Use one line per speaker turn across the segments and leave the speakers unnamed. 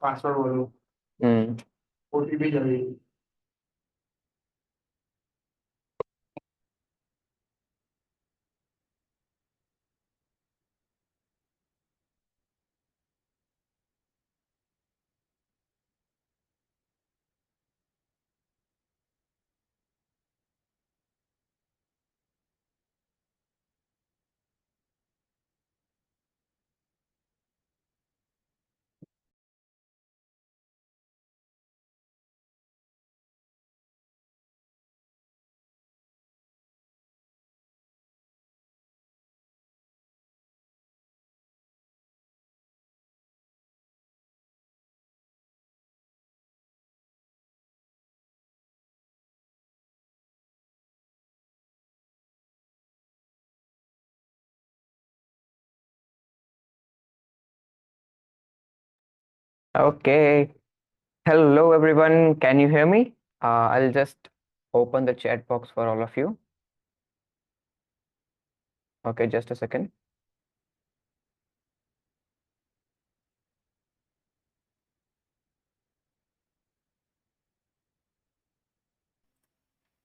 Password बोलो।
हम्म।
OTP चाहिए।
Okay. Hello, everyone. Can you hear me? I'll just open the chat box for all of you. Okay, just a second.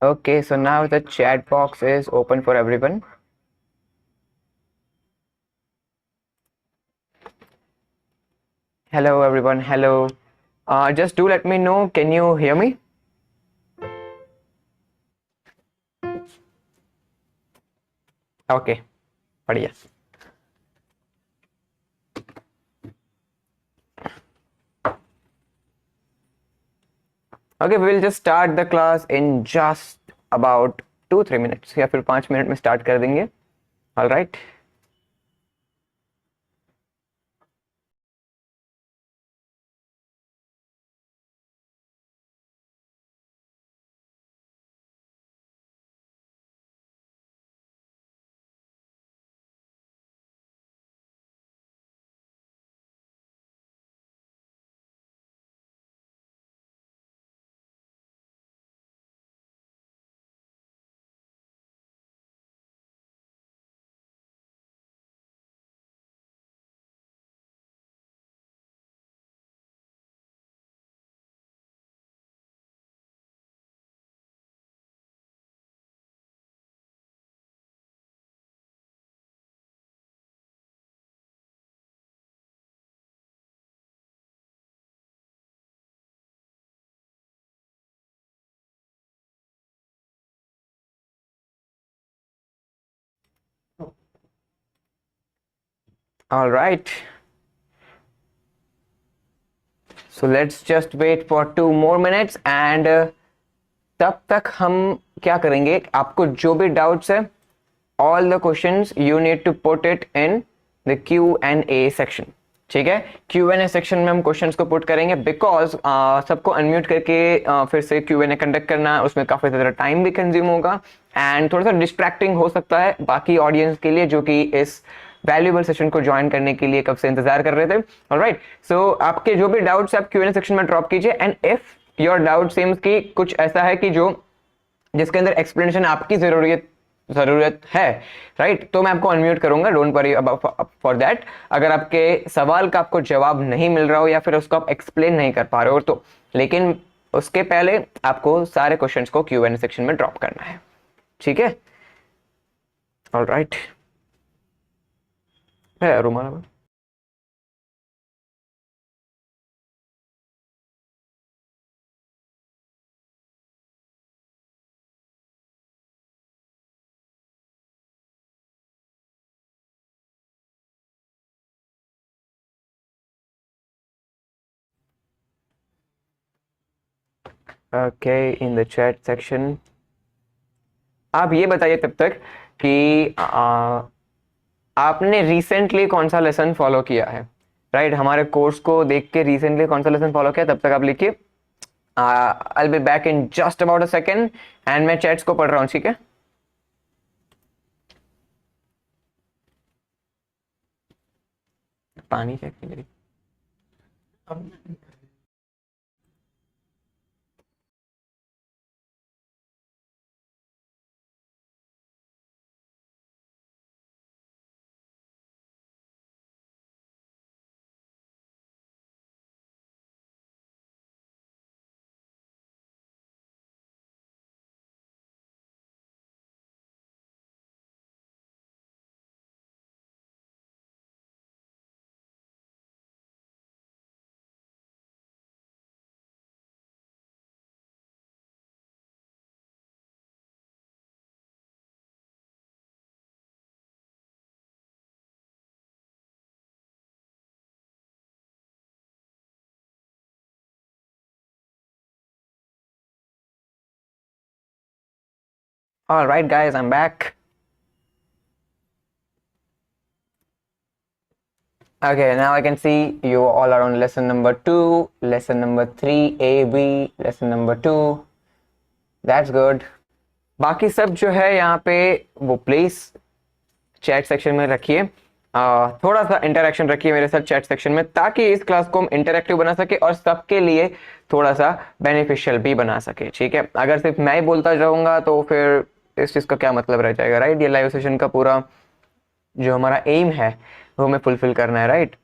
Okay, so now the chat box is open for everyone. Hello, everyone. Hello. Just do let me know. Can you hear me? Okay, बढ़िया. Okay, we'll just start the class in just about 2-3 minutes या फिर 5 minute में start कर देंगे. All right. All right. So let's just wait for 2 more minutes and तब तक हम क्या करेंगे, आपको जो भी डाउट्स है, all the questions you need to put it in the Q&A section. ठीक है, Q&A सेक्शन में हम क्वेश्चंस को पुट करेंगे बिकॉज सबको अनम्यूट करके फिर से Q&A कंडक्ट करना, उसमें काफी ज्यादा टाइम भी कंज्यूम होगा एंड थोड़ा सा डिस्ट्रैक्टिंग हो सकता है बाकी ऑडियंस के लिए जो कि इस वैल्यूएबल सेशन को ज्वाइन करने के लिए कब से इंतजार कर रहे थे. ऑलराइट, सो आपके जो भी डाउट्स आप Q&A सेक्शन में ड्रॉप कीजिए and if your doubt seems कि कुछ ऐसा है कि जो जिसके अंदर एक्सप्लेनेशन आपकी जरूरत है, राइट, तो मैं आपको अनम्यूट करूंगा. Don't worry about for that. अगर आपके सवाल का आपको जवाब नहीं मिल रहा हो या फिर उसको आप एक्सप्लेन नहीं कर पा रहे हो तो, लेकिन उसके पहले आपको सारे क्वेश्चंस को Q&A सेक्शन में ड्रॉप करना है. ठीक है, ऑलराइट. है रुमाना. Okay, in the chat section आप ये बताइए तब तक कि आपने रिसेंटली कौन सा लेसन फॉलो किया है, राइट. हमारे कोर्स को देख के रिसेंटली कौन सा लेसन फॉलो किया, तब तक आप लिखिए. I will be back in just about a second and मैं चैट्स को पढ़ रहा हूँ. ठीक है, पानी चेक कीजिए. All right, guys, I'm back. Okay, now I can see you all are on lesson number 2, lesson number 3, A, B, lesson number 2. That's good. बाकी सब जो है यहाँ पे वो प्लीज चैट सेक्शन में रखिए, थोड़ा सा इंटरेक्शन रखिए मेरे साथ चैट सेक्शन में, ताकि इस क्लास को हम इंटरेक्टिव बना सके और सबके लिए थोड़ा सा बेनिफिशियल भी बना सके, ठीक है। अगर सिर्फ मैं ही बोलता रहूंगा तो फिर इस चीज का क्या मतलब रह जाएगा, राइट। ये लाइव सेशन का पूरा जो हमारा एम है वो हमें फुलफिल करना है, right.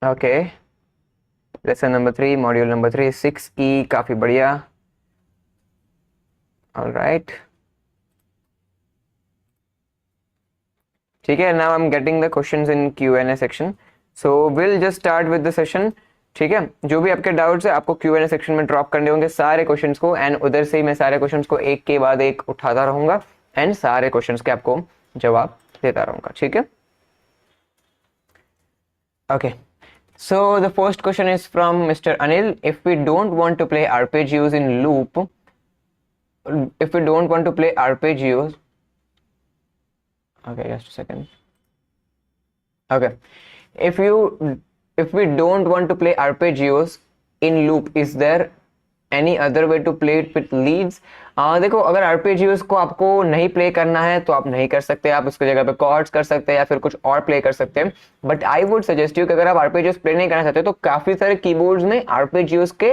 Okay, lesson number 3, module number 3, 6E, काफी बढ़िया। ऑलराइट, ठीक है। Now I am getting the questions in Q&A section, so will just start with the session, ठीक है। जो भी आपके डाउट्स है आपको Q&A सेक्शन में ड्रॉप करने होंगे सारे क्वेश्चंस को, एंड उधर से ही मैं सारे क्वेश्चंस को एक के बाद एक उठाता रहूंगा एंड सारे क्वेश्चंस के आपको जवाब देता रहूंगा, ठीक है। Okay, so the first question is from Mr. Anil. If we don't want to play arpeggios in loop, if we don't want to play arpeggios, okay, just a second. Okay, if we don't want to play arpeggios in loop, is there any other way to play it with leads? देखो, अगर arpeggios को आपको नहीं play करना है तो आप नहीं कर सकते, आप उसकी जगह पे कॉर्ड्स कर सकते हैं या फिर कुछ और प्ले कर सकते हैं। But I would suggest you कि अगर आप arpeggios प्ले नहीं करना चाहते तो काफी सारे कीबोर्ड्स में arpeggios के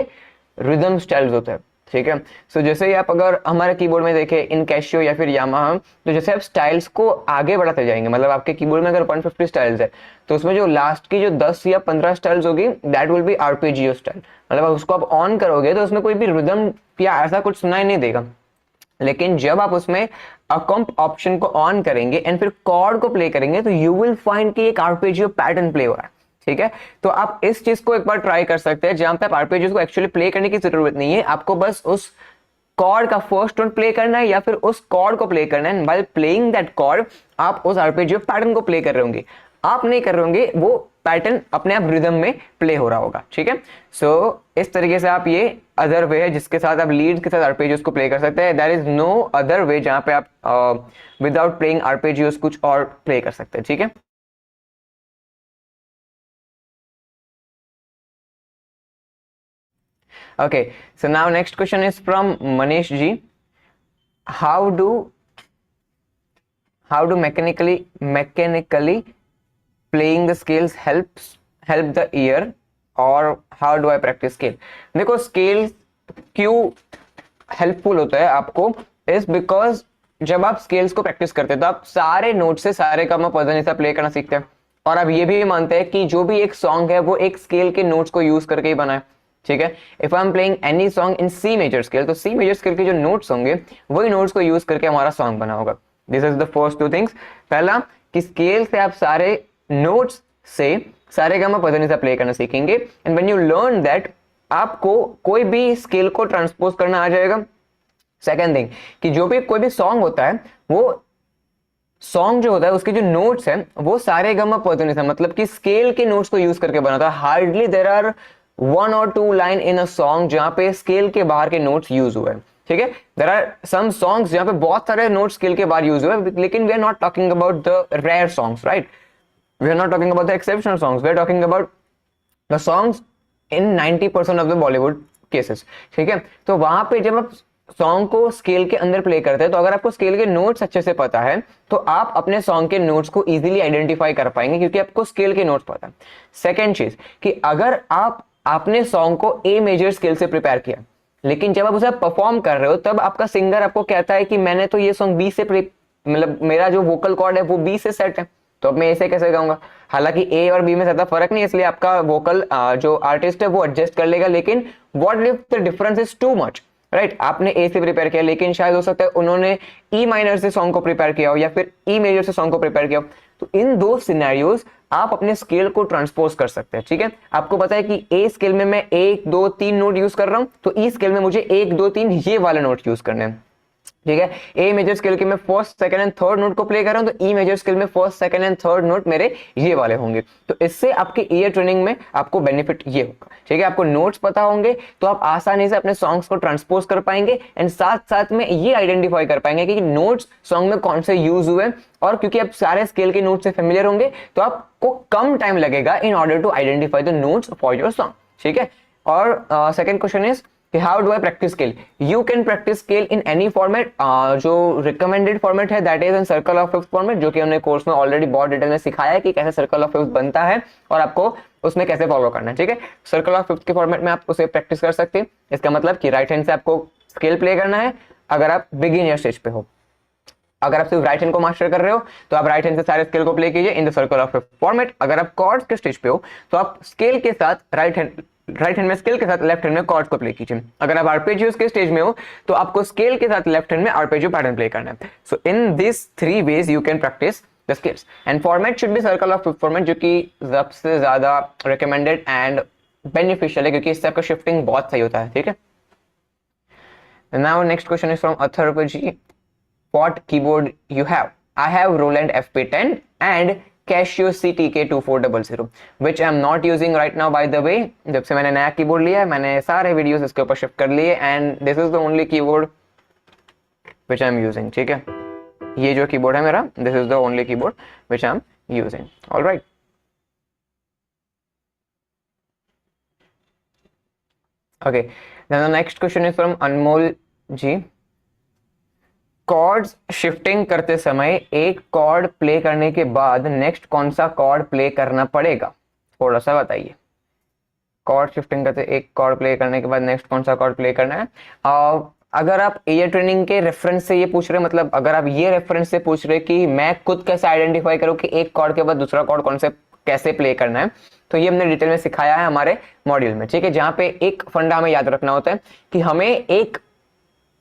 रिदम स्टाइल्स होते हैं, ठीक है। सो जैसे ही आप अगर हमारे कीबोर्ड में देखें इन कैशियो या फिर यामाहा, तो जैसे आप स्टाइल्स को आगे बढ़ाते जाएंगे, मतलब आपके कीबोर्ड में अगर 150 स्टाइल्स है तो उसमें जो लास्ट की जो 10 या 15 स्टाइल्स होगी दैट विल बी आरपेजियो स्टाइल। मतलब उसको आप ऑन करोगे तो उसमें कोई भी रिदम या ऐसा कुछ सुनाई नहीं देगा, लेकिन जब आप उसमें अकॉम्प ऑप्शन को ऑन करेंगे एंड फिर कॉर्ड को प्ले करेंगे तो यू विल फाइंड कि एक आरपेजियो पैटर्न प्ले हो रहा है, ठीक है। तो आप इस चीज को एक बार ट्राई कर सकते हैं, जहां पे आप आरपेजियोस को एक्चुअली प्ले करने की जरूरत नहीं है, आपको बस उस कॉर्ड का फर्स्ट टोन प्ले करना है या फिर उस कॉर्ड को प्ले करना है। व्हाइल प्लेइंग दैट कॉर्ड आप उस आरपेजियो पैटर्न को प्ले कर रहे होंगे, आप नहीं कर रहे होंगे, वो पैटर्न अपने आप रिदम में प्ले हो रहा होगा, ठीक है। सो इस तरीके से आप, ये अदर वे है जिसके साथ आप लीड्स के साथ आरपेजियोस को प्ले कर सकते हैं। There is no other way जहां पे आप विदाउट प्लेइंग आरपेजियोस कुछ और प्ले कर सकते हैं, ठीक है। Okay, so now next question is from Manish ji. How do mechanically playing the scales help the ear, or how do I practice scale? देखो, scales क्यों हेल्पफुल होता है आपको, इज बिकॉज जब आप स्केल्स को प्रैक्टिस करते हैं तो आप सारे नोट से सारे का पा प्ले करना सीखते हैं, और आप ये भी मानते हैं कि जो भी एक सॉन्ग है वो एक स्केल के नोट्स को यूज करके ही बना है, ठीक है। If I am playing any song in C major scale, तो सी मेजर स्केल के जो नोट्स होंगे वही नोट्स को यूज करके हमारा सॉन्ग बना होगा। This is the first two things. पहला कि स्केल से आप सारे नोट्स से सारे का पा प्ले करना सीखेंगे, and when you learn that आपको कोई भी स्केल को ट्रांसपोज करना आ जाएगा। सेकेंड थिंग कि जो भी कोई भी सॉन्ग होता है, वो सॉन्ग जो होता है उसके जो नोट्स हैं वो सारे गमा पा मतलब कि स्केल के नोट्स को यूज करके बनाता है। Hardly there are 1 or 2 line in a song जहां पे स्केल के बाहर के नोट्स यूज हुए, ठीक है। देयर आर सम सॉन्ग्स जहां पे बहुत सारे नोट्स स्केल के बाहर यूज हुए, लेकिन we are not talking about the rare songs, right. We are not talking about the exceptional songs, we are talking about the songs in 90% of the Bollywood cases, ठीक है। तो वहां पे जब आप सॉन्ग को स्केल के अंदर प्ले करते हैं तो अगर आपको स्केल के नोट्स अच्छे से पता है तो आप अपने सॉन्ग के नोट्स को इजीली आइडेंटिफाई कर पाएंगे, क्योंकि आपको स्केल के नोट्स पता है। सेकेंड चीज कि अगर आपने सॉन्ग को ए मेजर स्केल से प्रिपेयर किया, लेकिन जब आप उसे परफॉर्म कर रहे हो तब आपका सिंगर आपको कहता है कि मैंने तो ये सॉन्ग बी से मतलब मेरा जो वोकल कॉर्ड है वो बी से सेट है, तो अब मैं ऐसे कैसे गाऊंगा। हालांकि ए और बी में ज्यादा फर्क नहीं है, इसलिए आपका वोकल जो आर्टिस्ट है वो एडजस्ट कर लेगा, लेकिन what if the difference is too much, right. आपने ए से प्रिपेयर किया, लेकिन शायद हो सकता है उन्होंने ई माइनर से सॉन्ग को प्रिपेयर किया हो या फिर ई मेजर से सॉन्ग को प्रिपेयर किया हो। तो इन दो सिनेरियोज आप अपने स्केल को ट्रांसपोज कर सकते हैं, ठीक है। आपको पता है कि ए स्केल में मैं 1 2 3 नोट यूज कर रहा हूं, तो ई स्केल में मुझे 1 2 3 ये वाले नोट यूज करने हैं। ठीक है। ए मेजर स्केल के मैं first second and third note को प्ले कर रहा हूं, तो ई मेजर स्केल में first second and third note मेरे ये वाले होंगे। तो इससे आपकी ईयर ट्रेनिंग में आपको बेनिफिट ये होगा, ठीक है। आपको नोट्स पता होंगे तो आप आसानी से अपने सॉन्ग्स को ट्रांसपोज कर पाएंगे एंड साथ साथ में ये आइडेंटिफाई कर पाएंगे कि नोट्स सॉन्ग में कौन से यूज हुए। और क्योंकि आप सारे स्केल के नोट से फेमिलियर होंगे तो आपको कम टाइम लगेगा in order to identify the notes for your song, ठीक है। और सेकंड क्वेश्चन इज कि how do I practice scale? You can practice scale in any format. जो रिकमेंडेड फॉर्मेट है that is in circle of fifth format, जो कि हमने course में ऑलरेडी बहुत डिटेल में सिखाया है कि कैसे सर्कल ऑफ फिफ्थ बनता है और आपको उसमें कैसे फॉलो करना है, ठीक है। सर्कल ऑफ फिफ्थ के फॉर्मेट में आप उसे प्रैक्टिस कर सकते हैं। इसका मतलब कि राइट हैंड से आपको स्केल प्ले करना है अगर आप बिगिनर स्टेज पे हो। अगर आप सिर्फ राइट हैंड को मास्टर कर रहे हो तो आप राइट हैंड से सारे स्केल को प्ले कीजिए in the circle of fifth format. अगर आप कॉर्ड्स के स्टेज पे हो तो आप स्केल के साथ राइट हैंड में स्केल के साथ लेफ्ट हैंड में कॉर्ड्स को प्ले कीजिए। अगर आप आर्पेजियोस के स्टेज में हो तो आपको स्केल के साथ लेफ्ट हैंड में आर्पेजियो पैटर्न प्ले करना है। So in this three ways you can practice the scales and format should be circle of fifth format, जो कि सबसे ज्यादा रिकमेंडेड एंड बेनिफिशियल है क्योंकि इससे आपका शिफ्टिंग बहुत सही होता है, ठीक है। Now next question is from Atharv ji. What keyboard you have? I have Roland FP10 and Casio CTK2400, which I am not using right now by the way. जब से मैंने नया कीबोर्ड लिया है मैंने सारे वीडियोस इसके ऊपर शिफ्ट कर लिए and this is the only keyboard which I am using, ठीक है। ये जो कीबोर्ड है मेरा, this is the only keyboard which I am using. All right. Okay. Then the next question is from Anmol ji. Chords shifting करते समय एक cord play करने के बाद नेक्स्ट कौन सा कॉर्ड प्ले करना पड़ेगा, थोड़ा सा बताइए। कॉर्ड शिफ्टिंग करते एक कॉर्ड प्ले करने के बाद नेक्स्ट कौन सा कॉर्ड प्ले करना है। अगर आप ईयर ट्रेनिंग के रेफरेंस से ये पूछ रहे, मतलब अगर आप ये रेफरेंस से पूछ रहे कि मैं खुद कैसे आइडेंटिफाई करूं कि एक कॉर्ड के बाद दूसरा कॉर्ड कौन से कैसे प्ले करना है, तो ये हमने डिटेल में सिखाया है हमारे मॉड्यूल में, ठीक है। जहां पे एक फंडा हमें याद रखना होता है कि हमें एक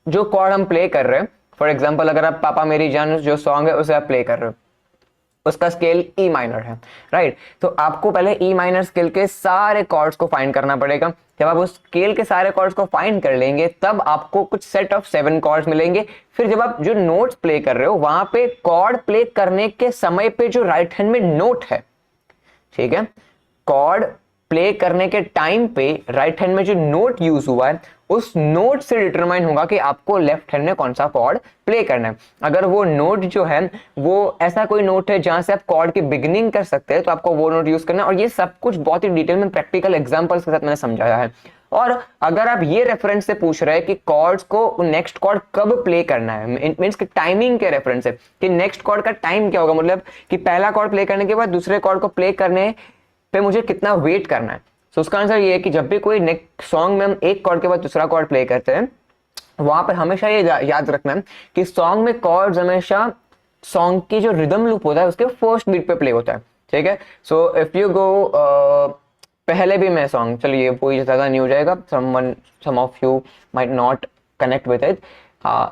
जो कॉर्ड हम प्ले कर रहे हैं, फॉर एग्जाम्पल अगर आप पापा मेरी जान जो सॉन्ग है उसे आप प्ले कर रहे हो, उसका स्केल ई माइनर है, राइट। तो आपको पहले ई माइनर स्केल के सारे कॉर्ड्स को फाइंड करना पड़ेगा। जब आप उस स्केल के सारे कॉर्ड्स को फाइंड कर लेंगे तब आपको कुछ सेट ऑफ 7 कॉर्ड्स मिलेंगे। फिर जब आप जो नोट्स प्ले कर रहे हो वहां पे कॉर्ड प्ले करने के समय पे जो राइट हैंड में नोट है, ठीक है, कॉर्ड प्ले करने के टाइम पे राइट हैंड में जो नोट यूज हुआ है उस नोट से डिटरमाइन होगा कि आपको लेफ्ट हैंड में कौन सा कॉर्ड प्ले करना है। अगर वो नोट जो है वो ऐसा कोई नोट है जहां से आप कॉर्ड की बिगिनिंग कर सकते हैं तो आपको वो नोट यूज करना है। और ये सब कुछ बहुत ही डिटेल में प्रैक्टिकल एग्जांपल्स के साथ मैंने समझाया है। और अगर आप ये रेफरेंस से पूछ रहे हैं कि कॉर्ड्स को नेक्स्ट कॉर्ड कब प्ले करना है, मींस कि टाइमिंग के रेफरेंस से कि नेक्स्ट कॉर्ड का टाइम क्या होगा, मतलब कि पहला कॉर्ड प्ले करने के बाद दूसरे कॉर्ड को प्ले करने पे मुझे कितना वेट करना है। तो उसका आंसर ये है कि जब भी कोई नेक्स्ट सॉन्ग में हम एक कॉर्ड के बाद दूसरा कॉर्ड प्ले करते हैं वहां पर हमेशा ये याद रखना है कि सॉन्ग में कॉर्ड्स हमेशा सॉन्ग की जो रिदम लूप होता है उसके फर्स्ट बीट पे प्ले होता है, ठीक है। सो इफ यू गो पहले भी मैं सॉन्ग, चलिए वो ज्यादा नहीं हो जाएगा, some of you might not connect with it,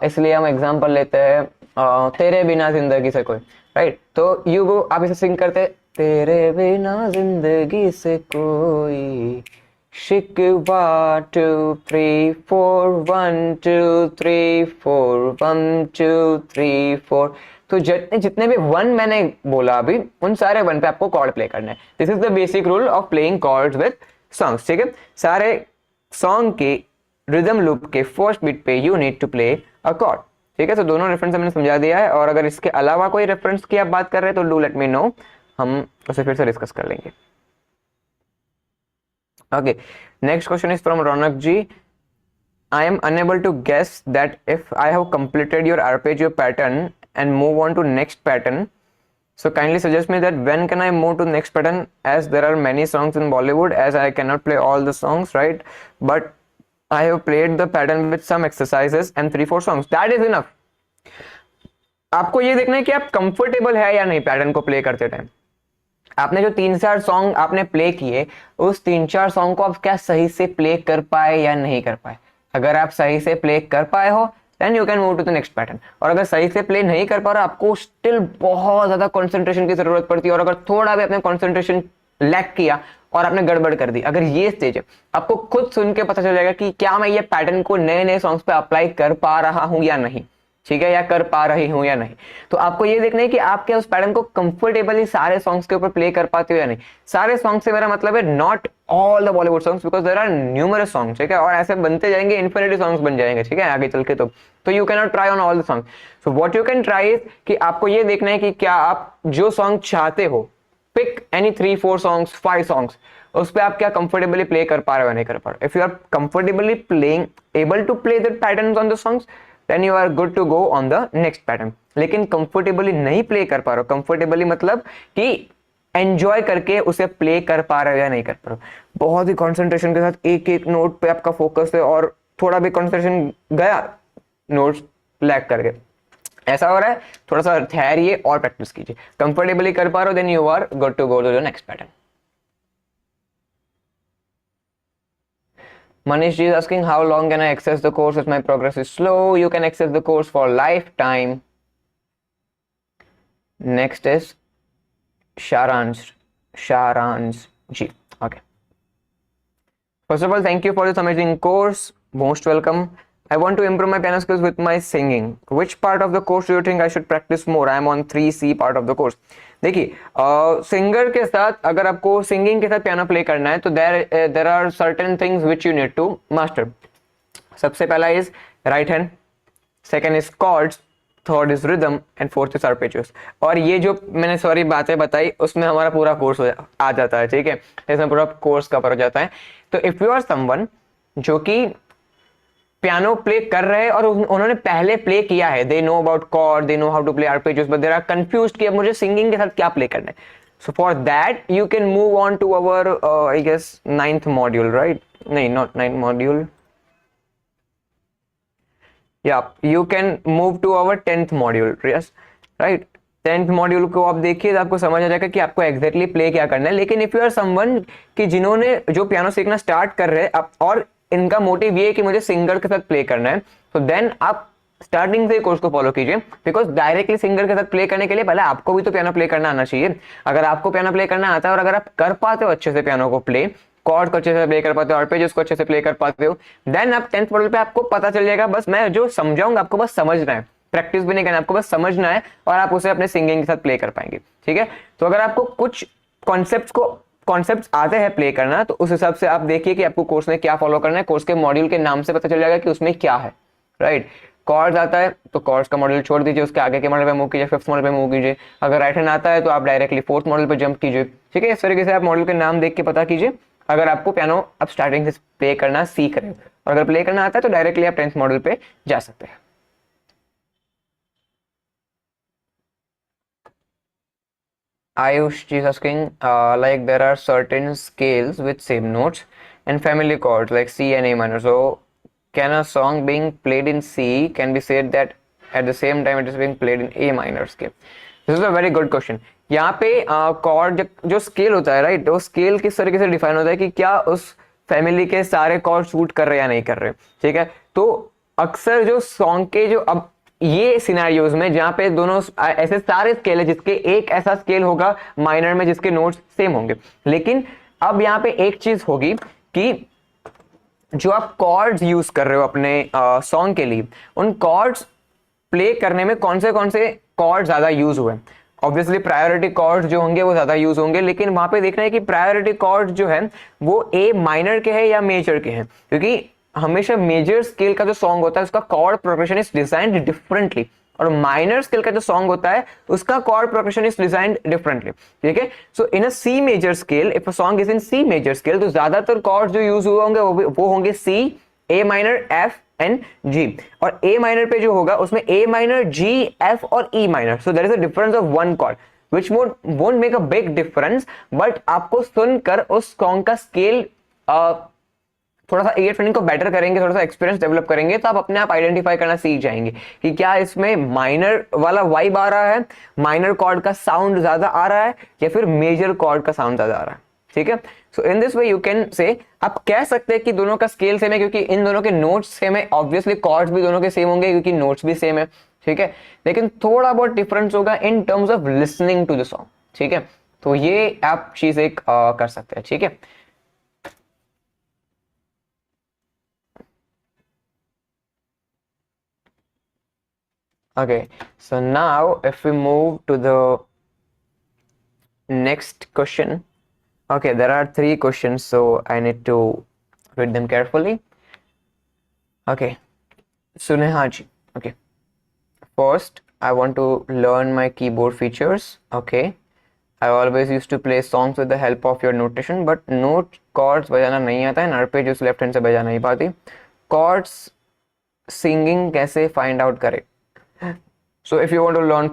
इसलिए हम एग्जांपल लेते हैं तेरे बिना जिंदगी से कोई, राइट। तो यू गो, आप इसे सिंग करते तेरे बिना जिंदगी से कोई शिकवा 2 3 4 1 2 3 4 1 2 3 4। तो जितने भी 1 मैंने बोला अभी उन सारे 1 पे आपको कॉर्ड प्ले करना है। This is the basic rule of playing chords with songs, ठीक है। सारे सॉन्ग के रिदम लूप के फर्स्ट बीट पे you need to play a chord, ठीक है। तो दोनों रेफरेंस मैंने समझा दिया है और अगर इसके अलावा कोई रेफरेंस की आप बात कर रहे हैं तो डू लेट मी नो, हम उसे फिर से डिस्कस कर लेंगे। Okay, next question is from Ronak ji. I am unable to guess that if I have completed your arpeggio pattern and move on to next pattern. So kindly suggest me that when can I move to next pattern, as there are many songs in Bollywood, as I cannot play all the songs, right? But I have played the pattern with some exercises and 3-4 songs. That is enough. आपको ये देखना है कि आप comfortable है या नहीं pattern को प्ले करते टाइम। आपने जो 3-4 सॉन्ग आपने प्ले किए उस 3-4 सॉन्ग को आप क्या सही से प्ले कर पाए या नहीं कर पाए। अगर आप सही से प्ले कर पाए हो then you can move to the next pattern, और अगर सही से प्ले नहीं कर पा रहे आपको स्टिल बहुत ज्यादा कंसंट्रेशन की जरूरत पड़ती है। और अगर थोड़ा भी आपने कंसंट्रेशन लैक किया और आपने गड़बड़ कर दी, अगर ये स्टेज है आपको खुद सुन के पता चल जाएगा कि क्या मैं ये पैटर्न को नए नए सॉन्ग्स पे अप्लाई कर पा रहा हूं या नहीं। ठीक है, या कर पा रही हूं या नहीं। तो आपको ये देखना है कि आप क्या उस पैटर्न को कंफर्टेबली सारे सॉन्ग्स के ऊपर प्ले कर पाते हो या नहीं। सारे सॉन्ग से मेरा मतलब है not all the Bollywood songs, because there are numerous songs, ठीक है, और ऐसे बनते जाएंगे, इन्फिनिटी सॉन्ग्स बन जाएंगे, ठीक है, आगे चल के। तो you can not try on all the song. So what you can try is कि आपको ये देखना है कि क्या आप जो सॉन्ग चाहते हो, पिक एनी 3-4 सॉन्ग्स, 5 सॉन्ग्स, उस पे आप क्या कंफर्टेबली प्ले कर पा रहे हो या नहीं कर पा रहे हो। If you are comfortably playing, able to play the patterns on the songs, then you are good to go on the next pattern. लेकिन कंफर्टेबली नहीं प्ले कर पा रहे हो, कंफर्टेबली मतलब कि एंजॉय करके उसे प्ले कर पा रहे हो या नहीं कर पा रहे हो, बहुत ही कंसंट्रेशन के साथ एक एक नोट पे आपका फोकस है और थोड़ा भी कंसंट्रेशन गया, नोट्स लैग कर गए, ऐसा हो रहा है, थोड़ा सा ठहरिए और प्रैक्टिस कीजिए। कंफर्टेबली कर पा रहे हो, then you are good to go to the next pattern. Manish ji is asking, how long can I access the course if my progress is slow? You can access the course for lifetime. Next is Sharanj ji. Okay. First of all, thank you for this amazing course. Most welcome. I want to improve my piano skills with my singing. Which part of the course do you think I should practice more? I am on 3C part of the course. देखिए, singer के साथ अगर आपको singing के साथ piano play करना है तो there are certain things which you need to master. सबसे पहला is right hand, second is chords, third is rhythm and fourth is arpeggios. और ये जो मैंने सॉरी बातें बताई उसमें हमारा पूरा कोर्स आ जाता है, ठीक है, इसमें पूरा कोर्स कवर हो जाता है। तो इफ यू आर समवन जो कि पियानो प्ले कर रहे हैं और उन्होंने पहले प्ले किया है, they know about chord, they know how to play arpeggios, but they are confused कि अब मुझे सिंगिंग के साथ क्या प्ले करना है। So for that you can move on to our I guess 9th module, right, नहीं नॉट 9th मॉड्यूल, या you can move to our 10th module, yes right. 10th module को आप देखिए तो आपको समझ आ जाएगा कि आपको एग्जैक्टली प्ले क्या करना है। लेकिन इफ यू आर समवन कि जिन्होंने जो पियानो सीखना स्टार्ट कर रहे हैं और इनका मोटिव ये है कि मुझे सिंगर के साथ प्ले करना है, तो देन आप स्टार्टिंग से कोर्स को फॉलो कीजिए, बिकॉज डायरेक्टली सिंगर के साथ प्ले करने के लिए पहले आपको भी तो पियानो प्ले करना आना चाहिए। अगर आपको पियानो प्ले करना आता है और अगर आप कर पाते हो अच्छे से पियानो को प्ले, कॉर्ड को अच्छे से प्ले कर पाते हो, आर्पेजियोस को अच्छे से प्ले कर पाते हो, देन आप 10th मॉड्यूल पे आपको पता चल जाएगा। बस मैं जो समझाऊंगा आपको बस समझना है, प्रैक्टिस भी नहीं करना, आपको बस समझना है और आप उसे अपने सिंगिंग के साथ प्ले कर पाएंगे, ठीक है। तो अगर आपको कुछ कॉन्सेप्ट्स आते हैं प्ले करना, तो उस हिसाब से आप देखिए कि आपको कोर्स में क्या फॉलो करना है। कोर्स के मॉड्यूल के नाम से पता चल जाएगा कि उसमें क्या है, राइट। कॉर्ड्स आता है तो कॉर्ड्स का मॉड्यूल छोड़ दीजिए, उसके आगे के मॉड्यूल पे मूव कीजिए, 5th मॉड्यूल पे मूव कीजिए। अगर राइट हैंड आता है तो आप डायरेक्टली 4th मॉड्यूल पे जंप कीजिए, ठीक है। इस तरीके से आप मॉड्यूल के नाम देख के पता कीजिए अगर आपको पियानो अब स्टार्टिंग से प्ले करना सीख रहे हो, और अगर प्ले करना आता है तो डायरेक्टली आप 10th मॉड्यूल पे जा सकते हैं। Ayush is asking, like there are certain scales with same notes and family chords like C and A minor. So can a song being played in C can be said that at the same time it is being played in A minor scale? This is a very good question. यहाँ पे chord जो scale होता है, right, वो scale किस तरीके से define होता है कि क्या उस फैमिली के सारे chord सूट कर रहे हैं या नहीं कर रहे, ठीक है। तो अक्सर जो सॉन्ग के जो अब ये सिनेरियोज में जहां पे दोनों ऐसे सारे स्केल है जिसके एक ऐसा स्केल होगा माइनर में जिसके नोट्स सेम होंगे, लेकिन अब यहाँ पे एक चीज होगी कि जो आप कॉर्ड्स यूज कर रहे हो अपने सॉन्ग के लिए, उन कॉर्ड्स प्ले करने में कौन से कॉर्ड ज्यादा यूज हुए। ऑब्वियसली प्रायोरिटी कॉर्ड्स जो होंगे वो ज्यादा यूज होंगे, लेकिन वहां पे देखना है कि प्रायोरिटी कॉर्ड्स जो है वो ए माइनर के हैं या मेजर के हैं, क्योंकि हमेशा मेजर स्केल का जो सॉन्ग होता है उसका chord progression is designed differently, और माइनर स्केल का जो सॉन्ग होता है उसका chord progression is designed differently, ठीक है। So in a C major scale, if a song is in C major scale, तो ज्यादातर कॉर्ड जो यूज हुए होंगे वो होंगे C, A minor, F and G. और ए माइनर पे जो होगा उसमें ए माइनर, जी, एफ और E minor. So there is a difference of one chord which won't make a big difference, but आपको सुनकर उस सॉन्ग का स्केल थोड़ा सा एयर ट्रेनिंग को बेटर करेंगे, थोड़ा सा एक्सपीरियंस डेवलप करेंगे, तो आप अपने आप आइडेंटिफाई करना सीख जाएंगे कि क्या इसमें माइनर वाला वाइब आ रहा है, माइनर कॉर्ड का साउंड ज्यादा आ रहा है या फिर मेजर कॉर्ड का साउंड ज्यादा आ रहा है, ठीक है। So in this way you can say, आप कह सकते हैं कि दोनों का स्केल सेम है क्योंकि इन दोनों के नोट्स सेम है, ऑब्वियसली कॉर्ड्स भी दोनों के सेम होंगे क्योंकि नोट्स भी सेम है, ठीक है। लेकिन थोड़ा बहुत डिफरेंस होगा in terms of listening to the song, ठीक है। तो ये आप चीज एक कर सकते हैं, ठीक है। Okay, so now if we move to the next question. Okay, there are 3 questions, so I need to read them carefully. Okay, Suneha ji. Okay, first I want to learn my keyboard features. Okay, I always used to play songs with the help of your notation, but note chords बजाना नहीं आता है, arpeggios left hand से बजा नहीं पाती. Chords singing कैसे find out करें? So if you want to learn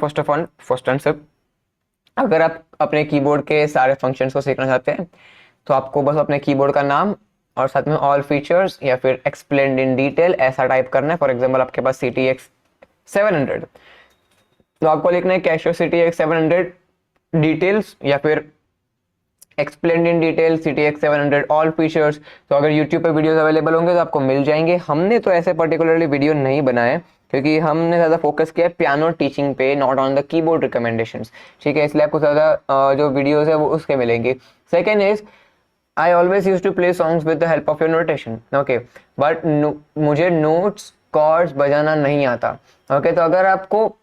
first answer, अगर आप अपने कीबोर्ड के सारे फंक्शंस को सीखना चाहते हैं तो आपको बस अपने कीबोर्ड का नाम और साथ में ऑल फीचर्स या फिर एक्सप्लेन्ड इन डिटेल ऐसा टाइप करना है. फॉर एग्जांपल आपके पास CTX 700, तो आपको लिखना है कैशियो CTX 700 डिटेल्स या फिर explained in detail CTX 700 all features. तो अगर यूट्यूब पे वीडियोस अवेलेबल होंगे तो आपको मिल जाएंगे. हमने तो ऐसे पर्टिकुलरली वीडियो नहीं बनाए क्योंकि हमने ज़्यादा फोकस किया पियानो टीचिंग पे, not on the keyboard recommendations. ठीक है, इसलिए आपको ज़्यादा जो वीडियोस है वो उसके मिलेंगे. Second is I always use to play songs with the help of your notation. Okay, but मुझे नोट्स कॉर्ड्स बजाना नहीं आता. ओके, तो अगर आपको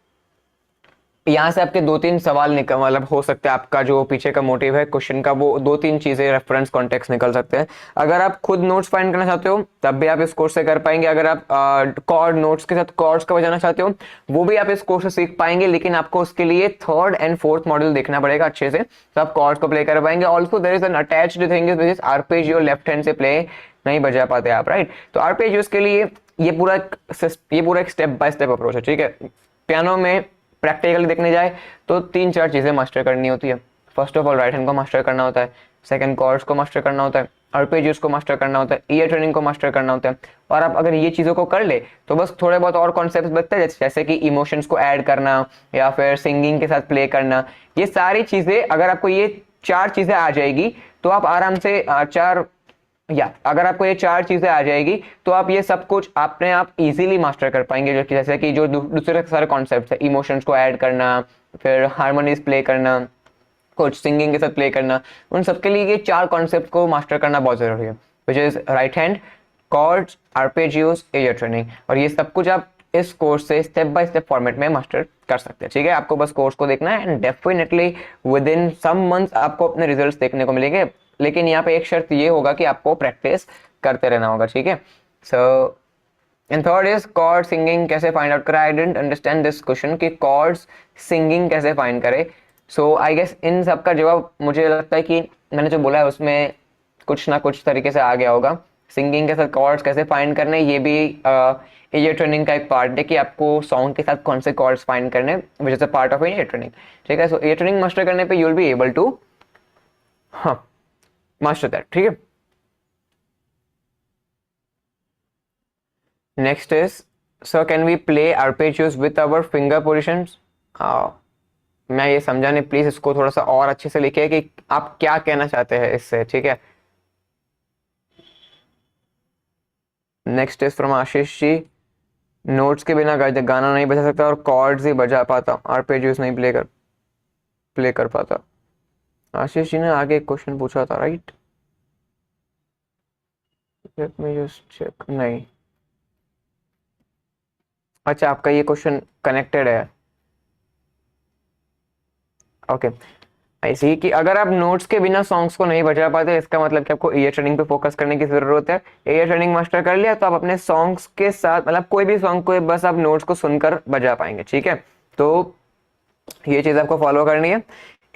यहाँ से आपके 2-3 सवाल निकल मतलब हो सकते हैं, आपका जो पीछे का मोटिव है क्वेश्चन का वो 2-3 चीजें रेफरेंस कॉन्टेक्स्ट निकल सकते हैं. अगर आप खुद नोट्स फाइंड करना चाहते हो तब भी आप इस कोर्स से कर पाएंगे. अगर आप कॉर्ड नोट्स के साथ कॉर्ड्स का बजाना चाहते हो वो भी आप इस कोर्स से सीख पाएंगे, लेकिन आपको उसके लिए 3rd and 4th मॉड्यूल देखना पड़ेगा अच्छे से, तो आप कॉर्ड्स को प्ले कर पाएंगे. Also there is an attached thing which is arpeggio, left hand से प्ले नहीं बजा पाते आप, राइट. तो आर्पेजियोस के लिए ये पूरा एक स्टेप बाय स्टेप अप्रोच है. ठीक है, पियानो में प्रैक्टिकली देखने जाए तो 3-4 चीजें मास्टर करनी होती है. First of all right hand को मास्टर करना होता है, सेकंड कॉर्ड्स को मास्टर करना होता है, आर्पेजियोस को मास्टर करना होता है, ईयर ट्रेनिंग को मास्टर करना होता है. और आप अगर ये चीजों को कर ले तो बस थोड़े बहुत और कॉन्सेप्ट्स बचते हैं, जैसे कि इमोशंस को ऐड करना या फिर सिंगिंग के साथ प्ले करना. ये सारी चीजें अगर आपको ये 4 चीजें आ जाएगी तो आप आराम से अगर आपको ये 4 चीजें आ जाएगी तो आप ये सब कुछ अपने आप इजीली मास्टर कर पाएंगे. जो कि जैसे कि जो दूसरे सारे कॉन्सेप्ट्स है, इमोशंस को ऐड करना, फिर हार्मोनीज प्ले करना, कुछ सिंगिंग के साथ प्ले करना, उन सबके लिए ये 4 कॉन्सेप्ट को मास्टर करना बहुत जरूरी है, which is right hand, chords, arpeggios, ear training. और ये सब कुछ आप इस कोर्स से स्टेप बाय स्टेप फॉर्मेट में मास्टर कर सकते हैं. ठीक है, आपको बस कोर्स को देखना है and definitely within some months आपको अपने रिजल्ट्स देखने को मिलेंगे. लेकिन यहाँ पे एक शर्त ये होगा कि आपको प्रैक्टिस करते रहना होगा. ठीक है, so and third is chord singing कैसे फाइंड आउट करें. I didn't understand this question कि कॉर्ड्स सिंगिंग कैसे फाइंड करें. सो आई गेस इन सब का जवाब मुझे लगता है कि मैंने जो बोला है उसमें कुछ ना कुछ तरीके से आ गया होगा. सिंगिंग के साथ कॉर्ड्स कैसे फाइंड करने, ये भी ईयर ट्रेनिंग का एक पार्ट है कि आपको सॉन्ग के साथ कौन से कॉर्ड्स फाइंड करने, which is a part of ear training. ठीक है, सो ईयर ट्रेनिंग मास्टर करने पे you will be able to master that. ठीक है, next is sir can we play arpeggios with our finger positions. मैं ये समझा नहीं, प्लीज इसको थोड़ा सा और अच्छे से लिखिए कि आप क्या कहना चाहते हैं इससे. ठीक है, next is from Ashish ji, notes के बिना गाना नहीं बजा सकता और कॉर्ड्स ही बजा पाता, आर्पेजियोस नहीं प्ले कर पाता. आशीष जी ने आगे एक क्वेश्चन पूछा था, right? Let me just check. नहीं, अच्छा आपका ये क्वेश्चन कनेक्टेड है. ओके, ऐसे कि अगर आप नोट्स के बिना सॉन्ग्स को नहीं बजा पाते इसका मतलब कि आपको ईयर ट्रेनिंग पे फोकस करने की जरूरत है. ईयर ट्रेनिंग मास्टर कर लिया तो आप अपने सॉन्ग्स के साथ मतलब कोई भी सॉन्ग को बस आप नोट्स को सुनकर बजा पाएंगे. ठीक है, तो ये चीज आपको फॉलो करनी है.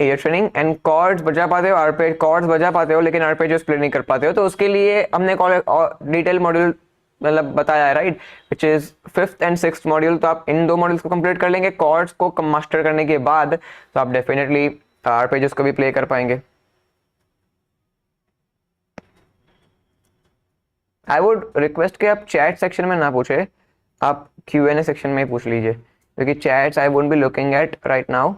ईयर ट्रेनिंग एंड कॉर्ड्स बजा पाते हो, कॉर्ड्स बजा पाते हो लेकिन आर्पेजियोस प्ले नहीं कर पाते हो, तो उसके लिए हमने डिटेल मॉड्यूल मतलब बताया है, right, which is 5th and 6th module. तो आप इन 2 मॉड्यूल्स को कंप्लीट कर लेंगे कॉर्ड्स को मास्टर करने के बाद, तो आप डेफिनेटली आर्पेजियोस को भी प्ले कर पाएंगे. आई वुड रिक्वेस्ट कि आप चैट सेक्शन में ना पूछे, आप Q&A सेक्शन में ही पूछ लीजिए क्योंकि chats I won't be looking at right now.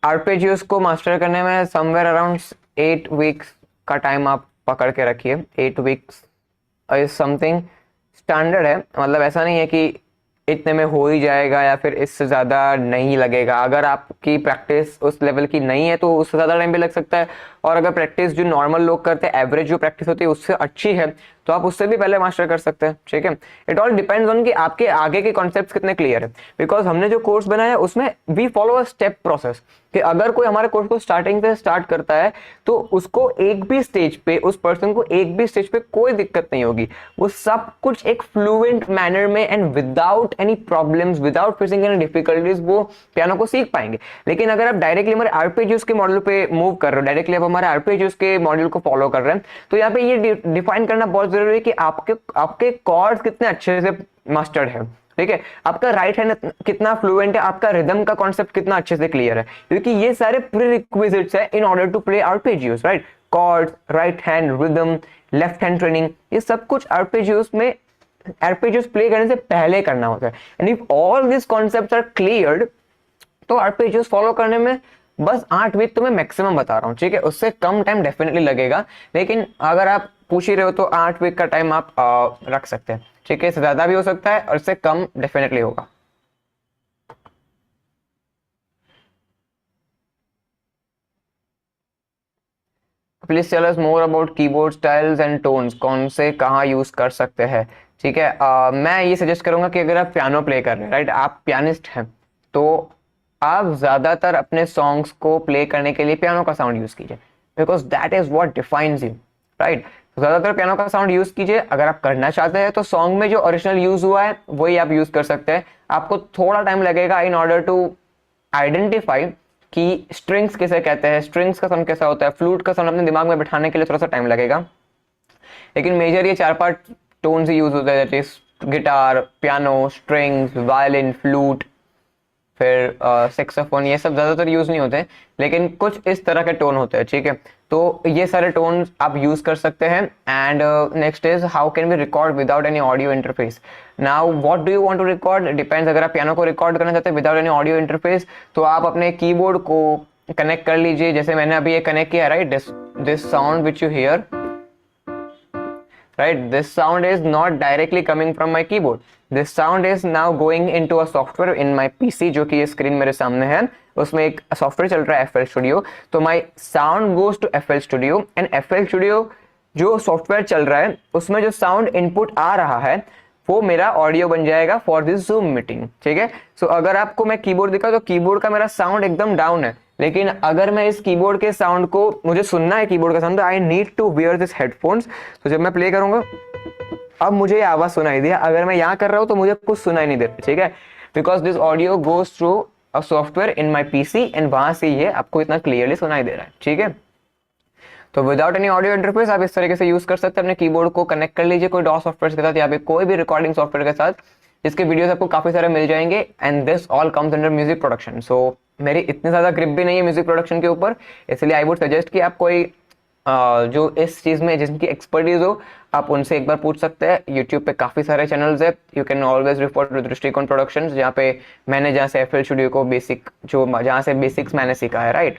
Arpeggios को मास्टर करने में समवेयर अराउंड 8 वीक्स का टाइम आप पकड़ के रखिए. 8 वीक्स इज समथिंग स्टैंडर्ड है, मतलब ऐसा नहीं है कि इतने में हो ही जाएगा या फिर इससे ज़्यादा नहीं लगेगा. अगर आपकी प्रैक्टिस उस लेवल की नहीं है तो उससे ज़्यादा टाइम भी लग सकता है, और अगर प्रैक्टिस जो नॉर्मल लोग करते हैं, एवरेज जो प्रैक्टिस होती है उससे अच्छी है तो आप उससे भी पहले मास्टर कर सकते हैं, ठीक है। इट ऑल डिपेंड्स ऑन कि आपके आगे के कॉन्सेप्ट्स कितने क्लियर है, बिकॉज हमने जो कोर्स बनाया है उसमें we follow a step process, कि अगर कोई हमारे कोर्स को स्टार्टिंग से स्टार्ट करता है तो उसको एक भी स्टेज पे, उस पर्सन को एक भी स्टेज पे कोई दिक्कत नहीं होगी, वो सब कुछ एक फ्लुएंट मैनर में and without any problems, without facing any difficulties वो पियानो को सीख पाएंगे। लेकिन अगर आप डायरेक्टली हमारे आरपेजियोस के मॉडल पे मूव कर रहे हो, डायरेक्टली आप हमारे आरपेजियोस के मॉडल को फॉलो कर रहे हैं, तो यहाँ पे ये डिफाइन करना बहुत जरूरी है कि आपके कॉर्ड्स कितने अच्छे से मास्टर्ड है, ठीक है, आपका राइट हैंड कितना फ्लुएंट है, आपका रिदम का कॉन्सेप्ट कितना अच्छे से क्लियर है, क्योंकि ये सारे प्रीरिक्विजिट्स है in order to play arpeggios, right. Chords, right hand rhythm, left hand training, ये सब कुछ आरपेजियोस में, आरपेजियोस प्ले करने से पहले करना होता है। And if all this concepts are cleared, तो आरपेजियोस फॉलो करने में बस 8 वीक तो मैं मैक्सिमम बता रहा हूँ, ठीक है, उससे कम टाइम डेफिनेटली लगेगा, लेकिन अगर आप पूछ ही रहे हो तो 8 वीक का टाइम आप रख सकते हैं, ठीक है। इससे ज्यादा भी हो सकता है और इससे कम डेफिनेटली होगा। Please tell us more about keyboard styles and tones, कौन से कहाँ यूज कर सकते हैं, ठीक है। मैं ये सजेस्ट करूंगा कि अगर आप पियानो प्ले कर रहे हैं, राइट, आप पियानिस्ट हैं, तो आप ज्यादातर अपने सॉन्ग्स को प्ले करने के लिए पियानो का साउंड यूज कीजिए, because that is what defines you, right. ज्यादातर पियानो का साउंड यूज कीजिए। अगर आप करना चाहते हैं तो सॉन्ग में जो ओरिजिनल यूज हुआ है वही आप यूज कर सकते हैं। आपको थोड़ा टाइम लगेगा इन ऑर्डर टू आइडेंटिफाई कि स्ट्रिंग्स किसे कहते हैं, स्ट्रिंग्स का साउंड कैसा होता है, फ्लूट का साउंड अपने दिमाग में बिठाने के लिए थोड़ा सा टाइम लगेगा, लेकिन मेजर ये 4-5 टोन्स ही यूज होते हैं, that is guitar, piano, strings, violin, flute, फिर सेक्सोफोन, ये सब ज्यादातर यूज नहीं होते, लेकिन कुछ इस तरह के टोन होते हैं, ठीक है। तो ये सारे टोन आप यूज कर सकते हैं। And next is how can we record without any audio interface. Now what do you want to record, depends. अगर आप पियानो को रिकॉर्ड करना चाहते हैं विदाउट एनी ऑडियो इंटरफेस, तो आप अपने कीबोर्ड को कनेक्ट कर लीजिए, जैसे मैंने अभी ये कनेक्ट किया, right. This sound which you here, right, this sound is not directly coming from my keyboard, this sound is now going into a software in my PC, जो कि ये स्क्रीन मेरे सामने है, उसमें एक सॉफ्टवेयर चल रहा है FL Studio, तो my sound goes to FL Studio and FL Studio जो सॉफ्टवेयर चल रहा है उसमें जो साउंड इनपुट आ रहा है वो मेरा ऑडियो बन जाएगा फॉर दिस जूम मीटिंग, ठीक है। सो अगर आपको मैं कीबोर्ड दिखा तो कीबोर्ड का मेरा साउंड एकदम डाउन है, लेकिन अगर मैं इस कीबोर्ड के साउंड को, मुझे सुनना है कीबोर्ड का साउंड, तो I need to wear this headphones. तो जब मैं प्ले करूंगा अब मुझे ये आवाज सुनाई दिया, अगर मैं यहाँ कर रहा हूँ तो मुझे कुछ सुनाई नहीं दे रहा, ठीक है, because this audio goes through a software in my PC and वहां से ये आपको इतना क्लियरली सुनाई दे रहा है, ठीक है। तो विदाउट एनी ऑडियो इंटरफेस आप इस तरीके से यूज कर सकते हैं, अपने कीबोर्ड को कनेक्ट कर लीजिए कोई डॉ सॉफ्टवेयर के साथ या फिर कोई भी रिकॉर्डिंग सॉफ्टवेयर के साथ, जिसके वीडियोस आपको काफी सारे मिल जाएंगे। And this all comes under music production. So मेरी इतनी ज्यादा ग्रिप भी नहीं है म्यूजिक प्रोडक्शन के ऊपर, इसलिए आई वुड सजेस्ट कि आप कोई जो इस चीज में जिनकी एक्सपर्टीज हो आप उनसे एक बार पूछ सकते हैं। यूट्यूब पे काफी सारे चैनल्स है, you can always refer to Drishtikon productions, जहाँ पे मैंने जहाँ से FL स्टूडियो को बेसिक, जो जहाँ से बेसिक्स मैंने सीखा है, right.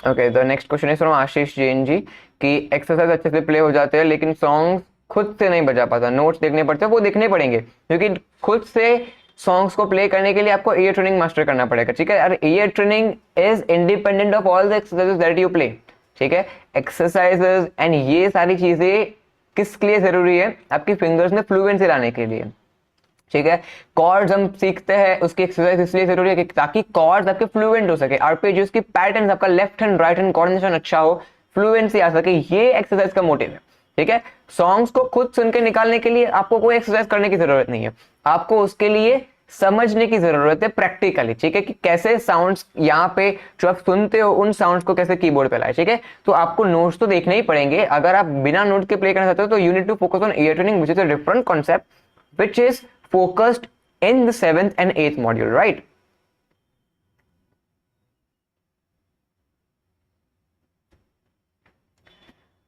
Okay, the next question is from Ashish Jain ji कि एक्सरसाइज अच्छे से प्ले हो जाते हैं लेकिन सॉन्ग खुद से नहीं बजा पाता, नोट्स देखने पड़ते हैं। वो देखने पड़ेंगे क्योंकि खुद से सॉन्ग्स को प्ले करने के लिए आपको ईयर ट्रेनिंग मास्टर करना पड़ेगा, ठीक है। और ear training is independent of all the exercises that you play, ठीक है। एक्सरसाइजेस एंड ये सारी चीजें किसके लिए जरूरी है, आपकी फिंगर्स में फ्लुएंसी लाने के लिए, ठीक है। कॉर्ड्स हम सीखते हैं उसकी एक्सरसाइज इसलिए जरूरी है कि ताकि कॉर्ड्स आपके फ्लुएंट हो सके, आरपेजियोस की पैटर्न, आपका left hand right hand coordination अच्छा हो, फ्लुएंसी आ सके, ये एक्सरसाइज का मोटिव है, ठीक है। सॉन्ग्स को खुद सुन के निकालने के लिए आपको कोई एक्सरसाइज करने की जरूरत नहीं है, आपको उसके लिए समझने की जरूरत है प्रैक्टिकली, ठीक है, कि कैसे साउंड्स यहाँ पे जो आप सुनते हो उन साउंड्स को कैसे कीबोर्ड पे लाए, ठीक है। तो आपको नोट्स तो देखने ही पड़ेंगे। अगर आप बिना नोट के प्ले करना चाहते हो तो you need to focus on ear training which is a different concept which is focused in the 7th and 8th module, right?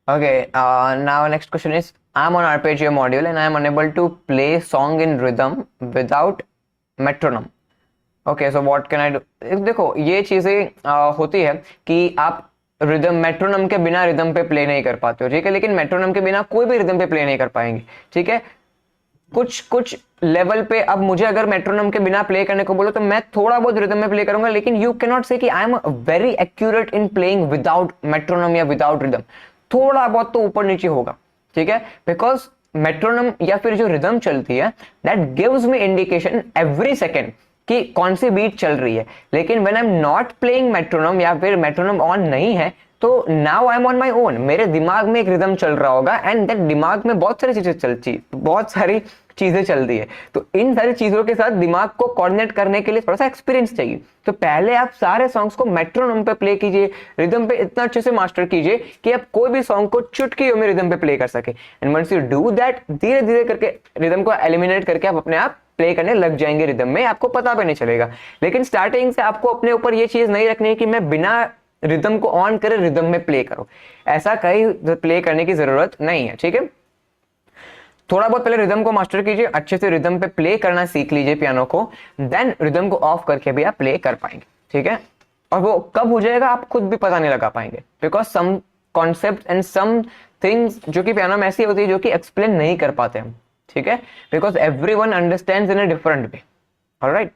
Okay, now next question is, I'm on arpeggio module and I am unable to play song in rhythm without metronome. Okay, so what can I do? देखो ये चीजें होती है कि आप rhythm, metronome के बिना rhythm पे प्ले नहीं कर पाते हो, ठीक है, लेकिन मेट्रोनम के बिना कोई भी रिदम पे प्ले नहीं कर पाएंगे, ठीक है। कुछ लेवल पे अब मुझे अगर मेट्रोनोम के बिना प्ले करने को बोलो तो मैं थोड़ा बहुत रिदम में प्ले करूंगा, लेकिन यू कैन नॉट से कि I am very accurate in playing without metronome या विदाउट रिदम। थोड़ा बहुत तो ऊपर नीचे होगा, ठीक है, बिकॉज मेट्रोनोम या फिर जो रिदम चलती है that gives me indication every second कि कौन सी बीट चल रही है। लेकिन when I am not playing metronome या फिर मेट्रोनोम ऑन नहीं है तो now I am on my own, मेरे दिमाग में एक रिदम चल रहा होगा एंड दैट दिमाग में बहुत सारी चीजें चल रही है। तो इन सारी चीजों के साथ दिमाग को कोऑर्डिनेट करने के लिए थोड़ा सा एक्सपीरियंस चाहिए। तो पहले आप सारे सॉन्ग्स को मेट्रोनोम पे प्ले कीजिए, रिदम पे इतना अच्छे से मास्टर कीजिए कि आप कोई भी सॉन्ग को चुटकियों में रिदम पे प्ले कर सके। And once you do that, धीरे धीरे करके रिदम को एलिमिनेट करके आप अपने आप प्ले करने लग जाएंगे रिदम में, आपको पता भी नहीं चलेगा। लेकिन स्टार्टिंग से आपको अपने ऊपर ये चीज नहीं रखनी है कि मैं बिना रिदम को ऑन करे रिदम में प्ले करो, ऐसा कहीं प्ले करने की जरूरत नहीं है, ठीक है। थोड़ा बहुत पहले रिदम को मास्टर कीजिए, अच्छे से रिदम पे प्ले करना सीख लीजिए पियानो को, देन रिदम को ऑफ करके भी आप प्ले कर पाएंगे, ठीक है। और वो कब हो जाएगा आप खुद भी पता नहीं लगा पाएंगे, because some concept and some things जो कि पियानो में ऐसी होती है जो कि एक्सप्लेन नहीं कर पाते हम, ठीक है, because everyone understands in a different way, alright.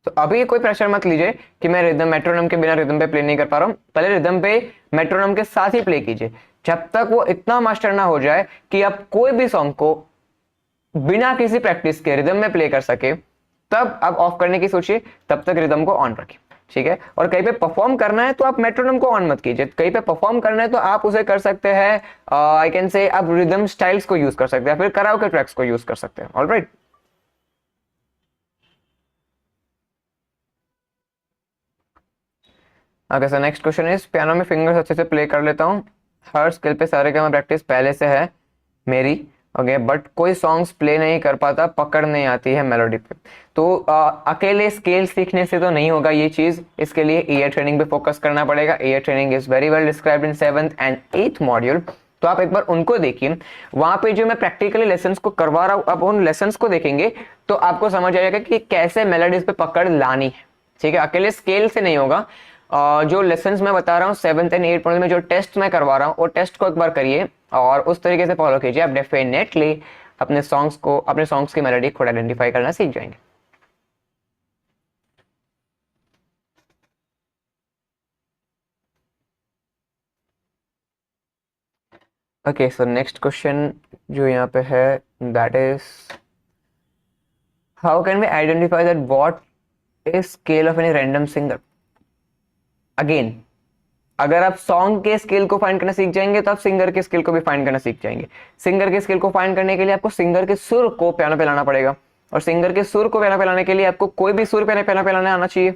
तो अभी कोई प्रेशर मत लीजिए कि मैं रिदम मेट्रोनोम के बिना रिदम पे प्ले नहीं कर पा रहा हूं, पहले रिदम पे मेट्रोनोम के साथ ही प्ले कीजिए। जब तक वो इतना मास्टर ना हो जाए कि आप कोई भी सॉन्ग को बिना किसी प्रैक्टिस के रिदम में प्ले कर सके, तब आप ऑफ करने की सोचिए, तब तक रिदम को ऑन रखिए, ठीक है। और कहीं पे परफॉर्म करना है तो आप मेट्रोनोम को ऑन मत कीजिए, कहीं पे परफॉर्म करना है तो आप उसे कर सकते हैं, आई कैन से आप रिदम स्टाइल्स को यूज कर सकते हैं, फिर कराओके ट्रैक्स को यूज कर सकते हैं, alright. Okay sir, next question is piano में फिंगर्स अच्छे से प्ले कर लेता हूँ, हर स्केल पे सारे का प्रैक्टिस पहले से है मेरी, ओके, बट कोई सॉन्ग्स प्ले नहीं कर पाता, पकड़ नहीं आती है मेलोडी पे। तो अकेले स्केल सीखने से तो नहीं होगा ये चीज, इसके लिए ईयर ट्रेनिंग पे फोकस करना पड़ेगा। Ear training is very well described in 7th and 8th module, तो आप एक बार उनको देखिए, वहां पे जो मैं प्रैक्टिकली लेसन्स को करवा रहा हूँ, अब उन लेसन्स को देखेंगे तो आपको समझ आएगा कि कैसे मेलोडीज पे पकड़ लानी है, ठीक है। अकेले स्केल से नहीं होगा। जो लेसन्स मैं बता रहा हूँ 7th and 8th मॉड्यूल में, जो टेस्ट मैं करवा रहा हूँ, वो टेस्ट को एक बार करिए और उस तरीके से फॉलो कीजिए, आप डेफिनेटली अपने सॉन्ग्स की मेलोडी खुद आइडेंटिफाई करना सीख जाएंगे। ओके सो नेक्स्ट क्वेश्चन जो यहाँ पे है that is how can we identify that what is scale of any random singer. Again, अगर आप सॉन्ग के स्केल को फाइंड करना सीख जाएंगे तो आप सिंगर के स्केल को भी फाइंड करना सीख जाएंगे। सिंगर के स्केल को फाइंड करने के लिए आपको सिंगर के सुर को पियानो पे लाना पड़ेगा, और सिंगर के सुर को पियानो पे लाने के लिए आपको कोई भी सुर पियानो पे लाना आना चाहिए,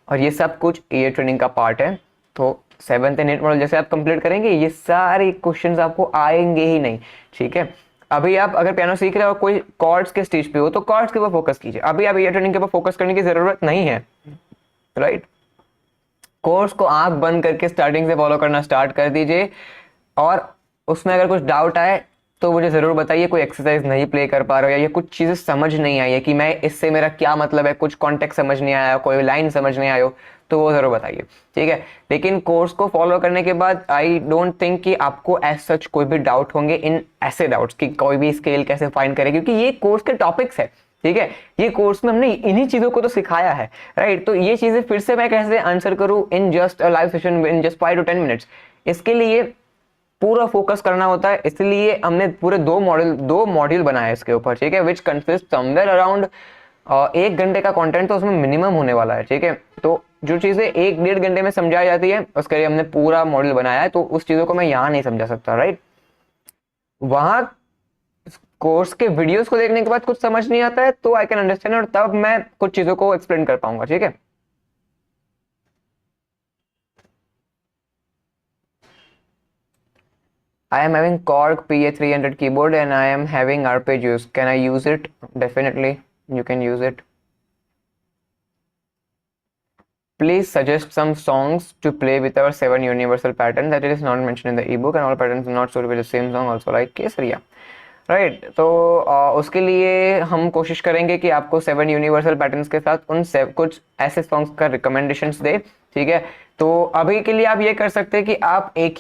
और ये सब कुछ ईयर ट्रेनिंग का पार्ट है। तो 7th and 8th मॉडल जैसे आप कंप्लीट करेंगे ये सारे क्वेश्चंस आपको आएंगे ही नहीं, ठीक है। अभी आप अगर पियानो सीख रहे हो कोई कॉर्ड्स के स्टेज पे हो तो कॉर्ड्स के ऊपर फोकस कीजिए, अभी आप ईयर ट्रेनिंग के ऊपर फोकस करने की जरूरत नहीं है, राइट। कोर्स को आंख बंद करके स्टार्टिंग से फॉलो करना स्टार्ट कर दीजिए, और उसमें अगर कुछ डाउट आए तो मुझे जरूर बताइए, कोई एक्सरसाइज नहीं प्ले कर पा रहे हो या ये कुछ चीजें समझ नहीं आई है कि मैं इससे मेरा क्या मतलब है, कुछ कॉन्टेक्स्ट समझ नहीं आया, कोई लाइन समझ नहीं आयो, तो वो जरूर बताइए, ठीक है। लेकिन कोर्स को फॉलो करने के बाद आई डोंट थिंक कि आपको एज सच कोई भी डाउट होंगे इन ऐसे डाउट्स कि कोई भी स्केल कैसे फाइंड करे, क्योंकि ये कोर्स के टॉपिक्स है, ठीक है। ये कोर्स में हमने इन्हीं चीजों को तो सिखाया है, राइट। तो ये चीजें फिर से मैं कैसे आंसर करूं in just a live session in just 5 to 10 minutes, इसके लिए पूरा फोकस करना होता है। इसलिए हमने पूरे दो मॉड्यूल बनाए इसके ऊपर, ठीक है, विच कंसिस्ट समवेयर अराउंड 1 घंटे का कंटेंट तो उसमें मिनिमम होने वाला है, ठीक है। तो जो चीजें 1-1.5 घंटे में समझाई जाती है उसके लिए हमने पूरा मॉड्यूल बनाया है, तो उस चीजों को मैं यहाँ नहीं समझा सकता, राइट। वहां कोर्स के वीडियोस को देखने के बाद कुछ समझ नहीं आता है तो आई कैन अंडरस्टैंड, और तब मैं कुछ चीजों को एक्सप्लेन कर पाऊंगा, ठीक है। I am having Korg PA300 keyboard and I am having arpeggios. Can I use it? Definitely, you can use it. Please suggest some songs to play with our 7 universal patterns that it is not mentioned in the ebook, and all patterns are not suited with the same song also like Kesaria. Right तो उसके लिए हम कोशिश करेंगे कि आपको 7 universal patterns के साथ उन कुछ ऐसे सॉन्ग्स का रिकमेंडेशंस दे, ठीक है। तो अभी के लिए आप ये कर सकते हैं कि आप एक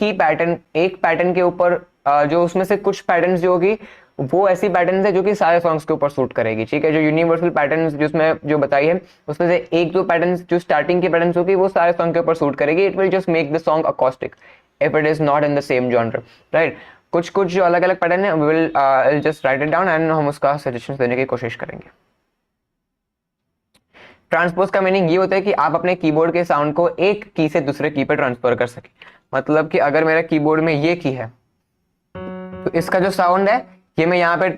पैटर्न के ऊपर जो उसमें से कुछ पैटर्न्स जो होगी वो ऐसी पैटर्न है जो कि सारे सॉन्ग्स के ऊपर सूट करेगी, ठीक है। जो यूनिवर्सल पैटर्न जिसमें जो बताई है उसमें से एक दो पैटर्न जो स्टार्टिंग के पैटर्न होगी वो सारे सॉन्ग के ऊपर सूट करेगी। It will just make the song acoustic if it is not in the same genre, right. कुछ कुछ जो अलग अलग पैटर्न है will just right it down and हम उसका सजेशन देने की कोशिश करेंगे। ट्रांसपोज का मीनिंग ये होता है कि आप अपने कीबोर्ड के साउंड को एक की से दूसरे की पे ट्रांसफर कर सके। मतलब कि अगर मेरा कीबोर्ड में ये की है तो इसका जो साउंड है ये मैं यहाँ पे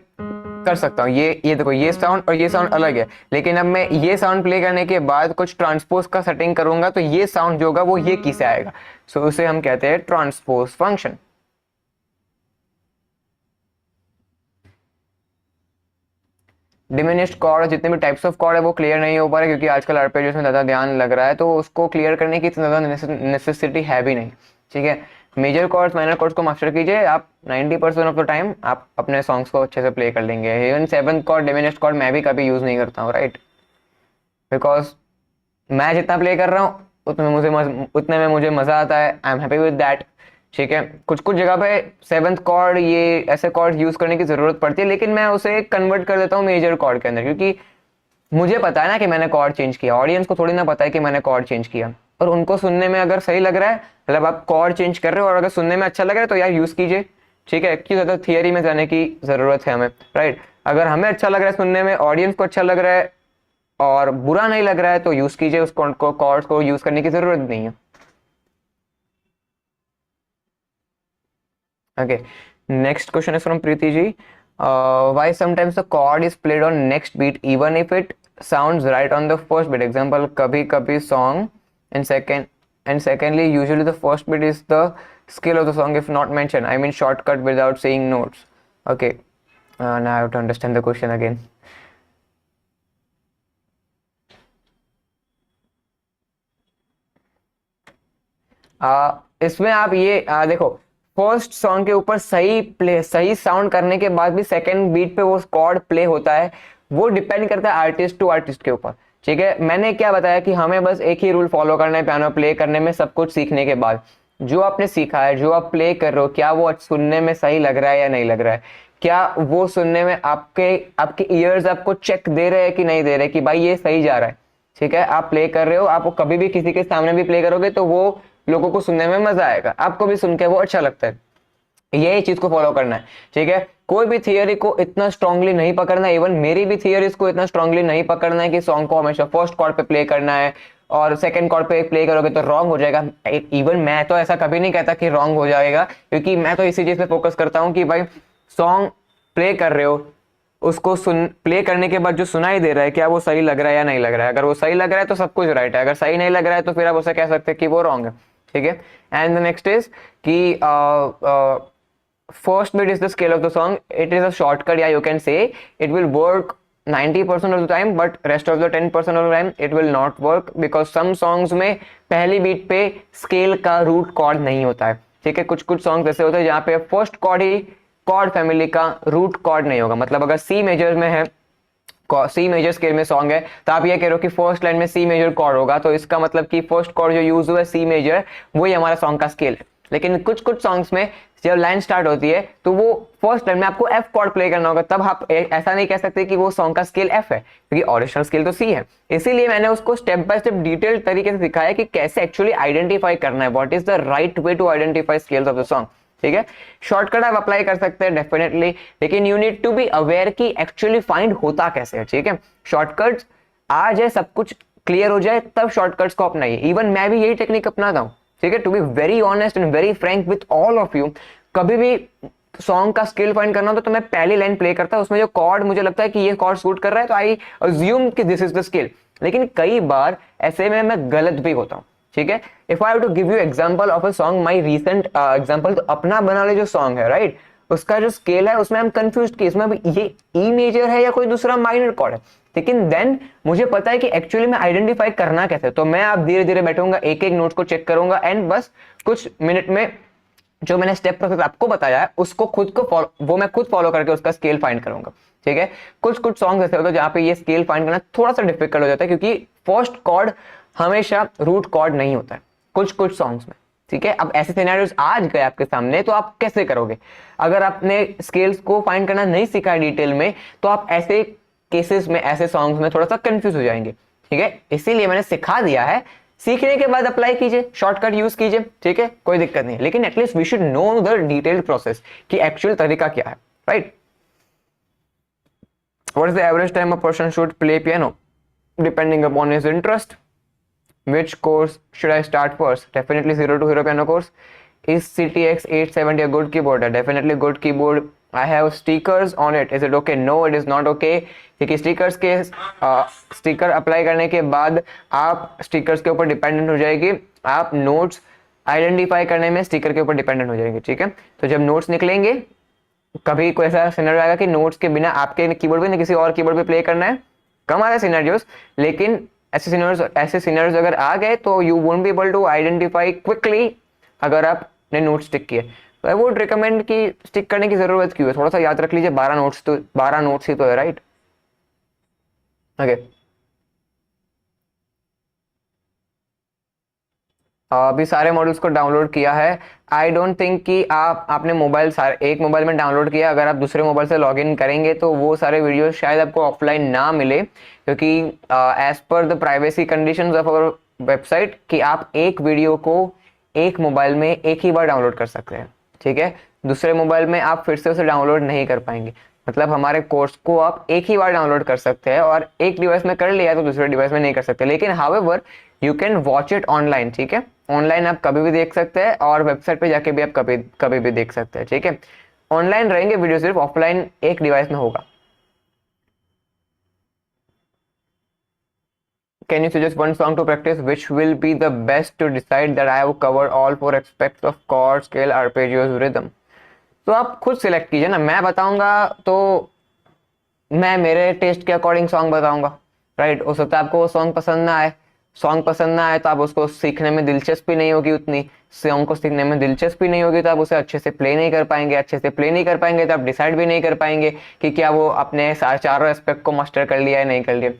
कर सकता हूँ, ये देखो ये साउंड और ये साउंड अलग है, लेकिन अब मैं ये साउंड प्ले करने के बाद कुछ ट्रांसपोज का सेटिंग करूंगा तो ये साउंड जो होगा वो ये की से आएगा। सो उसे हम कहते हैं ट्रांसपोज फंक्शन। डिमिनिश्ड कॉर्ड, जितने भी टाइप्स ऑफ कॉर्ड है वो क्लियर नहीं हो पा रहे क्योंकि आजकल आर्पेजियोस में ज़्यादा ध्यान लग रहा है, तो उसको क्लियर करने की ज़्यादा नेसेसिटी है भी नहीं, ठीक है। मेजर कॉर्ड्स माइनर कॉर्ड्स को मास्टर कीजिए, आप 90% ऑफ द टाइम आप अपने सॉन्ग्स को अच्छे से प्ले कर लेंगे। Even seventh chord, diminished chord मैं भी कभी यूज़ नहीं करता हूँ, राइट, बिकॉज मैं जितना प्ले कर रहा हूँ उतने में मुझे मज़ा आता है। I am happy with that, ठीक है। कुछ कुछ जगह पे सेवंथ कॉर्ड ये ऐसे कॉर्ड यूज करने की जरूरत पड़ती है, लेकिन मैं उसे कन्वर्ट कर देता हूँ मेजर कॉर्ड के अंदर, क्योंकि मुझे पता है ना कि मैंने कॉर्ड चेंज किया। ऑडियंस को थोड़ी ना पता है कि मैंने कॉर्ड चेंज किया, और उनको सुनने में अगर सही लग रहा है, मतलब आप कॉर्ड चेंज कर रहे हो और अगर सुनने में अच्छा लग रहा है तो यार यूज कीजिए, ठीक है। क्यों ज्यादा थियरी में जाने की जरूरत है हमें, राइट। अगर हमें अच्छा लग रहा है सुनने में, ऑडियंस को अच्छा लग रहा है और बुरा नहीं लग रहा है तो यूज कीजिए, उसको कॉर्ड्स को यूज करने की जरूरत नहीं है। Okay, next question is from Preeti ji. Why sometimes the chord is played on next beat even if it sounds right on the first beat? Example, Kabhi Kabhi song, and secondly, usually the first beat is the scale of the song if not mentioned. I mean shortcut without saying notes. Okay, now I have to understand the question again. इसमें आप ये देखो, first song के ऊपर सही sound करने के बाद भी सेकंड बीट पे वो कॉर्ड प्ले होता है, वो डिपेंड करता है आर्टिस्ट टू आर्टिस्ट के ऊपर, ठीक है। मैंने क्या बताया कि हमें बस एक ही रूल फॉलो करना है पियानो प्ले करने में, सब कुछ सीखने के बाद जो आपने सीखा है, जो आप प्ले कर रहे हो, क्या वो सुनने में सही लग रहा है या नहीं लग रहा है, क्या वो सुनने में आपके ईयर्स आपको चेक दे रहे हैं कि नहीं दे रहे कि भाई ये सही जा रहा है, ठीक है। आप प्ले कर रहे हो, आप कभी भी किसी के सामने भी प्ले करोगे तो वो लोगों को सुनने में मजा आएगा, आपको भी सुन के वो अच्छा लगता है, यही चीज को फॉलो करना है, ठीक है। कोई भी थियरी को इतना स्ट्रांगली नहीं पकड़ना है, इवन मेरी भी थियरीज को इतना स्ट्रांगली नहीं पकड़ना है कि सॉन्ग को हमेशा फर्स्ट कॉर्ड पे प्ले करना है और सेकंड कॉर्ड पे प्ले करोगे तो रॉन्ग हो जाएगा। इवन मैं तो ऐसा कभी नहीं कहता कि रॉन्ग हो जाएगा, क्योंकि मैं तो इसी चीज पे फोकस करता हूँ कि भाई सॉन्ग प्ले कर रहे हो, उसको प्ले करने के बाद जो सुनाई दे रहा है क्या वो सही लग रहा है या नहीं लग रहा है। अगर वो सही लग रहा है तो सब कुछ राइट है, अगर सही नहीं लग रहा है तो फिर आप उसे कह सकते हैं कि वो रॉन्ग है, ठीक है। एंड द नेक्स्ट इज कि first beat is the scale of the song. It is a shortcut, yeah, you can say. It will work 90% of the time, but rest of the 10% of the time it will not work because some songs में पहली beat पे scale का root cord नहीं होता है, ठीक है। कुछ कुछ सॉन्ग्स ऐसे होते हैं जहाँ पे फर्स्ट कॉर्ड ही कॉर्ड फैमिली का रूट कॉर्ड नहीं होगा। मतलब अगर सी मेजर में है, सी मेजर स्केल में सॉन्ग है, तो आप ये कह रहे हो कि फर्स्ट लाइन में सी मेजर कॉर्ड होगा, तो इसका मतलब कि फर्स्ट कॉर्ड जो यूज हुआ है सी मेजर, वही हमारा सॉन्ग का स्केल है। लेकिन कुछ कुछ सॉन्ग्स में जब लाइन स्टार्ट होती है तो वो फर्स्ट लाइन में आपको एफ कॉर्ड प्ले करना होगा, तब आप ऐसा नहीं कह सकते कि वो सॉन्ग का स्केल एफ है, क्योंकि ओरिजिनल स्केल तो सी है। इसीलिए मैंने उसको स्टेप बाय स्टेप डिटेल तरीके से सिखाया कि कैसे एक्चुअली आइडेंटिफाई करना है, what is the right way to identify scales of the song, ठीक है। शॉर्टकट आप अप्लाई कर सकते हैं डेफिनेटली, लेकिन you need to be aware कि एक्चुअली फाइंड होता कैसे है, ठीक है। शॉर्टकट्स आ जाए, सब कुछ क्लियर हो जाए, तब शॉर्टकट्स को अपनाइए। इवन मैं भी यही टेक्निक अपनाता हूँ, ठीक है। To be very honest and very frank with all of you, कभी भी सॉन्ग का स्केल फाइंड करना होता तो मैं पहली लाइन प्ले करता, उसमें जो कॉर्ड मुझे लगता है कि ये कॉर्ड सूट कर रहा है तो आई अज्यूम कि दिस इज द स्केल। लेकिन कई बार ऐसे में मैं गलत भी होता हूँ, ठीक है। If I have to give you example of a song, my recent example, तो अपना बना ले जो सॉन्ग है, राइट, उसका जो स्केल है उसमें हम कंफ्यूज कि इसमें ये ई मेजर है या कोई दूसरा माइनर कॉर्ड है, लेकिन देन मुझे पता है कि एक्चुअली मैं आइडेंटिफाई करना कैसे, तो मैं आप धीरे धीरे बैठूंगा, एक एक नोट को चेक करूंगा एंड बस कुछ मिनट में जो मैंने स्टेप प्रोसेस आपको बताया है उसको वो मैं खुद फॉलो करके उसका स्केल फाइंड करूंगा, ठीक है। कुछ कुछ सॉन्ग ऐसे होते हैं जहाँ पे ये स्केल फाइंड करना थोड़ा सा डिफिकल्ट हो जाता है, क्योंकि फर्स्ट कॉर्ड हमेशा रूट कॉर्ड नहीं होता है कुछ कुछ सॉन्ग्स में, ठीक है। अब ऐसे सिनेरियोस आज गए आपके सामने तो आप कैसे करोगे? अगर आपने स्केल्स को फाइंड करना नहीं सीखा है डिटेल में तो आप ऐसे केसेस में, ऐसे सॉन्ग्स में थोड़ा सा कंफ्यूज हो जाएंगे, ठीक है। इसीलिए मैंने सिखा दिया है, सीखने के बाद अप्लाई कीजिए, शॉर्टकट यूज कीजिए, ठीक है, कोई दिक्कत नहीं है। लेकिन at least we should know the detailed process कि एक्चुअल तरीका क्या है, right. What is the average time a person should play piano depending upon his interest? Which course should I start first? Definitely Zero to Hero piano course. Is CTX 870 a good keyboard? Definitely good keyboard. I have stickers on it. Is it okay? No, it is not okay. क्योंकि stickers के sticker apply करने के बाद आप stickers के ऊपर dependent हो जाएगी, आप नोट्स आइडेंटिफाई करने में स्टिकर के ऊपर डिपेंडेंट हो जाएंगे, ठीक है। तो जब नोट्स निकलेंगे, कभी कोई ऐसा सिनेरियो आएगा कि नोट्स के बिना आपके कीबोर्ड पे ना किसी और कीबोर्ड पे प्ले करना है, कम आते सिनेरियोस, लेकिन ऐसे सिनेरियोस अगर आ गए तो you won't be able to identify quickly अगर आपने नोट स्टिक किए। तो आई वुड रिकमेंड कि स्टिक करने की जरूरत क्यों है, थोड़ा सा याद रख लीजिए, 12 नोट्स ही तो है, राइट। ओके, अभी सारे मॉड्यूल्स को डाउनलोड किया है। आई डोंट थिंक कि आपने मोबाइल एक मोबाइल में डाउनलोड किया, अगर आप दूसरे मोबाइल से लॉगिन करेंगे तो वो सारे वीडियोस शायद आपको ऑफलाइन ना मिले, क्योंकि as per the privacy conditions of our website कि आप एक वीडियो को एक मोबाइल में एक ही बार डाउनलोड कर सकते हैं, ठीक है। दूसरे मोबाइल में आप फिर से उसे डाउनलोड नहीं कर पाएंगे। मतलब हमारे कोर्स को आप एक ही बार डाउनलोड कर सकते हैं और एक डिवाइस में कर लिया तो दूसरे डिवाइस में नहीं कर सकते। लेकिन however you can watch it online, ठीक है। ऑनलाइन आप कभी भी देख सकते हैं और वेबसाइट पे जाके भी आप कभी कभी भी देख सकते हैं, ठीक है। ऑनलाइन रहेंगे वीडियो, सिर्फ ऑफलाइन एक डिवाइस में होगा। Can you suggest one song to practice? Which will be the best to decide that I have covered all 4 aspects of chord, scale, arpeggios, rhythm? तो आप खुद सिलेक्ट कीजिए ना, मैं बताऊंगा तो मैं मेरे टेस्ट के अकॉर्डिंग सॉन्ग बताऊंगा, राइट। हो सकता है आपको वो सॉन्ग पसंद ना आए, सॉन्ग पसंद ना आए तो आप उसको सीखने में दिलचस्पी नहीं होगी, उतनी सॉन्ग को सीखने में दिलचस्पी नहीं होगी तो आप उसे अच्छे से प्ले नहीं कर पाएंगे, अच्छे से प्ले नहीं कर पाएंगे तो आप डिसाइड भी नहीं कर पाएंगे कि क्या वो अपने चारों एस्पेक्ट को मास्टर कर लिया है नहीं कर लिया।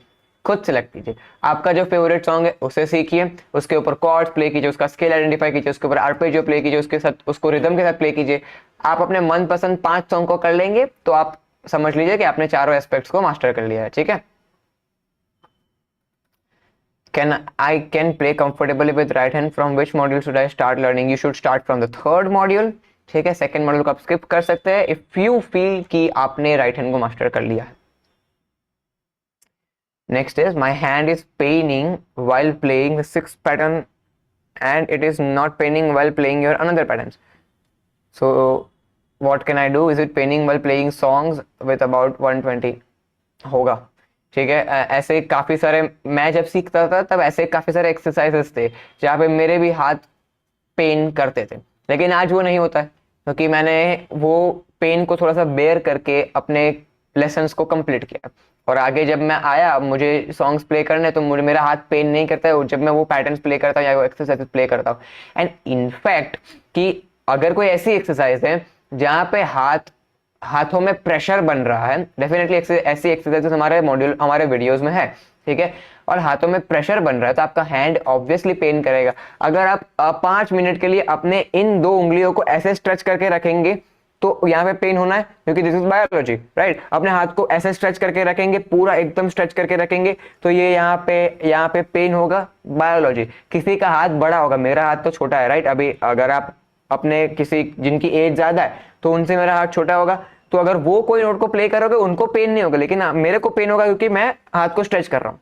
खुद सिलेक्ट कीजिए, आपका जो फेवरेट सॉन्ग है उसे सीखिए, उसके ऊपर कॉर्ड्स प्ले कीजिए, उसका स्केल आइडेंटिफाई कीजिए, उसके ऊपर आर्पेजियो प्ले कीजिए, उसके साथ उसको रिदम के साथ प्ले कीजिए। आप अपने मनपसंद 5 सॉन्ग को कर लेंगे तो आप समझ लीजिए कि आपने चारों एस्पेक्ट्स को मास्टर कर लिया है, ठीक है। Can play comfortably with right hand? From which module should I start learning? You should start from the 3rd module, ठीक है। 2nd मॉड्यूल को आप स्किप कर सकते हैं इफ यू फील कि आपने राइट हैंड को मास्टर कर लिया है। Next is my hand is paining while playing the 6th pattern and it is not paining while playing your another patterns. So what can I do? Is it paining while playing songs with about 120? होगा, ठीक है। ऐसे काफी सारे, मैं जब सीखता था तब ऐसे काफी सारे एक्सरसाइजेस थे जहाँ पे मेरे भी हाथ पेन करते थे, लेकिन आज वो नहीं होता है क्योंकि मैंने वो पेन को थोड़ा सा बेयर करके अपने लेसन्स को कंप्लीट किया। और आगे जब मैं आया, मुझे सॉन्ग्स प्ले करने तो मुझे मेरा हाथ पेन नहीं करता है जब मैं वो पैटर्न्स प्ले करता हूँ या वो एक्सरसाइज प्ले करता हूँ। एंड इनफैक्ट कि अगर कोई ऐसी एक्सरसाइज है जहाँ पे हाथों में प्रेशर बन रहा है, डेफिनेटली ऐसी एक्सरसाइजेस हमारे वीडियोस में है, ठीक है। और हाथों में प्रेशर बन रहा है तो आपका हैंड ऑब्वियसली पेन करेगा। अगर आप 5 मिनट के लिए अपने इन 2 उंगलियों को ऐसे स्ट्रेच करके रखेंगे तो यहाँ पे पेन होना है, क्योंकि दिस इज बायोलॉजी, राइट। अपने हाथ को ऐसे स्ट्रेच करके रखेंगे, पूरा एकदम स्ट्रेच करके रखेंगे तो ये यहाँ पे पेन होगा, बायोलॉजी। किसी का हाथ बड़ा होगा, मेरा हाथ तो छोटा है, राइट। अभी अगर आप अपने किसी जिनकी एज ज्यादा है तो उनसे मेरा हाथ छोटा होगा, तो अगर वो कोई नोट को प्ले करोगे उनको पेन नहीं होगा, लेकिन मेरे को पेन होगा क्योंकि मैं हाथ को स्ट्रेच कर रहा हूँ,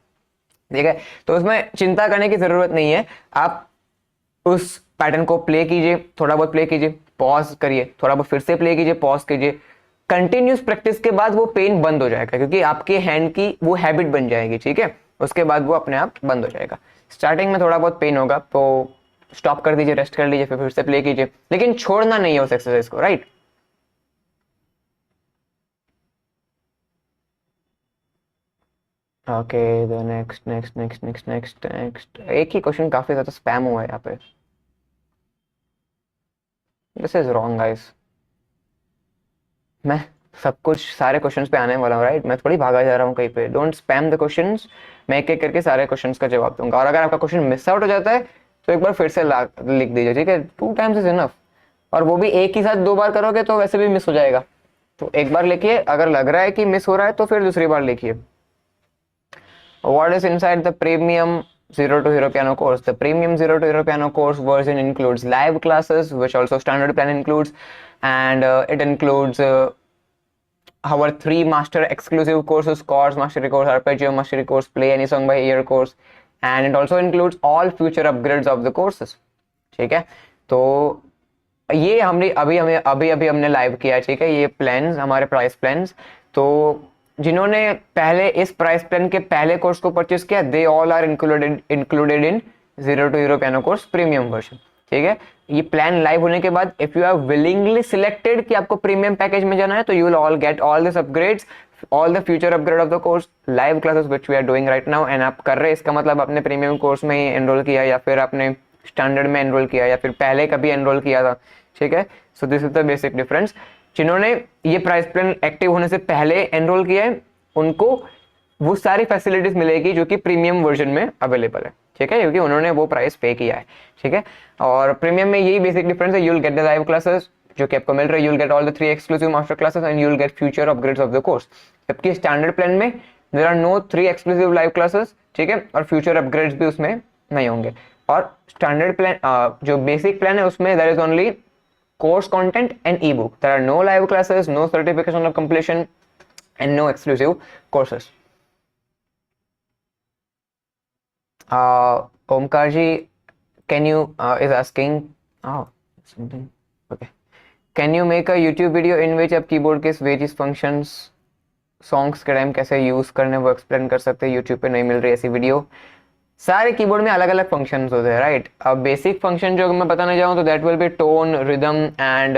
ठीक है। तो उसमें चिंता करने की जरूरत नहीं है। आप उस पैटर्न को प्ले कीजिए, थोड़ा बहुत प्ले कीजिए, पॉज करिए, थोड़ा बहुत फिर से प्ले कीजिए, पॉज कीजिए। कंटिन्यूस प्रैक्टिस के बाद वो पेन बंद हो जाएगा क्योंकि आपके हैंड की वो हैबिट बन जाएगी, ठीक है। उसके बाद वो अपने आप बंद हो जाएगा। स्टार्टिंग में थोड़ा बहुत पेन होगा तो स्टॉप कर दीजिए, रेस्ट कर लीजिए, फिर से प्ले कीजिए, लेकिन छोड़ना नहीं है उस एक्सरसाइज को, राइट। ओके, द नेक्स्ट एक ही क्वेश्चन काफी ज्यादा स्पैम हुआ है यहाँ पे। This is wrong guys. मैं सब कुछ सारे क्वेश्चंस पे आने वाला हूँ, राइट। मैं थोड़ी भागा जा रहा हूँ कहीं पे। डोंट स्पैम द क्वेश्चंस, मैं एक एक करके सारे क्वेश्चंस का जवाब दूंगा। और अगर आपका क्वेश्चन मिस आउट हो जाता है तो एक बार फिर से लिख दीजिए, ठीक है, 2 टाइम्स इज इनफ। और वो भी एक ही साथ 2 बार करोगे तो वैसे भी मिस हो जाएगा, तो एक बार लिखिए, अगर लग रहा है कि मिस हो रहा है तो फिर दूसरी बार लिखिए। What is inside the premium Zero to Hero Piano course? The premium Zero to Hero Piano course version includes live classes, which also standard plan includes, and it includes our 3 master exclusive courses: chords mastery course, arpeggio mastery course, play any song by ear course, and it also includes all future upgrades of the courses. ठीक है, तो ये हमने अभी हमने live किया है, ठीक है, ये प्लान्स हमारे प्राइस प्लान्स। तो जिन्होंने पहले इस प्राइस प्लान के पहले कोर्स को परचेस किया, they all are included in zero to hero piano course premium version, ठीक है। ये प्लान लाइव होने के बाद if you are willingly selected कि आपको प्रीमियम पैकेज में जाना है, तो you will all get all this upgrades, all the future upgrade of the course, live classes which we are doing right now. And आप कर रहे हैं, इसका मतलब आपने प्रीमियम कोर्स में ही एनरोल किया, या फिर आपने स्टैंडर्ड में एनरोल किया, या फिर पहले कभी एनरोल किया था, ठीक है। So this is the basic difference. जिन्होंने ये प्राइस प्लान एक्टिव होने से पहले एनरोल किया है, उनको वो सारी फैसिलिटीज मिलेगी जो कि प्रीमियम वर्जन में अवेलेबल है, ठीक है, क्योंकि उन्होंने वो प्राइस पे किया है, ठीक है। और प्रीमियम में यही बेसिक डिफरेंस है, you will get the live classes जो कि आपको मिल रहा है, you will get all the 3 exclusive master classes and you will get future upgrades of the course. जबकि स्टैंडर्ड प्लान में there are no 3 exclusive live classes, ठीक है, और फ्यूचर अपग्रेड्स भी उसमें नहीं होंगे। और स्टैंडर्ड प्लान जो बेसिक प्लान है उसमें there is only course content and ebook. There are no live classes, no certification of completion, and no exclusive courses. Omkar ji, can you is asking, oh something, okay, can you make a YouTube video in which आप keyboard के various functions songs के time कैसे use करने वो explain कर सकते हैं? YouTube पे नहीं मिल रही ऐसी वीडियो। सारे कीबोर्ड में अलग अलग फंक्शंस होते हैं, राइट। अब बेसिक फंक्शन जो मैं बताने जाऊँ तो that will be tone, rhythm and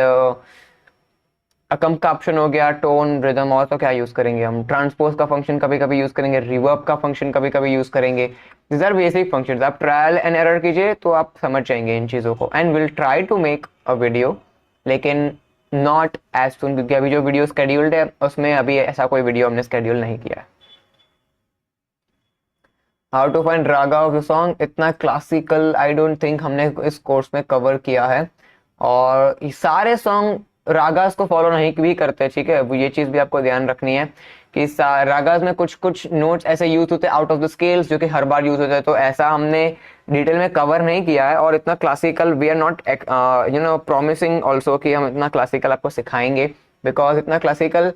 accomp का ऑप्शन हो गया, टोन, रिदम, और तो क्या यूज करेंगे हम, ट्रांसपोज का फंक्शन कभी कभी यूज करेंगे, रिवर्ब का फंक्शन कभी कभी यूज करेंगे। दिस आर बेसिक फंक्शंस, आप ट्रायल एंड एरर कीजिए तो आप समझ जाएंगे इन चीज़ों को। And will try to make a video, लेकिन नॉट एज सुन, क्योंकि अभी जो वीडियो स्केड्यूल्ड है उसमें अभी ऐसा कोई वीडियो हमने स्केड्यूल नहीं किया है। How to find raga of the song, इतना क्लासिकल आई डोंट थिंक हमने इस कोर्स में कवर किया है, और सारे सॉन्ग रागास को फॉलो नहीं भी करते, ठीक है, ये चीज भी आपको ध्यान रखनी है कि रागास में कुछ कुछ नोट्स ऐसे यूज होते हैं आउट ऑफ द स्केल्स जो कि हर बार यूज होते हैं, तो ऐसा हमने डिटेल में कवर नहीं किया है। और इतना classical we are not you know promising also कि हम इतना क्लासिकल आपको सिखाएंगे, बिकॉज इतना क्लासिकल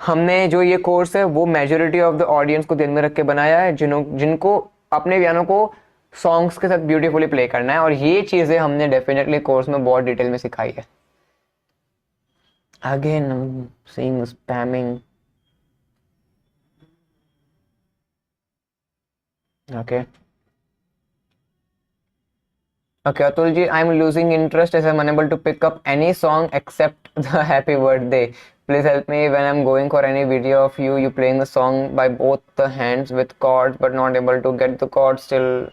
हमने जो ये कोर्स है वो मेजोरिटी ऑफ द ऑडियंस को ध्यान में रख के बनाया है, जिनको अपने पियानो को सॉन्ग्स के साथ ब्यूटीफुली प्ले करना है, और ये चीजें हमने डेफिनेटली कोर्स में बहुत डिटेल में सिखाई है। Again I'm seeing spamming. Okay. Okay, Atul ji, I'm losing interest as I'm unable to pick up any song except the happy birthday. Please help me when I'm going for any video of you playing the song by both the hands with chords but not able to get the chords still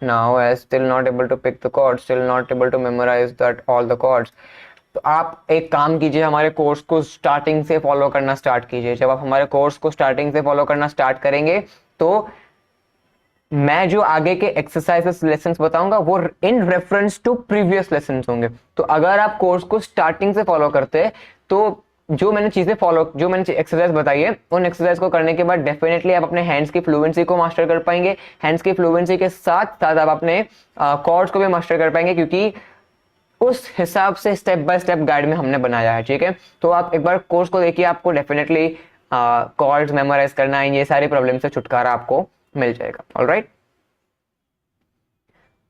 now, as still not able to pick the chords, still not able to memorize that all the chords. तो आप एक काम कीजिए, हमारे course को starting से follow करना start कीजिए। जब आप हमारे कोर्स को स्टार्टिंग से फॉलो करना स्टार्ट करेंगे तो मैं जो आगे के एक्सरसाइजेस लेसन्स बताऊंगा वो in reference to previous lessons होंगे। तो अगर आप कोर्स को स्टार्टिंग से फॉलो करते हैं तो जो मैंने एक्सरसाइज बताई है उन एक्सरसाइज को करने के बाद डेफिनेटली आप अपने हैंड्स की फ्लुएंसी को मास्टर कर पाएंगे। हैंड्स की फ्लुएंसी के साथ साथ आप अपने कॉर्ड्स को भी मास्टर कर पाएंगे, क्योंकि उस हिसाब से स्टेप बाय स्टेप गाइड में हमने बनाया है, ठीक है। तो आप एक बार कोर्स को देखिए, आपको डेफिनेटली कॉर्ड्स मेमोराइज करना है, ये सारी प्रॉब्लम से छुटकारा आपको मिल जाएगा। ऑलराइट।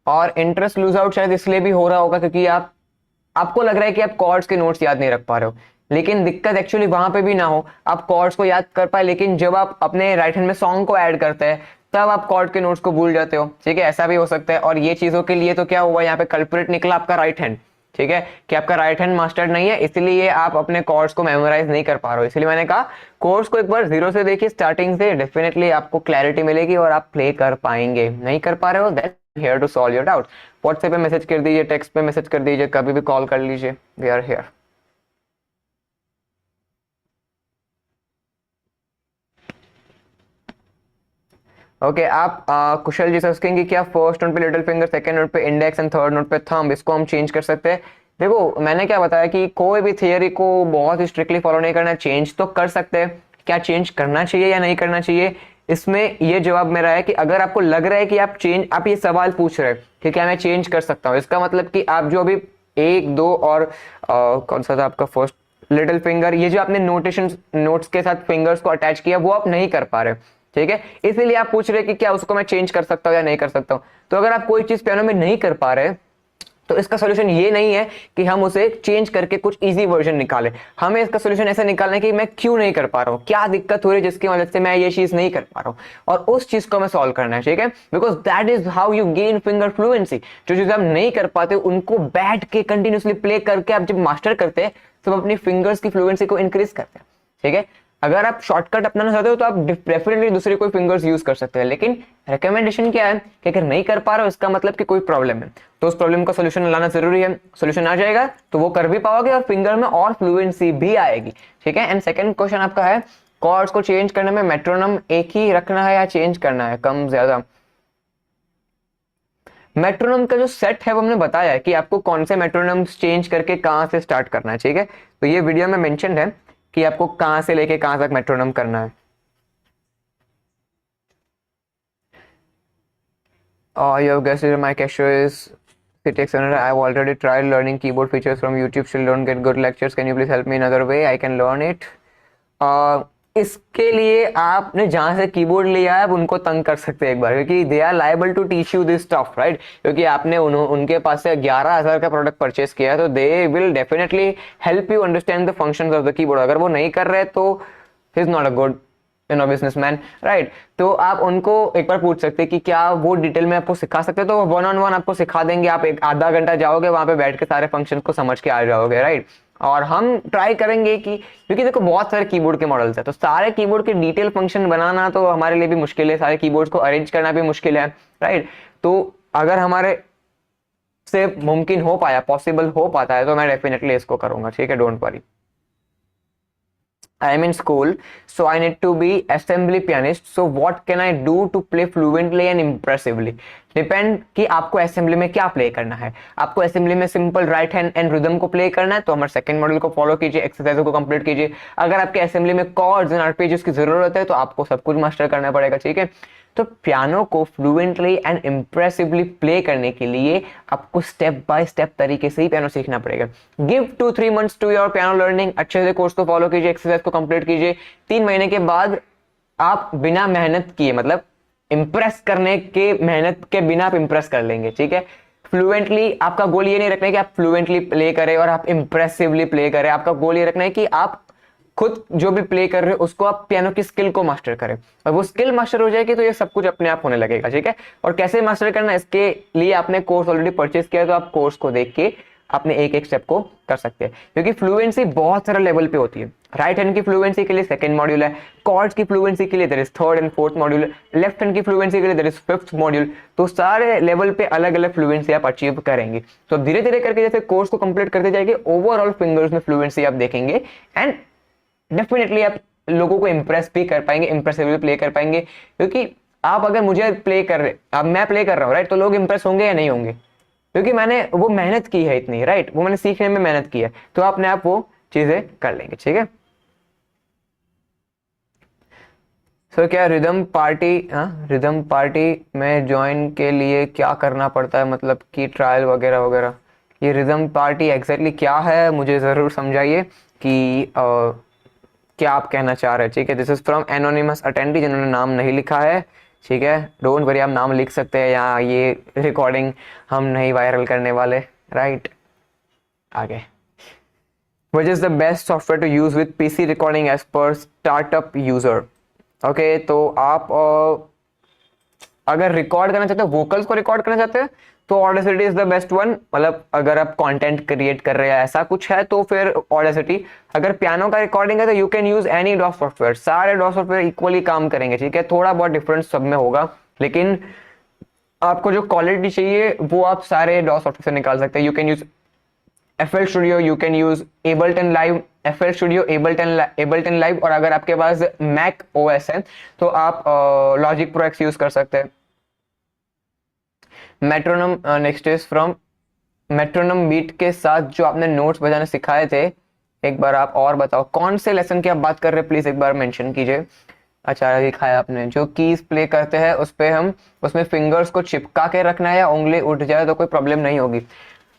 और इंटरेस्ट लूज आउट शायद इसलिए भी हो रहा होगा क्योंकि आपको लग रहा है कि आप कॉर्ड्स के नोट्स याद नहीं रख पा रहे हो, लेकिन दिक्कत एक्चुअली वहां पे भी ना हो, आप कॉर्ड्स को याद कर पाए, लेकिन जब आप अपने राइट हैंड में सॉन्ग को ऐड करते हैं तब आप कॉर्ड के नोट्स को भूल जाते हो, ठीक है, ऐसा भी हो सकता है। और ये चीजों के लिए तो क्या हुआ, यहाँ पे कल्प्रिट निकला आपका राइट हैंड, ठीक है, कि आपका राइट हैंड मास्टर्ड नहीं है, इसलिए आप अपने कॉर्ड्स को मेमोराइज नहीं कर पा रहे हो। इसलिए मैंने कहा कोर्स को एक बार जीरो से देखिए, स्टार्टिंग से, डेफिनेटली आपको क्लैरिटी मिलेगी और आप प्ले कर पाएंगे। नहीं कर पा रहे हो, that here to solve your doubt. WhatsApp पे मैसेज कर दीजिए, टेक्स्ट पे मैसेज कर दीजिए, कभी भी कॉल कर लीजिए, वी आर हियर। ओके आप कुशल जी से पूछेंगे क्या फर्स्ट नोट पे लिटिल फिंगर, सेकंड नोट पे इंडेक्स एंड थर्ड नोट पे थंब, इसको हम चेंज कर सकते हैं? देखो मैंने क्या बताया कि कोई भी थियरी को बहुत ही स्ट्रिक्टली फॉलो नहीं करना, चेंज तो कर सकते हैं। क्या चेंज करना चाहिए या नहीं करना चाहिए, इसमें ये जवाब मेरा है कि अगर आपको लग रहा है कि आप ये सवाल पूछ रहे हैं कि क्या मैं चेंज कर सकता हूँ, इसका मतलब कि आप जो अभी एक दो और कौन सा था आपका फर्स्ट लिटिल फिंगर, ये जो आपने नोट्स के साथ फिंगर्स को अटैच किया वो आप नहीं कर पा रहे, ठीक है, इसीलिए आप पूछ रहे हैं कि क्या उसको मैं चेंज कर सकता हूँ या नहीं कर सकता हूँ। तो अगर आप कोई चीज पियानो में नहीं कर पा रहे तो इसका सॉल्यूशन ये नहीं है कि हम उसे चेंज करके कुछ इजी वर्जन निकालें। हमें इसका सॉल्यूशन ऐसा निकालना है कि मैं क्यों नहीं कर पा रहा हूँ, क्या दिक्कत हो रही है जिसकी वजह से मैं ये चीज नहीं कर पा रहा हूँ, और उस चीज को हमें सॉल्व करना है, ठीक है। Because that is how you gain finger fluency. जो चीज आप नहीं कर पाते उनको बैठ के कंटिन्यूसली प्ले करके आप जब मास्टर करते हैं तो अपनी फिंगर्स की फ्लुएंसी को इंक्रीज करते हैं, ठीक है। अगर आप शॉर्टकट अपनाना चाहते हो तो आप डेफिनेटली दूसरे कोई फिंगर्स यूज कर सकते हैं, लेकिन रिकमेंडेशन क्या है कि अगर नहीं कर पा रहे हो इसका मतलब कि कोई प्रॉब्लम है, तो उस प्रॉब्लम का सॉल्यूशन लाना जरूरी है। सॉल्यूशन आ जाएगा तो वो कर भी पाओगे और फिंगर में और फ्लुएंसी भी आएगी, ठीक है। एंड सेकंड क्वेश्चन आपका है कॉर्ड्स को चेंज करने में मेट्रोनम एक ही रखना है या चेंज करना है, कम ज्यादा। मेट्रोनम का जो सेट है वो हमने बताया है कि आपको कौन से मेट्रोनम्स चेंज करके कहां से स्टार्ट करना है, ठीक है। तो ये वीडियो में मेंशन है कि आपको कहां से लेके कहां तक मेट्रोनम करना है। Your guess is my question is CTX Center. I've already tried learning keyboard features from YouTube. Still don't get good lectures. Can you please help me in another way? I can learn it. इसके लिए आपने जहां से keyboard लिया है उनको तंग कर सकते हैं एक बार, क्योंकि they are liable to teach you this stuff, right. क्योंकि आपने उनके पास से 11,000 का प्रोडक्ट परचेस किया है तो they will definitely help you understand the functions of the keyboard. अगर वो नहीं कर रहे तो he is not a good businessman, right. तो आप उनको एक बार पूछ सकते हैं कि क्या वो डिटेल में आपको सिखा सकते हैं, तो वन ऑन वन आपको सिखा देंगे। आप एक आधा घंटा जाओगे वहां पे बैठ के सारे फंक्शन को समझ के आ जाओगे, राइट। और हम ट्राई करेंगे कि क्योंकि देखो बहुत सारे कीबोर्ड के मॉडल्स है तो सारे कीबोर्ड के डिटेल फंक्शन बनाना तो हमारे लिए भी मुश्किल है, सारे कीबोर्ड्स को अरेंज करना भी मुश्किल है, राइट। तो अगर हमारे से मुमकिन हो पाया, पॉसिबल हो पाता है तो मैं डेफिनेटली इसको करूंगा, ठीक है, don't worry. I am in school, so I need to be assembly pianist. So what can I do to play fluently and impressively? Depend कि आपको असेंबली में क्या प्ले करना है। आपको असेंबली में simple right hand and rhythm को play करना है तो हमारे सेकंड मॉडल को फॉलो कीजिए, एक्सरसाइज को कंप्लीट कीजिए। अगर आपके असेंबली में कॉर्ड्स एंड आर्पेजियोस की जरूरत है तो आपको सब कुछ मास्टर करना पड़ेगा, ठीक है। तो पियानो को फ्लुएंटली एंड इम्प्रेसिवली प्ले करने के लिए आपको स्टेप बाय स्टेप तरीके से ही पियानो सीखना पड़ेगा। Give 2-3 months to your piano learning. अच्छे से कोर्स को फॉलो कीजिए, एक्सरसाइज को कंप्लीट कीजिए। 3 महीने के बाद आप बिना मेहनत किए, मतलब इंप्रेस करने के मेहनत के बिना आप इंप्रेस कर लेंगे, ठीक है। फ्लुएंटली आपका गोल ये नहीं रखना है कि आप फ्लुएंटली प्ले करें और आप इंप्रेसिवली प्ले करें। आपका गोल ये रखना है कि आप खुद जो भी प्ले कर रहे हो उसको आप पियानो की स्किल को मास्टर करें, और वो स्किल मास्टर हो जाएगी तो ये सब कुछ अपने आप होने लगेगा, ठीक है। और कैसे मास्टर करना है इसके लिए आपने कोर्स ऑलरेडी परचेज किया तो आप कोर्स को देख के अपने एक एक स्टेप को कर सकते हैं, क्योंकि फ्लुएंसी बहुत सारे लेवल पे होती है। राइट हैंड की फ्लुएंसी के लिए सेकंड मॉड्यूल है, कॉर्ड्स की फ्लुएंसी के लिए there is third and fourth module, left hand की फ्लुएंसी के लिए देयर इज फिफ्थ मॉड्यूल। तो सारे लेवल पे अलग अलग फ्लुएंसी आप अचीव करेंगे। तो धीरे धीरे करके जैसे कोर्स को कंप्लीट करते जाएंगे ओवरऑल फिंगर्स में फ्लुएंसी आप देखेंगे एंड डेफिनेटली आप लोगों को इंप्रेस भी कर पाएंगे, इंप्रेसिवली प्ले कर पाएंगे। क्योंकि आप अगर मुझे प्ले कर रहे, अब मैं प्ले कर रहा हूँ, राइट, तो लोग इंप्रेस होंगे या नहीं होंगे, क्योंकि मैंने वो मेहनत की है इतनी, राइट, वो मैंने सीखने में मेहनत की है, तो अपने आप वो चीजें कर लेंगे, ठीक है। सो क्या रिदम पार्टी में ज्वाइन के लिए क्या करना पड़ता है, मतलब कि ट्रायल वगैरह वगैरह। ये रिदम पार्टी एग्जैक्टली क्या है मुझे जरूर समझाइए कि क्या आप कहना चाह रहे हैं, ठीक है। This is from anonymous attendee, जिन्होंने नाम नहीं लिखा है, ठीक है। डोंट वरी, आप नाम लिख सकते हैं, यहाँ ये रिकॉर्डिंग हम नहीं वायरल करने वाले, राइट। आगे, which is the best software to use with PC recording as per startup user. Okay, तो आप अगर रिकॉर्ड करना चाहते हो, वोकल्स को रिकॉर्ड करना चाहते हैं तो audacity is the best one. मतलब अगर आप कंटेंट क्रिएट कर रहे हैं ऐसा कुछ है तो फिर ऑडेसिटी। अगर पियानो का रिकॉर्डिंग है तो यू कैन यूज एनी डॉ सॉफ्टवेयर, सारे डॉ सॉफ्टवेयर इक्वली काम करेंगे, ठीक है। थोड़ा बहुत डिफरेंस सब में होगा, लेकिन आपको जो क्वालिटी चाहिए वो आप सारे डॉ सॉफ्टवेयर से निकाल सकते हैं। You can use FL Studio, you can use Ableton Live, FL Studio, Ableton Live, और अगर आपके पास Mac OS है तो आप Logic Pro X यूज कर सकते हैं। Metronome next is from metronome beat के साथ जो आपने नोट्स बजाने सिखाए थे, एक बार आप और बताओ कौन से लेसन की आप बात कर रहे हैं, प्लीज एक बार मेंशन कीजिए। अच्छा दिखाया आपने, जो कीज प्ले करते हैं उस पे हम उसमें फिंगर्स को चिपका के रखना है, या उंगली उठ जाए तो कोई प्रॉब्लम नहीं होगी।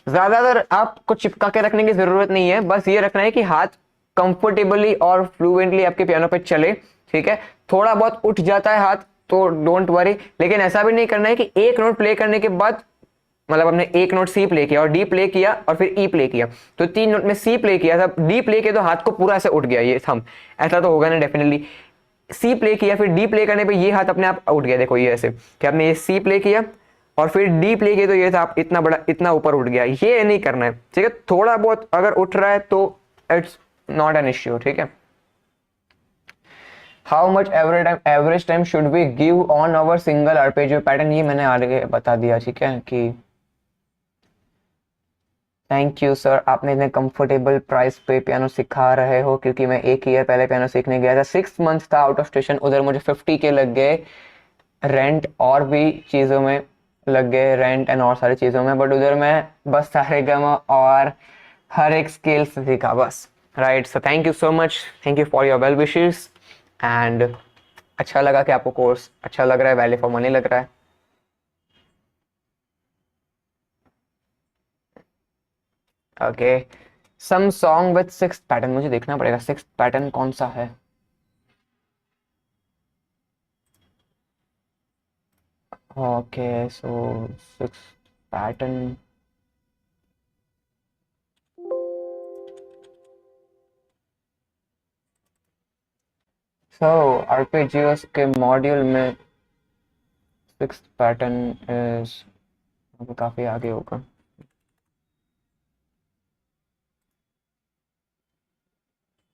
ज्यादातर आपको चिपका के रखने की जरूरत नहीं है, बस ये रखना है कि हाथ कंफर्टेबली और फ्लुएंटली आपके पियानो पे चले, ठीक है। थोड़ा बहुत उठ जाता है हाथ तो डोंट वरी, लेकिन ऐसा भी नहीं करना है कि एक नोट प्ले करने के बाद, मतलब हमने एक नोट सी प्ले किया और डी प्ले किया और फिर ई प्ले किया, तो 3 नोट में सी प्ले किया था, डी प्ले किया तो हाथ को पूरा ऐसे उठ गया ये थंब, ऐसा तो होगा ना डेफिनेटली। सी प्ले किया फिर डी प्ले करने पे ये हाथ अपने आप उठ गया, देखो ये ऐसे कि आपने ये सी प्ले किया और फिर डी प्ले किया तो ये था इतना बड़ा, इतना ऊपर उठ गया, ये नहीं करना है, ठीक है। थोड़ा बहुत अगर उठ रहा है तो इट्स नॉट एन इश्यू, ठीक है। How much average time should we give on our single arpeggio pattern, ये मैंने आगे बता दिया, ठीक है कि थैंक यू सर, आपने इतने कंफर्टेबल प्राइस पे पियानो सिखा रहे हो, क्योंकि मैं एक ईयर पहले पियानो सीखने गया था, 6 मंथ था आउट ऑफ स्टेशन, उधर मुझे 50K लग गए रेंट और भी चीज़ों में लग गए, रेंट एंड और सारी चीज़ों में, बट उधर मैं बस सारेगामा और हर एक स्केल से सीखा बस, right. So thank you so much, thank you for your well wishes, and अच्छा लगा कि आपको कोर्स अच्छा लग रहा है, वैल्यू फॉर मनी लग रहा है। Okay, some song with 6th pattern, मुझे देखना पड़ेगा 6th पैटर्न कौन सा है। ओके सो 6th पैटर्न, सो आरपीजीएस के मॉड्यूल में 6th पैटर्न इज काफी आगे होगा।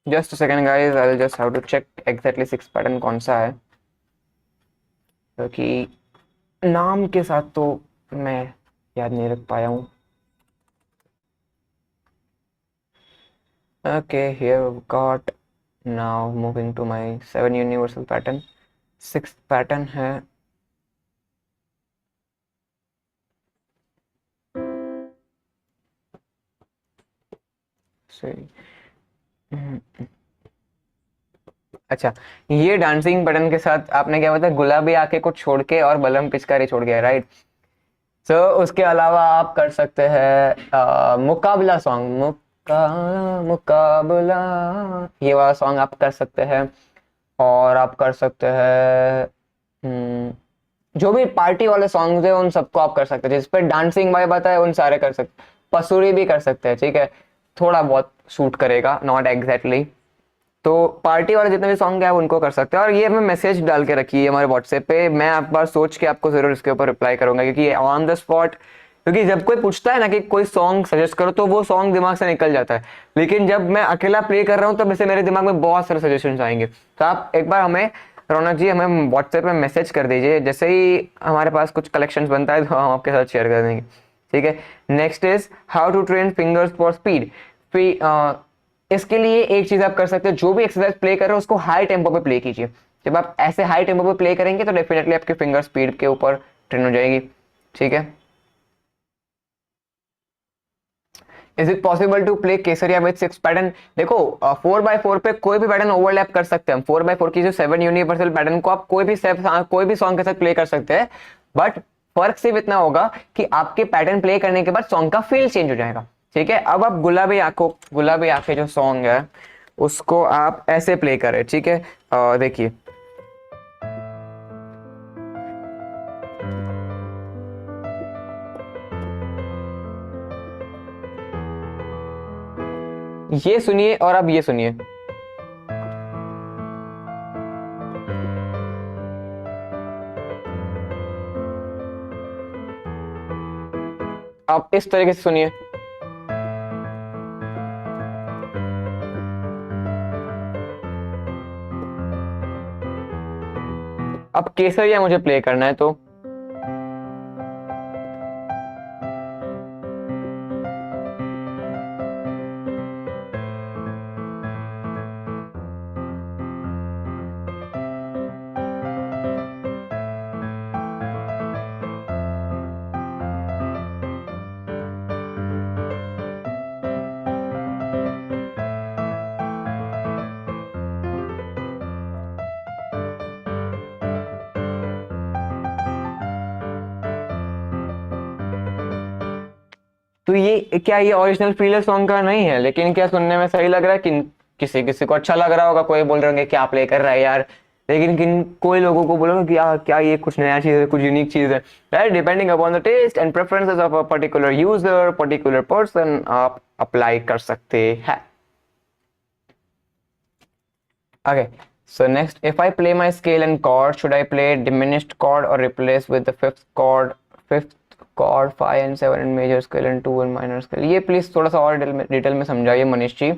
Just second guys, I will just have to check exactly 6th pattern कौन सा है, क्योंकि नाम के साथ तो मैं याद नहीं रख पाया हूँ। Okay here we got, now moving to my 7 universal pattern, 6th pattern है सही। अच्छा, ये डांसिंग बटन के साथ आपने क्या बताया, गुलाबी आंखें को छोड़ के और बलम पिचकारी छोड़ के, राइट। सो उसके अलावा आप कर सकते हैं मुकाबला सॉन्ग, मुकाबला, ये वाला सॉन्ग आप कर सकते हैं। और आप कर सकते हैं जो भी पार्टी वाले सॉन्ग्स है उन सबको आप कर सकते हैं, जिस पे डांसिंग वाइब आता है उन सारे कर सकते, पसूरी भी कर सकते हैं, ठीक है, थोड़ा बहुत सूट करेगा, नॉट एग्जैक्टली। तो पार्टी वाले जितने भी सॉन्ग है आप उनको कर सकते हैं, और ये मैं मैसेज डाल के रखी है हमारे व्हाट्सएप पे, मैं आप बार सोच के आपको जरूर इसके ऊपर रिप्लाई करूंगा, क्योंकि ऑन द स्पॉट, क्योंकि जब कोई पूछता है ना कि कोई सॉन्ग सजेस्ट करो तो वो सॉन्ग दिमाग से निकल जाता है, लेकिन जब मैं अकेला प्ले कर रहा हूँ तब ऐसे मेरे दिमाग में बहुत सारे सजेशन आएंगे। तो आप एक बार हमें, रौनक जी, हमें व्हाट्सएप में मैसेज कर दीजिए, जैसे ही हमारे पास कुछ कलेक्शंस बनता है तो हम आपके साथ शेयर कर देंगे, ठीक है। Next is how to train fingers for speed. इसके लिए एक चीज आप कर सकते हो, जो भी एक्सरसाइज प्ले कर रहे हो उसको हाई टेम्पो पे प्ले कीजिए। जब आप ऐसे हाई टेम्पो पे प्ले करेंगे तो डेफिनेटली आपके फिंगर स्पीड के ऊपर ट्रेन हो जाएगी, ठीक है। Is it possible to play Kesariya with 6 pattern, देखो 4x4 पे कोई भी पैटर्न ओवरलैप कर सकते हैं हम, 4x4 की जो 7 यूनिवर्सल पैटर्न को आप कोई भी सॉन्ग के साथ प्ले कर सकते हैं, बट फर्क सिर्फ इतना होगा कि आपके पैटर्न प्ले करने के बाद सॉन्ग का फील चेंज हो जाएगा, ठीक है। अब आप गुलाबी आंखें जो सॉन्ग है उसको आप ऐसे प्ले करें, ठीक है। देखिए ये सुनिए और अब ये सुनिए, आप इस तरीके से सुनिए, अब केसरिया मुझे प्ले करना है तो तो ये क्या ये ओरिजिनल फील सॉन्ग का नहीं है, लेकिन क्या सुनने में सही लग रहा है कि किसी किसी को अच्छा लग रहा होगा, कोई बोल रहे होंगे क्या प्ले कर रहा है यार, लेकिन किन कोई लोगों को बोलोगे कि यार क्या ये कुछ नया चीज है, कुछ यूनिक चीज है, right? Depending upon the taste and preferences of a particular user, particular person, आप अप्लाई कर सकते हैं। Okay, so next, if I play my scale and chord, should I play diminished chord or replace with the fifth chord, 5 and 7 in major scale and 2 in minor scale? ये please थोड़ा सा और detail में समझाइए मनीष जी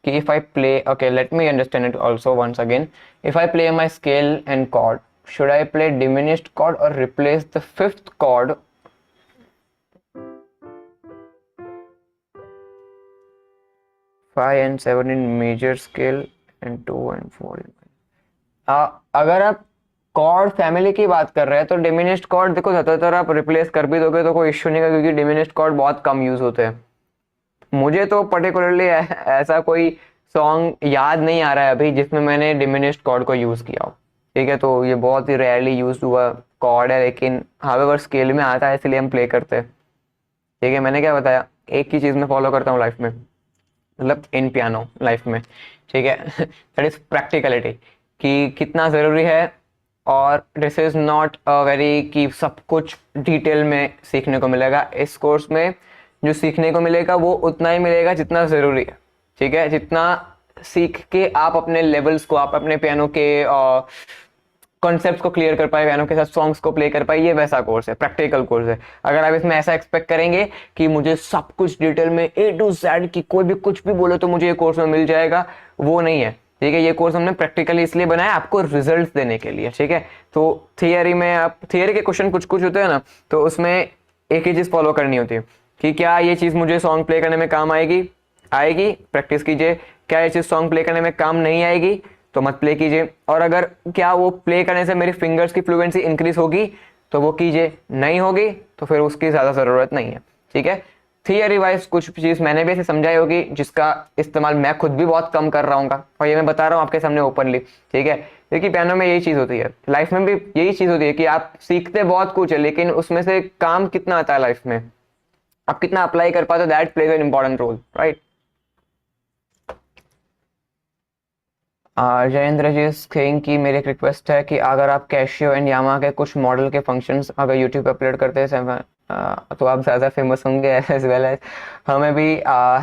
कि if I play, okay, let me understand it also once again. If I play my scale and chord, should I play diminished chord or replace the fifth chord? 5 and 7 in major scale and 2 and 4 in अगर आप cord family की बात कर रहे हैं तो diminished cord देखो ज्यादातर आप रिप्लेस कर भी दोगे तो कोई इश्यू नहीं है, क्योंकि डिमिनिश्ड कॉर्ड बहुत कम यूज होते हैं। मुझे तो पर्टिकुलरली ऐसा कोई सॉन्ग याद नहीं आ रहा है अभी जिसमें मैंने डिमिनिश्ड कॉर्ड को यूज किया हो, ठीक है? तो ये बहुत ही रेयरली यूज हुआ कॉर्ड है, लेकिन हावेवर स्केल में आता है इसलिए हम प्ले करते हैं, ठीक है? मैंने क्या बताया, एक ही चीज में फॉलो करता हूँ लाइफ में, मतलब इन पियानो लाइफ में, ठीक है? दैट इज प्रैक्टिकलिटी, कि कितना ज़रूरी है। और this is not a very कि सब कुछ डिटेल में सीखने को मिलेगा इस कोर्स में, जो सीखने को मिलेगा वो उतना ही मिलेगा जितना ज़रूरी है, ठीक है? जितना सीख के आप अपने लेवल्स को, आप अपने पियानो के कॉन्सेप्ट्स को क्लियर कर पाए, पियानो के साथ सॉन्ग्स को प्ले कर पाए, ये वैसा कोर्स है, प्रैक्टिकल कोर्स है। अगर आप इसमें ऐसा एक्सपेक्ट करेंगे कि मुझे सब कुछ डिटेल में A to Z की कोई भी कुछ भी बोले तो मुझे ये कोर्स में मिल जाएगा, वो नहीं है, ठीक है? ये कोर्स हमने प्रैक्टिकली इसलिए बनाया आपको रिजल्ट्स देने के लिए, ठीक है? तो थियरी में आप थियरी के क्वेश्चन कुछ कुछ होते हैं ना, तो उसमें एक ही चीज़ फॉलो करनी होती है कि क्या ये चीज़ मुझे सॉन्ग प्ले करने में काम आएगी, प्रैक्टिस कीजिए। क्या ये चीज़ सॉन्ग प्ले करने में काम नहीं आएगी तो मत प्ले कीजिए। और अगर क्या वो प्ले करने से मेरी फिंगर्स की फ्लुएंसी इंक्रीज होगी तो वो कीजिए, नहीं होगी तो फिर उसकी ज़्यादा ज़रूरत नहीं है, ठीक है? थियरी वाइज कुछ चीज़ मैंने भी ऐसे समझाई होगी जिसका इस्तेमाल मैं खुद भी बहुत कम कर रहा हूँ, और ये मैं बता रहा हूँ आपके सामने ओपनली, ठीक है? क्योंकि पियानो में यही चीज़ होती है, लाइफ में भी यही चीज़ होती है कि आप सीखते बहुत कुछ है, लेकिन उसमें से काम कितना आता है लाइफ में, आप कितना अप्लाई कर पाते हो, that plays an important role, right? Jayendra ji saying कि मेरी एक रिक्वेस्ट है कि अगर आप कैशियो एंड यामा के कुछ मॉडल के फंक्शंस अगर यूट्यूब पे अपलोड करते हैं तो आप ज़्यादा फेमस होंगे, एज वेल एज हमें भी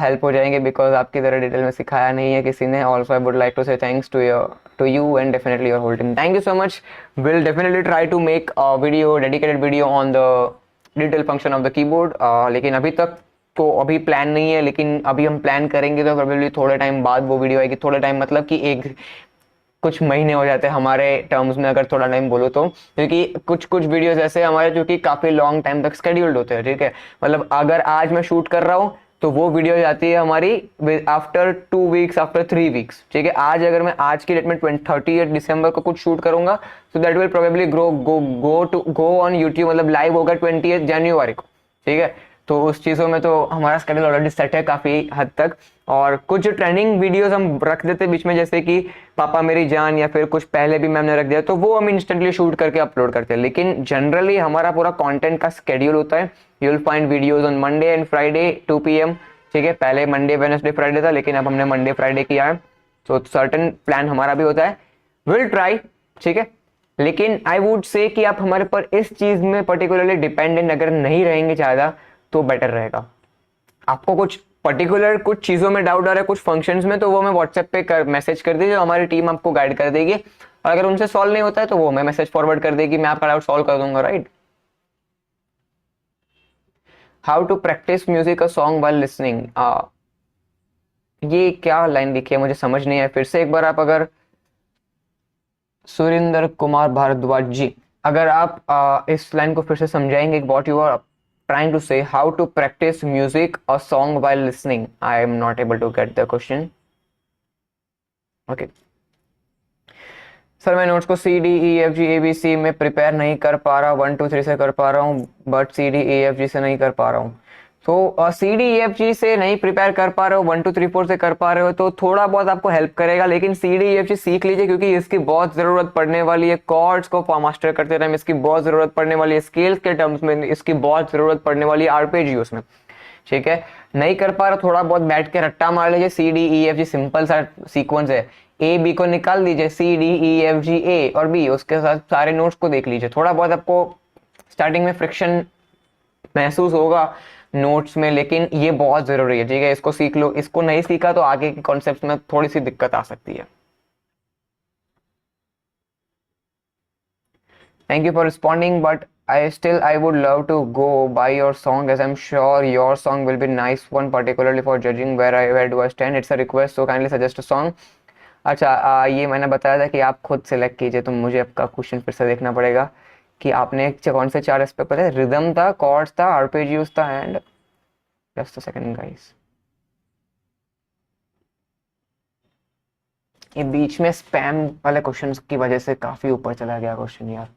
हेल्प हो जाएंगे, बिकॉज आपकी तरह डिटेल में सिखाया नहीं है किसी ने। Also I would like to say thanks to you and definitely your whole team, thank you so much. Will definitely try to make video, dedicated video on the detail function of the keyboard, लेकिन अभी तक तो अभी plan नहीं है, लेकिन अभी हम प्लान करेंगे तो प्रोबेबली थोड़े टाइम बाद वो वीडियो आएगी। थोड़े टाइम मतलब कि एक कुछ महीने हो जाते हैं हमारे टर्म्स में, अगर थोड़ा टाइम बोलो तो, क्योंकि कुछ कुछ वीडियोस ऐसे हमारे जो कि काफ़ी लॉन्ग टाइम तक स्केड्यूल्ड होते हैं, ठीक है? मतलब अगर आज मैं शूट कर रहा हूँ तो वो वीडियो जाती है हमारी आफ्टर 2 वीक्स, आफ्टर 3 वीक्स, ठीक है? आज अगर मैं आज की डेट में 30 दिसंबर को कुछ शूट करूंगा तो that will probably go on YouTube, मतलब लाइव होगा 20 जनवरी को, ठीक है? तो उस चीज़ों में तो हमारा स्केड्यूल ऑलरेडी सेट है काफ़ी हद तक। और कुछ जो ट्रेंडिंग वीडियोस हम रख देते बीच में, जैसे कि पापा मेरी जान या फिर कुछ पहले भी मैंने रख दिया, तो वो हम इंस्टेंटली शूट करके अपलोड करते हैं। लेकिन जनरली हमारा पूरा कंटेंट का स्केड्यूल होता है। You will find videos on Monday and Friday 2 PM, ठीक है? पहले मंडे वेडनेसडे फ्राइडे था, लेकिन अब हमने मंडे फ्राइडे किया है, तो सर्टेन प्लान हमारा भी होता है। विल ट्राई, ठीक है? लेकिन आई वुड से कि आप हमारे पर इस चीज़ में पर्टिकुलरली डिपेंडेंट अगर नहीं रहेंगे ज़्यादा तो बेटर रहेगा। आपको कुछ पर्टिकुलर कुछ चीज़ों में डाउट आ रहा है, कुछ फंक्शंस में, तो वो मैं व्हाट्सएप पे मैसेज कर दीजिए, हमारी टीम आपको गाइड कर देगी। और अगर उनसे सॉल्व नहीं होता है तो वो मैं मैसेज फॉरवर्ड कर देगी, मैं आपका डाउट सॉल्व कर दूंगा, right? How to practice music a song while listening, ये क्या लाइन लिखी है मुझे समझ नहीं है, फिर से एक बार आप अगर सुरेंद्र कुमार भारद्वाज जी, अगर आप इस लाइन को फिर से समझाएंगे, what you are trying to say, how to practice music or song while listening. I am not able to get the question. Okay. Sir मैं नोट्स को CDEFGABC में प्रिपेयर नहीं कर पा रहा, 1 2 3 से कर पा रहा हूँ, बट CDEFG से नहीं कर पा रहा हूँ। तो CDEFG से नहीं प्रिपेयर कर पा रहे हो, 1 2 3 4 से कर पा रहे हो, तो थोड़ा बहुत आपको हेल्प करेगा, लेकिन CDEFG सीख लीजिए, क्योंकि इसकी बहुत ज़रूरत पड़ने वाली है। कॉर्ड्स को मास्टर करते टाइम इसकी बहुत ज़रूरत पड़ने वाली है, स्केल्स के टर्म्स में इसकी बहुत ज़रूरत पड़ने वाली है, आर्पेजियोस में, ठीक है, नहीं कर पा रहे थोड़ा बहुत बैठ के रट्टा मार लीजिए, C D E F G simple सा सीक्वेंस है, ए बी को निकाल दीजिए, सी डी ई एफ जी ए और बी, उसके साथ सारे नोट्स को देख लीजिए। थोड़ा बहुत आपको स्टार्टिंग में फ्रिक्शन महसूस होगा नोट्स में, लेकिन ये बहुत जरूरी है, ठीक है, इसको सीख लो। इसको नहीं सीखा तो आगे के कॉन्सेप्ट में थोड़ी सी दिक्कत आ सकती है। Thank you for responding, but I would love to go by your song, as I'm sure your song will be nice one, particularly for judging where do I stand. It's a request, so kindly suggest a song. अच्छा, ये मैंने बताया था कि आप खुद select कीजिए, तो मुझे आपका क्वेश्चन फिर से देखना पड़ेगा कि आपने कौन से 4 एस्पेक्ट पता है, रिदम था, कॉर्ड्स था, आर्पेजियोस था, and just a second guys, ये बीच में स्पैम वाले क्वेश्चंस की वजह से काफी ऊपर चला गया क्वेश्चन यार।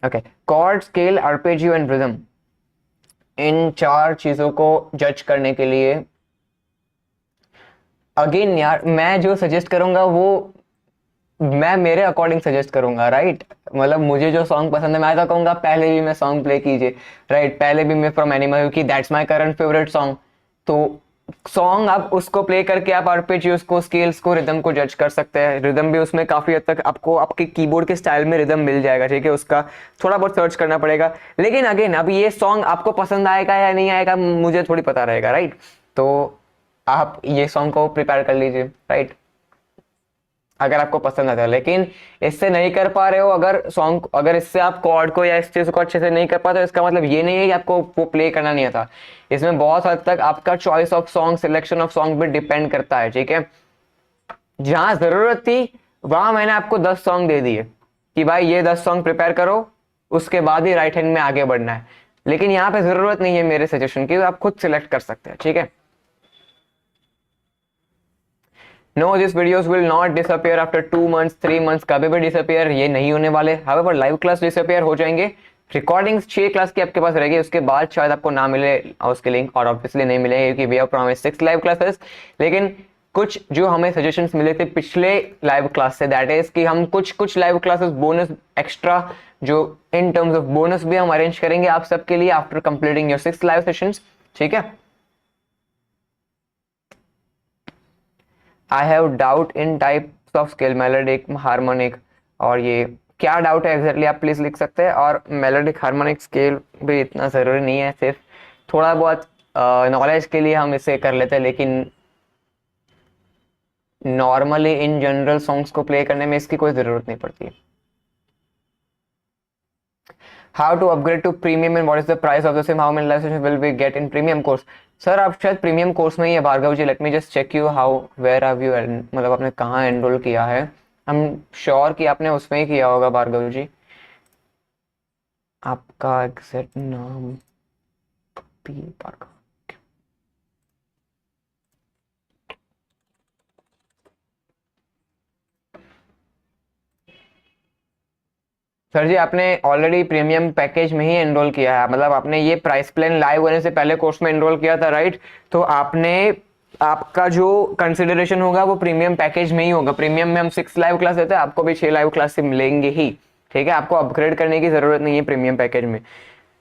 Okay, chord, scale, arpeggio and rhythm, इन 4 चीजों को जज करने के लिए अगेन यार मैं जो सजेस्ट करूंगा वो मैं मेरे अकॉर्डिंग सजेस्ट करूंगा, राइट। मतलब मुझे जो सॉन्ग पसंद है मैं तो कहूंगा पहले भी मैं सॉन्ग प्ले कीजिए, राइट। पहले भी मैं फ्रॉम एनिमल, क्योंकि that's my current favourite song. तो सॉन्ग आप उसको प्ले करके आप आर्पेजियोस को, स्केल्स को, रिदम को जज कर सकते हैं। रिदम भी उसमें काफी हद तक आपको आपके कीबोर्ड के स्टाइल में रिदम मिल जाएगा, ठीक है, उसका थोड़ा बहुत सर्च करना पड़ेगा। लेकिन अगेन अब ये सॉन्ग आपको पसंद आएगा या नहीं आएगा मुझे थोड़ी पता रहेगा, राइट। तो आप ये सॉन्ग को प्रिपेयर कर लीजिए, राइट, अगर आपको पसंद आता है। लेकिन इससे नहीं कर पा रहे हो, अगर सॉन्ग, अगर इससे आप कॉर्ड को या इस चीज को अच्छे से नहीं कर पाते, तो इसका मतलब ये नहीं है कि आपको वो प्ले करना नहीं आता। इसमें बहुत हद तक आपका choice of song, selection of song भी डिपेंड करता है, ठीक है। जहां जरूरत थी वहां मैंने आपको 10 सॉन्ग दे दिए कि भाई ये 10 सॉन्ग प्रिपेयर करो, उसके बाद ही राइट हैंड में आगे बढ़ना है। लेकिन यहाँ पे जरूरत नहीं है मेरे सजेशन की, आप खुद सिलेक्ट कर सकते हैं, ठीक है। No, these videos will not disappear after 2 months, 3 months, कभी भी disappear ये नहीं होने वाले। However, लाइव क्लास disappear हो जाएंगे। रिकॉर्डिंग्स 6 क्लास की आपके पास रहेगी, उसके बाद शायद आपको ना मिले उसके लिंक, और ऑब्वियसली नहीं मिलेंगे क्योंकि we have promised 6 live classes. लेकिन कुछ जो हमें सजेशंस मिले थे पिछले लाइव क्लास से, दैट इज कि हम कुछ लाइव क्लासेस बोनस एक्स्ट्रा, जो इन टर्म्स ऑफ बोनस भी हम अरेंज करेंगे आप सबके लिए after completing your 6 live sessions, ठीक है। I have doubt in types of scale, melodic, harmonic, और ये क्या डाउट है एग्जैक्टली आप प्लीज लिख सकते हैं। और मेलोडिक, हार्मोनिक, स्केल भी इतना ज़रूरी नहीं है, सिर्फ थोड़ा बहुत नॉलेज के लिए हम इसे कर लेते हैं, लेकिन नॉर्मली इन जनरल सॉन्ग्स को प्ले करने में इसकी कोई ज़रूरत नहीं पड़ती है। How to upgrade to premium and what is the price of the same, how many live sessions will we get in premium course. Sir आप शायद प्रीमियम कोर्स में ही है Bhargav ji, let me just check you how where have you, मतलब आपने कहाँ enrol किया है। आई एम श्योर कि आपने उसमें ही किया होगा भार्गव जी। आपका एग्जैक्ट नाम पी भार्गव, सर जी आपने ऑलरेडी प्रीमियम पैकेज में ही एनरोल किया है, मतलब आपने ये प्राइस प्लान लाइव होने से पहले कोर्स में एनरोल किया था, राइट। तो आपने, आपका जो कंसिडरेशन होगा वो प्रीमियम पैकेज में ही होगा। प्रीमियम में हम 6 लाइव क्लास देते हैं, आपको भी 6 लाइव क्लास से मिलेंगे ही, ठीक है। आपको अपग्रेड करने की जरूरत नहीं है प्रीमियम पैकेज में,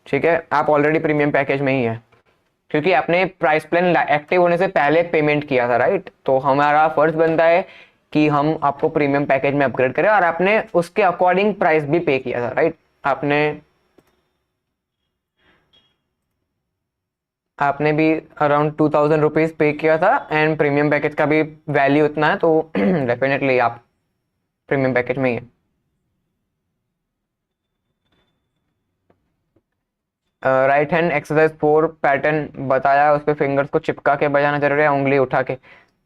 ठीक है, आप ऑलरेडी प्रीमियम पैकेज में ही है, क्योंकि आपने प्राइस प्लान एक्टिव होने से पहले पेमेंट किया था, राइट। तो हमारा फर्ज बनता है कि हम आपको प्रीमियम पैकेज में अपग्रेड करें, और आपने उसके अकॉर्डिंग प्राइस भी पे किया था, राइट। आपने आपने भी अराउंड 2000 रुपीज पे किया था, एंड प्रीमियम पैकेज का भी वैल्यू उतना है, तो डेफिनेटली आप प्रीमियम पैकेज में ही है। राइट हैंड एक्सरसाइज 4 पैटर्न बताया, उस पे फिंगर्स को चिपका के बजाना जरूरी है, उंगली उठा के।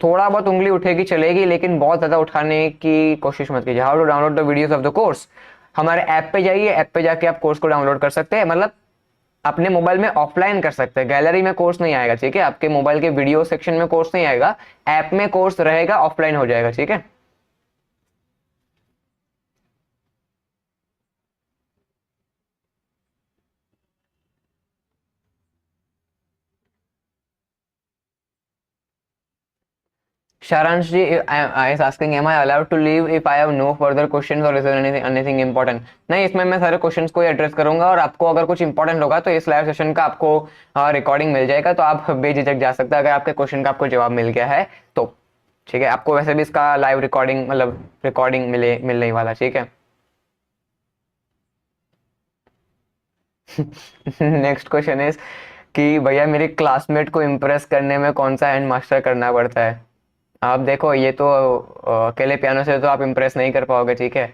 थोड़ा बहुत उंगली उठेगी चलेगी, लेकिन बहुत ज्यादा उठाने की कोशिश मत कीजिए। How to download the videos of the course, हमारे ऐप पे जाइए, ऐप पे जाके आप कोर्स को डाउनलोड कर सकते हैं, मतलब अपने मोबाइल में ऑफलाइन कर सकते हैं। गैलरी में कोर्स नहीं आएगा, ठीक है, आपके मोबाइल के वीडियो सेक्शन में कोर्स नहीं आएगा, ऐप में कोर्स रहेगा, ऑफलाइन हो जाएगा, ठीक है। Sharansh ji is asking, am I allowed to leave if I have no further questions or is there anything important? नहीं, इसमें मैं सारे क्वेश्चंस को ही एड्रेस करूंगा और आपको अगर कुछ इंपॉर्टेंट होगा तो इस लाइव सेशन का आपको रिकॉर्डिंग मिल जाएगा, तो आप बेझिझक जा सकते हैं अगर आपके क्वेश्चन का आपको जवाब मिल गया है तो। ठीक है, आपको वैसे भी इसका लाइव रिकॉर्डिंग मतलब रिकॉर्डिंग मिलने वाला, ठीक है। नेक्स्ट क्वेश्चन इज कि भैया मेरी क्लासमेट को इम्प्रेस करने में कौन सा हैंड मास्टर करना पड़ता है? आप देखो, ये तो अकेले पियानो से तो आप इम्प्रेस नहीं कर पाओगे, ठीक है।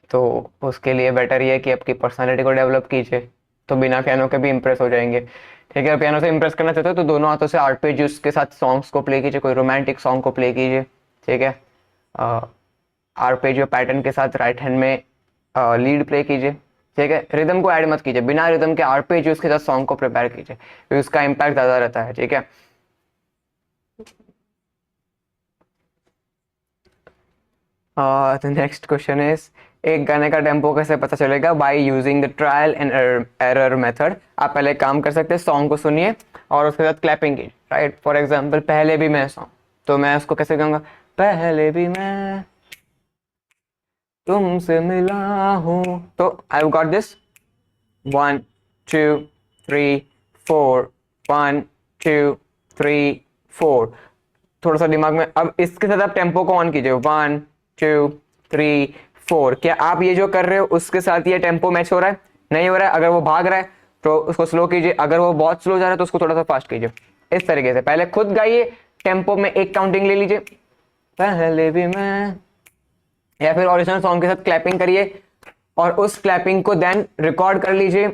तो उसके लिए बेटर ये है कि आपकी पर्सनालिटी को डेवलप कीजिए, तो बिना पियानो के भी इम्प्रेस हो जाएंगे, ठीक है। पियानो से इम्प्रेस करना चाहते हो तो दोनों हाथों से आर्पेजियोस के साथ सॉन्ग्स को प्ले कीजिए, कोई रोमांटिक सॉन्ग को प्ले कीजिए, ठीक है। आर्पेजियो पैटर्न के साथ राइट हैंड में लीड प्ले कीजिए, ठीक है। रिदम को ऐड मत कीजिए, बिना रिदम के आर्पेजियोस के साथ सॉन्ग को प्रिपेयर कीजिए, तो उसका इम्पैक्ट ज़्यादा रहता है, ठीक है। द नेक्स्ट क्वेश्चन इज, एक गाने का टेम्पो कैसे पता चलेगा? By using the trial and error method. आप पहले काम कर सकते हैं, सॉन्ग को सुनिए और उसके साथ क्लैपिंग कीजिए, राइट। फॉर एग्जांपल, पहले भी मैं सॉन्ग, तो मैं उसको कैसे कहूँगा? पहले भी मैं तुमसे मिला हूँ, तो आई गॉट दिस 1 2 3 4 1 2 3 4। थोड़ा सा दिमाग में, अब इसके साथ आप टेम्पो को ऑन कीजिए, 1 2 3 4। क्या आप ये जो कर रहे हो उसके साथ ये टेम्पो मैच हो रहा है? नहीं हो रहा है। अगर वो भाग रहा है तो उसको स्लो कीजिए, अगर वो बहुत स्लो जा रहा है तो उसको थोड़ा सा फास्ट कीजिए। इस तरीके से पहले खुद गाइए, टेम्पो में एक काउंटिंग ले लीजिए, पहले भी मैं, या फिर ओरिजिनल सॉन्ग के साथ क्लैपिंग करिए और उस क्लैपिंग को देन रिकॉर्ड कर लीजिए।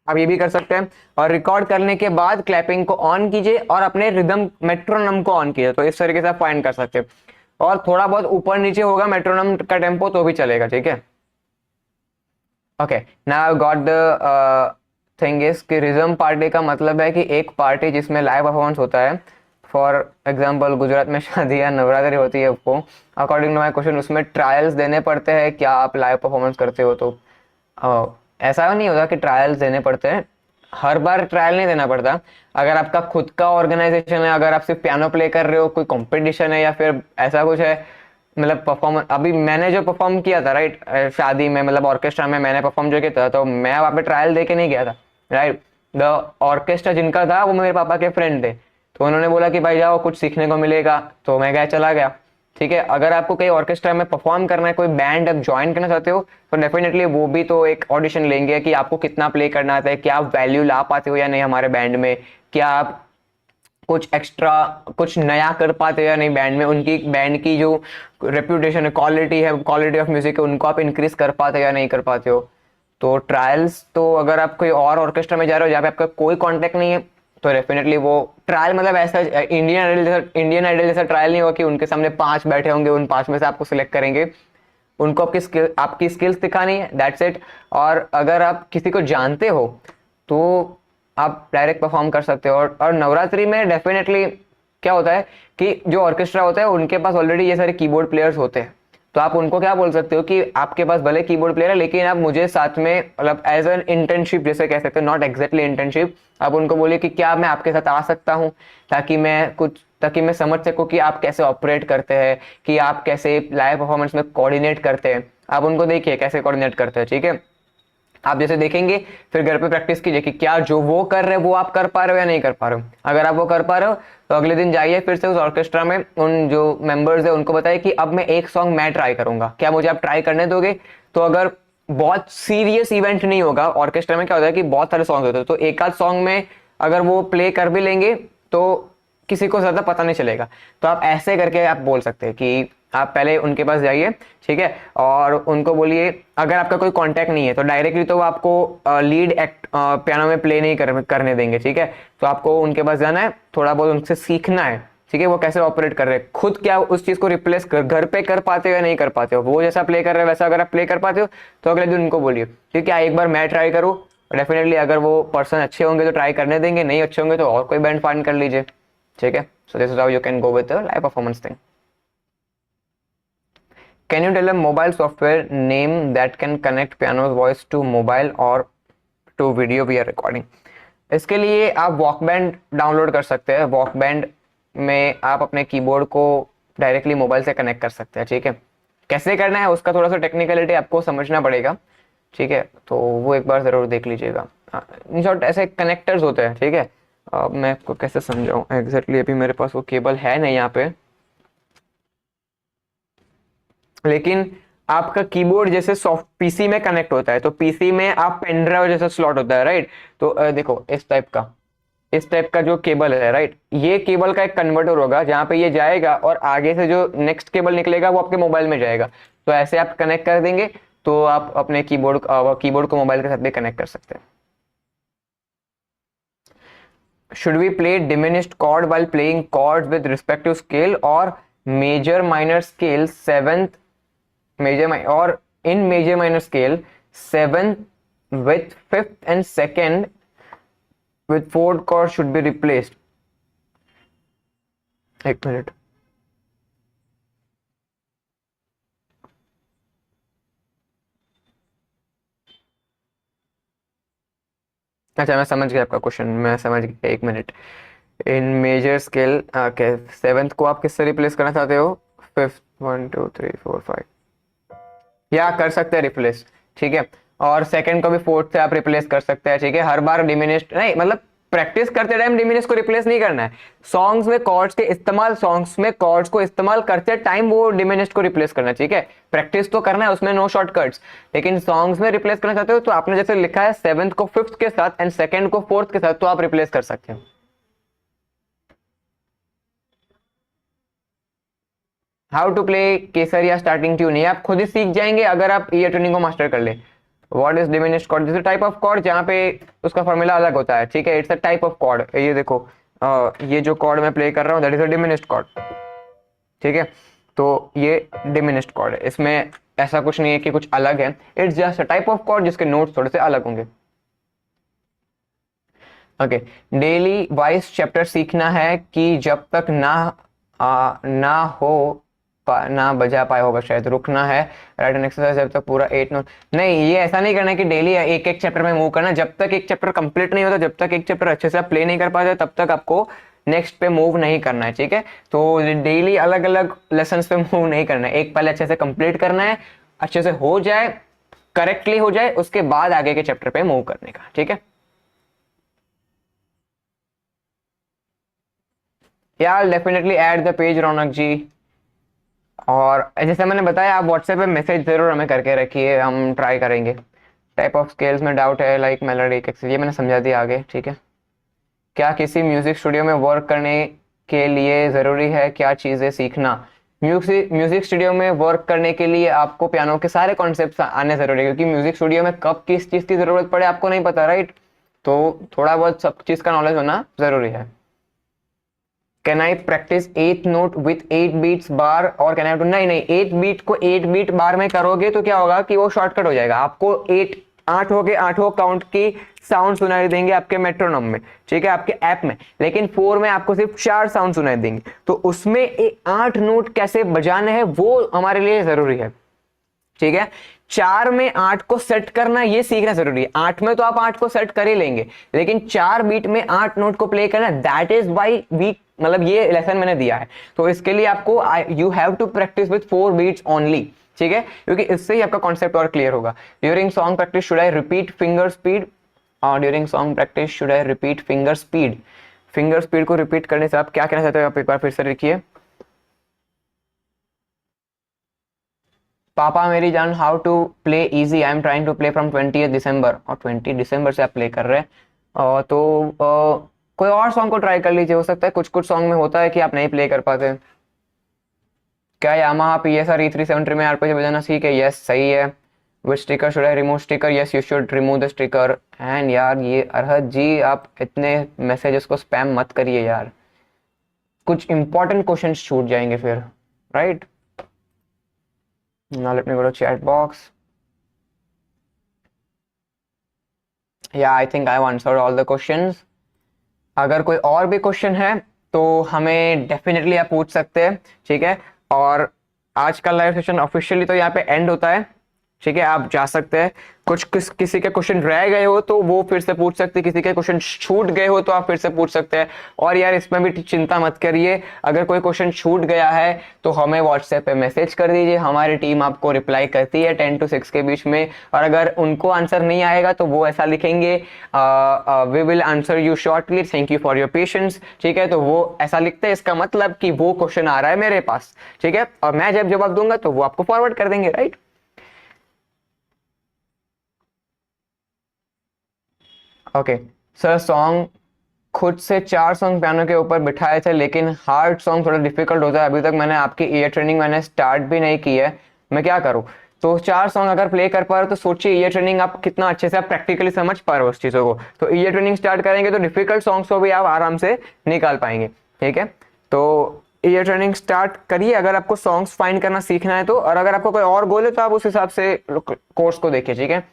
आप ये भी कर सकते हैं, और रिकॉर्ड करने के बाद क्लैपिंग को ऑन कीजिए और अपने रिदम मेट्रोनम को ऑन कीजिए, तो इस तरीके से आप फाइंड कर सकते हैं। और थोड़ा बहुत ऊपर नीचे होगा मेट्रोनम का टेम्पो तो भी चलेगा, ठीक है। Okay, now got the thing is कि रिदम पार्टी का मतलब है कि एक पार्टी जिसमें लाइव परफॉर्मेंस होता है। फॉर एग्जाम्पल, गुजरात में शादी या नवरात्रि होती है, वो अकॉर्डिंग टू माई क्वेश्चन उसमें ट्रायल्स देने पड़ते हैं। क्या आप लाइव परफॉर्मेंस करते हो? तो ऐसा नहीं होता कि ट्रायल्स देने पड़ते हैं, हर बार ट्रायल नहीं देना पड़ता। अगर आपका खुद का ऑर्गेनाइजेशन है, अगर आप सिर्फ पियानो प्ले कर रहे हो, कोई कंपटीशन है या फिर ऐसा कुछ है, मतलब परफॉर्मेंस, अभी मैंने जो परफॉर्म किया था, राइट, शादी में, मतलब ऑर्केस्ट्रा में मैंने परफॉर्म जो किया था, तो मैं वहाँ पे ट्रायल दे के नहीं गया था, राइट। द ऑर्केस्ट्रा जिनका था वो मेरे पापा के फ्रेंड थे, तो उन्होंने बोला कि भाई जाओ कुछ सीखने को मिलेगा, तो मैं गया, चला गया, ठीक है। अगर आपको कहीं ऑर्केस्ट्रा में परफॉर्म करना है, कोई बैंड आप ज्वाइन करना चाहते हो, तो डेफिनेटली वो भी तो एक ऑडिशन लेंगे कि आपको कितना प्ले करना आता है, क्या आप वैल्यू ला पाते हो या नहीं हमारे बैंड में, क्या आप कुछ एक्स्ट्रा कुछ नया कर पाते हो या नहीं बैंड में, उनकी बैंड की जो रेप्यूटेशन है, क्वालिटी ऑफ म्यूजिक है, उनको आप इंक्रीज कर पाते हो या नहीं कर पाते हो। तो ट्रायल्स, तो अगर आप कोई और ऑर्केस्ट्रा में जा रहे हो जहाँ पे आपका कोई कांटेक्ट नहीं है, तो डेफिनेटली वो ट्रायल, मतलब ऐसा इंडियन आइडल जैसा ट्रायल नहीं होगा कि उनके सामने 5 बैठे होंगे, उन 5 में से आपको सिलेक्ट करेंगे। उनको आपकी स्किल्स दिखानी है, दैट्स इट। और अगर आप किसी को जानते हो तो आप डायरेक्ट परफॉर्म कर सकते हो। और नवरात्रि में डेफिनेटली क्या होता है कि जो ऑर्केस्ट्रा होता है उनके पास ऑलरेडी ये सारे कीबोर्ड प्लेयर्स होते हैं, तो आप उनको क्या बोल सकते हो कि आपके पास भले कीबोर्ड प्लेयर है लेकिन आप मुझे साथ में, मतलब एज एन इंटर्नशिप जैसे कह सकते हो, नॉट एग्जैक्टली इंटर्नशिप, आप उनको बोलिए कि क्या मैं आपके साथ आ सकता हूँ, ताकि मैं समझ सकूँ कि आप कैसे ऑपरेट करते हैं, कि आप कैसे लाइव परफॉर्मेंस में कोऑर्डिनेट करते हैं। आप उनको देखिए कैसे कोऑर्डिनेट करते हैं, ठीक है। आप जैसे देखेंगे फिर घर पे प्रैक्टिस कीजिए कि क्या जो वो कर रहे हैं वो आप कर पा रहे हो या नहीं कर पा रहे हो। अगर आप वो कर पा रहे हो तो अगले दिन जाइए फिर से उस ऑर्केस्ट्रा में, उन जो मेंबर्स है उनको बताइए कि अब मैं एक सॉन्ग मैं ट्राई करूंगा, क्या मुझे आप ट्राई करने दोगे? तो अगर बहुत सीरियस इवेंट नहीं होगा, ऑर्केस्ट्रा में क्या होता है कि बहुत सारे सॉन्ग होते हैं, तो एक आध सॉन्ग में अगर वो प्ले कर भी लेंगे तो किसी को ज्यादा पता नहीं चलेगा। तो आप ऐसे करके आप बोल सकते हैं कि आप पहले उनके पास जाइए, ठीक है, और उनको बोलिए, अगर आपका कोई कांटेक्ट नहीं है तो डायरेक्टली तो वो आपको लीड एक्ट पियानो में प्ले नहीं करने देंगे, ठीक है। तो आपको उनके पास जाना है, थोड़ा बहुत उनसे सीखना है, ठीक है, वो कैसे ऑपरेट कर रहे हैं, खुद क्या उस चीज को रिप्लेस घर पे कर पाते हो या नहीं कर पाते हो। वो जैसा प्ले कर रहे हैं वैसा अगर आप प्ले कर पाते हो तो अगले दिन उनको बोलिए कि क्या एक बार मैं ट्राई करूँ। डेफिनेटली अगर वो पर्सन अच्छे होंगे तो ट्राई करने देंगे, नहीं अच्छे होंगे तो और कोई बैंड फाइंड कर लीजिए, ठीक है। So this is how you can go with the live performance thing. Can you tell a mobile software name that can connect piano's voice to mobile or to video we are recording? इसके लिए आप वॉकबैंड download कर सकते हैं। वॉकबैंड में आप अपने keyboard को डायरेक्टली मोबाइल से कनेक्ट कर सकते हैं, ठीक है। कैसे करना है उसका थोड़ा सा टेक्निकलिटी आपको समझना पड़ेगा, ठीक है, तो वो एक बार ज़रूर देख लीजिएगा। इन शॉर्ट ऐसे कनेक्टर्स होते हैं, ठीक है। अब मैं आपको कैसे समझाऊँ एग्जैक्टली, अभी मेरे पास वो केबल है नहीं यहाँ पे, लेकिन आपका कीबोर्ड जैसे सॉफ्ट पीसी में कनेक्ट होता है, तो पीसी में आप पेन ड्राइव जैसा स्लॉट होता है, राइट। तो देखो इस टाइप का जो केबल है, राइट, ये केबल का एक कन्वर्टर होगा जहां पे ये जाएगा और आगे से जो नेक्स्ट केबल निकलेगा वो आपके मोबाइल में जाएगा। तो ऐसे आप कनेक्ट कर देंगे तो आप अपने कीबोर्ड को मोबाइल के साथ भी कनेक्ट कर सकते हैं। Should we play diminished chord while playing chords with respective scale or major minor scale seventh or in major minor scale seventh with fifth and second with fourth chord should be replaced? एक minute, अच्छा मैं समझ गया आपका question, मैं समझ गया, एक मिनट। इन मेजर स्केल सेवेंथ को आप किससे रिप्लेस करना चाहते हो? फिफ्थ, 1 2 3 4 5, या कर सकते हैं रिप्लेस, ठीक है। और सेकंड को भी फोर्थ से आप रिप्लेस कर सकते हैं, ठीक है। हर बार डिमिनिश्ड नहीं, मतलब प्रैक्टिस करते टाइम डिमिनिश को रिप्लेस नहीं करना है। सॉन्ग्स में कॉर्ड्स को इस्तेमाल करते टाइम वो डिमिनिश्ड को रिप्लेस करना है, ठीक है। प्रैक्टिस तो करना है, उसमें नो शॉर्टकट्स, लेकिन सॉन्ग्स में रिप्लेस करना चाहते हो तो आपने जैसे लिखा है सेवेंथ को फिफ्थ के साथ एंड सेकंड को फोर्थ के साथ, तो आप रिप्लेस कर सकते हो। How to play Kesariya starting tune, ये आप खुद ही सीख जाएंगे अगर आप ईयर ट्यूनिंग को मास्टर कर ले। What is diminished chord? This type of chord जहाँ पे उसका फॉर्मूला अलग होता है, ठीक है। It's a type of chord. ये देखो ये जो कॉर्ड मैं प्ले कर रहा हूँ that is a diminished chord, ठीक है। तो ये डिमिनिश्ड कॉर्ड है, इसमें ऐसा कुछ नहीं है कि कुछ अलग है, it's just a type of chord जिसके नोट्स थोड़े से अलग होंगे। ओके, डेली वाइज चैप्टर सीखना है कि जब तक ना हो ना बजा पाए होगा, शायद रुकना है। राइट एन एक्सरसाइज जब तक पूरा 8 नोट नहीं, ये ऐसा नहीं करना है कि डेली एक एक चैप्टर में मूव करना। जब तक एक चैप्टर कंप्लीट नहीं होता, जब तक एक चैप्टर अच्छे से आप प्ले नहीं कर पाते, तब तक आपको नेक्स्ट पे मूव नहीं करना है, ठीक है। तो डेली अलग अलग लेसन पे मूव नहीं करना है, एक पहले अच्छे से कंप्लीट करना है, अच्छे से हो जाए, करेक्टली हो जाए, उसके बाद आगे के चैप्टर पे मूव करने का, ठीक है। यार डेफिनेटली ऐड द पेज रौनक जी। और जैसे मैंने बताया आप व्हाट्सएप पे मैसेज जरूर हमें करके रखिए, हम ट्राई करेंगे। टाइप ऑफ स्केल्स में डाउट है लाइक मेलोडी, ये मैंने समझा दिया आगे, ठीक है। क्या किसी म्यूजिक स्टूडियो में वर्क करने के लिए ज़रूरी है क्या चीज़ें सीखना? म्यूजिक स्टूडियो में वर्क करने के लिए आपको पियानो के सारे कॉन्सेप्ट्स आने ज़रूरी है, क्योंकि म्यूजिक स्टूडियो में कब किस चीज़ की ज़रूरत पड़े आपको नहीं पता, राइट। तो थोड़ा बहुत सब चीज़ का नॉलेज होना ज़रूरी है। Can I practice 8th note with 8 beats bar और कैन आई डू? नहीं, 8 बीट को 8 बीट बार में करोगे तो क्या होगा कि वो शॉर्टकट हो जाएगा, आपको 8 के आठों काउंट की साउंड सुनाई देंगे आपके मेट्रोनोम में, ठीक है, आपके ऐप में। लेकिन 4 में आपको सिर्फ 4 साउंड सुनाई देंगे, तो उसमें 8 नोट कैसे बजाने हैं वो हमारे लिए जरूरी है, ठीक है। 4 में 8 को सेट करना ये सीखना जरूरी है। 8 में तो आप 8 को सेट कर ही लेंगे, लेकिन 4 बीट में 8 नोट को प्ले करना, दैट इज वाई वी, मतलब ये लेसन मैंने दिया है। तो इसके लिए आपको you have to practice with 4 beats only, ठीक है, क्योंकि इससे ही आपका कॉन्सेप्ट और क्लियर होगा। During song practice should I repeat finger speed? और during song practice should I repeat finger speed? Finger speed को रिपीट करने से आप क्या कहना चाहते हो, आप एक बार फिर से लिखिए। पापा मेरी जान, how to play easy, I am trying to play from 20 December. और 20 दिसंबर से आप प्ले कर रहे हैं, तो कोई और सॉन्ग को ट्राई कर लीजिए, हो सकता है कुछ कुछ सॉन्ग में होता है कि आप नहीं प्ले कर पाते। क्या यामाहा PSR E370 में आरपीजी बजाना सीखे? यस सही है। Which sticker should I remove? Sticker, yes you should remove the sticker. And यार ये अरहत जी, आप इतने मैसेजेस को स्पैम मत करिए यार, कुछ इंपॉर्टेंट क्वेश्चन छूट जाएंगे फिर, right. Now let me go to chat box. Yeah, I think I've answered all the questions. अगर कोई और भी क्वेश्चन है तो हमें डेफिनेटली आप पूछ सकते हैं, ठीक है। और आज का लाइव सेशन ऑफिशियली तो यहाँ पे एंड होता है, ठीक है, आप जा सकते हैं। किसी के क्वेश्चन रह गए हो तो वो फिर से पूछ सकते हैं, किसी के क्वेश्चन छूट गए हो तो आप फिर से पूछ सकते हैं। और यार इसमें भी चिंता मत करिए, अगर कोई क्वेश्चन छूट गया है तो हमें व्हाट्सएप पे मैसेज कर दीजिए, हमारी टीम आपको रिप्लाई करती है 10 to 6 के बीच में। और अगर उनको आंसर नहीं आएगा तो वो ऐसा लिखेंगे, we will answer you shortly, thank you for your patience. ठीक है, तो वो ऐसा लिखते हैं, इसका मतलब कि वो क्वेश्चन आ रहा है मेरे पास। ठीक है, और मैं जब जवाब दूंगा तो वो आपको फॉरवर्ड कर देंगे, राइट। ओके सर, सॉन्ग खुद से 4 सॉन्ग पियानो के ऊपर बिठाए थे, लेकिन हार्ड सॉन्ग थोड़ा डिफिकल्ट होता है। अभी तक मैंने आपकी ईयर ट्रेनिंग मैंने स्टार्ट भी नहीं की है, मैं क्या करूं? तो 4 सॉन्ग अगर प्ले कर पा रहे हो तो सोचिए ईयर ट्रेनिंग आप कितना अच्छे से आप प्रैक्टिकली समझ पा रहे हो उस चीजों को। तो ईयर ट्रेनिंग स्टार्ट करेंगे तो डिफिकल्ट सॉन्ग्स को भी आप आराम से निकाल पाएंगे। ठीक है, तो ईयर ट्रेनिंग स्टार्ट करिए अगर आपको सॉन्ग्स फाइंड करना सीखना है तो। और अगर आपको कोई और गोल है तो आप उस हिसाब से कोर्स को देखिए। ठीक है,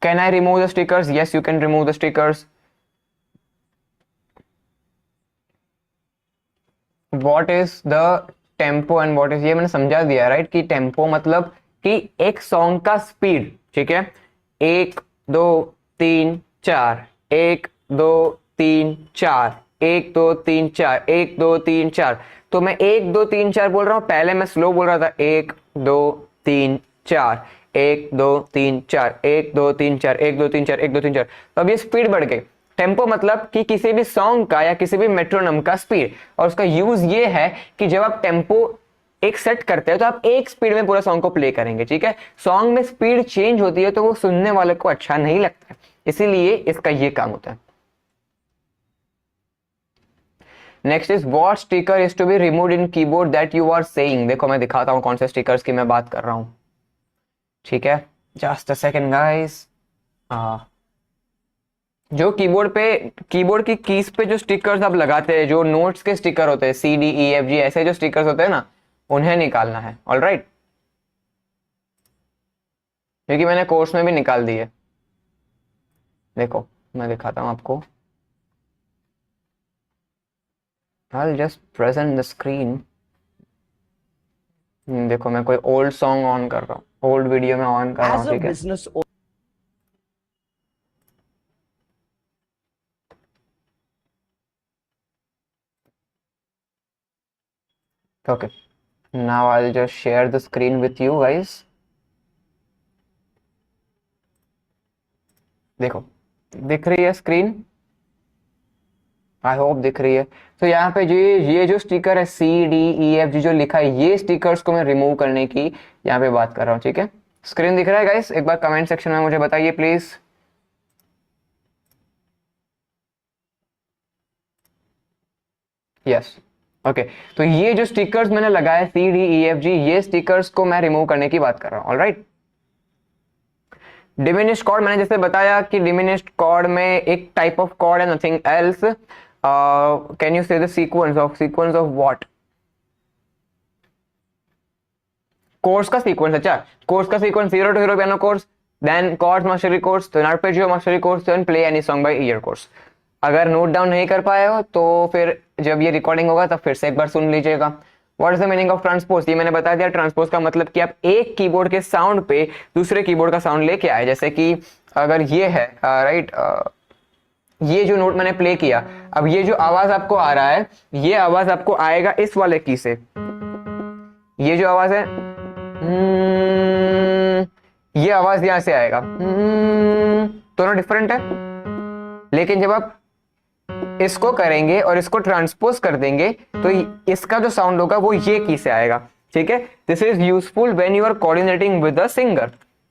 can I remove the stickers? Yes, you can remove the stickers. What is the tempo and what is, ये मैंने समझा दिया राइट, कि टेम्पो मतलब कि एक सॉन्ग का स्पीड। ठीक है, 1 2 3 4, 1 2 3 4, 1 2 3 4, 1 2 3 4। तो मैं 1 2 3 4 बोल रहा हूं, पहले मैं स्लो बोल रहा था 1 2 3 4, 1 2 3 4, 1 2 3 4, 1 2 3 4, 1 2 3 4। तो अब ये स्पीड बढ़ गई। टेम्पो मतलब कि किसी भी सॉन्ग का या किसी भी मेट्रोनम का स्पीड। और उसका यूज ये है कि जब आप टेम्पो एक सेट करते हैं तो आप एक स्पीड में पूरा सॉन्ग को प्ले करेंगे। ठीक है, सॉन्ग में स्पीड चेंज होती है तो वो सुनने वाले को अच्छा नहीं लगता है, इसीलिए इसका ये काम होता है। Next is what sticker is to be removed in keyboard that you are saying. देखो मैं दिखाता हूं कौन से स्टिकर्स की मैं बात कर रहा हूं। ठीक है, जस्ट अ सेकंड गाइस। जो कीबोर्ड की कीज पे जो स्टिकर्स आप लगाते हैं, जो नोट्स के स्टिकर होते हैं, CDEFG ऐसे जो स्टिकर्स होते हैं ना, उन्हें निकालना है। ऑलराइट, क्योंकि मैंने कोर्स में भी निकाल दिए। देखो मैं दिखाता हूं आपको, I'll just present the screen। देखो मैं कोई ओल्ड सॉन्ग ऑन कर रहा हूँ, ओल्ड वीडियो में ऑन कर रहा हूँ। ठीक है, okay, now I'll just share the screen with you guys। देखो दिख रही है स्क्रीन? आई होप दिख रही है। तो यहाँ पे ये जो स्टिकर है CDEFG जो लिखा है, ये स्टिकर्स को मैं रिमूव करने की यहाँ पे बात कर रहा हूँ। ठीक है, स्क्रीन दिख रहा है गाइस? एक बार कमेंट सेक्शन में मुझे बताइए प्लीज। Yes, okay. तो ये जो स्टिकर्स मैंने लगाए CDEFG, ये स्टिकर्स को मैं रिमूव करने की बात कर रहा हूँ। ऑलराइट, डिमिनिश्ड कॉर्ड मैंने जैसे बताया कि डिमिनिश्ड कॉर्ड में एक टाइप ऑफ कॉर्ड है, nothing else. Can you say the sequence of what? Course का सीक्वेंस। अच्छा, कोर्स का sequence 0 to 0 piano course, then chords mastery course, then arpeggio mastery course, then play any song by ear course. अगर note down नहीं कर पाए हो तो फिर जब ये रिकॉर्डिंग होगा तब फिर से एक बार सुन लीजिएगा। What is the meaning of transpose? ये मैंने बता दिया। ट्रांसपोज का मतलब कि आप एक कीबोर्ड के साउंड पे दूसरे कीबोर्ड का साउंड लेके आए। जैसे कि अगर ये है राइट, ये जो नोट मैंने प्ले किया, अब ये जो आवाज आपको आ रहा है, ये आवाज आपको आएगा इस वाले की से। ये जो आवाज है, ये आवाज यहां से आएगा। दोनों डिफरेंट है, लेकिन जब आप इसको करेंगे और इसको ट्रांसपोज कर देंगे तो इसका जो साउंड होगा वो ये की से आएगा। ठीक है, this is useful when you are coordinating with the singer,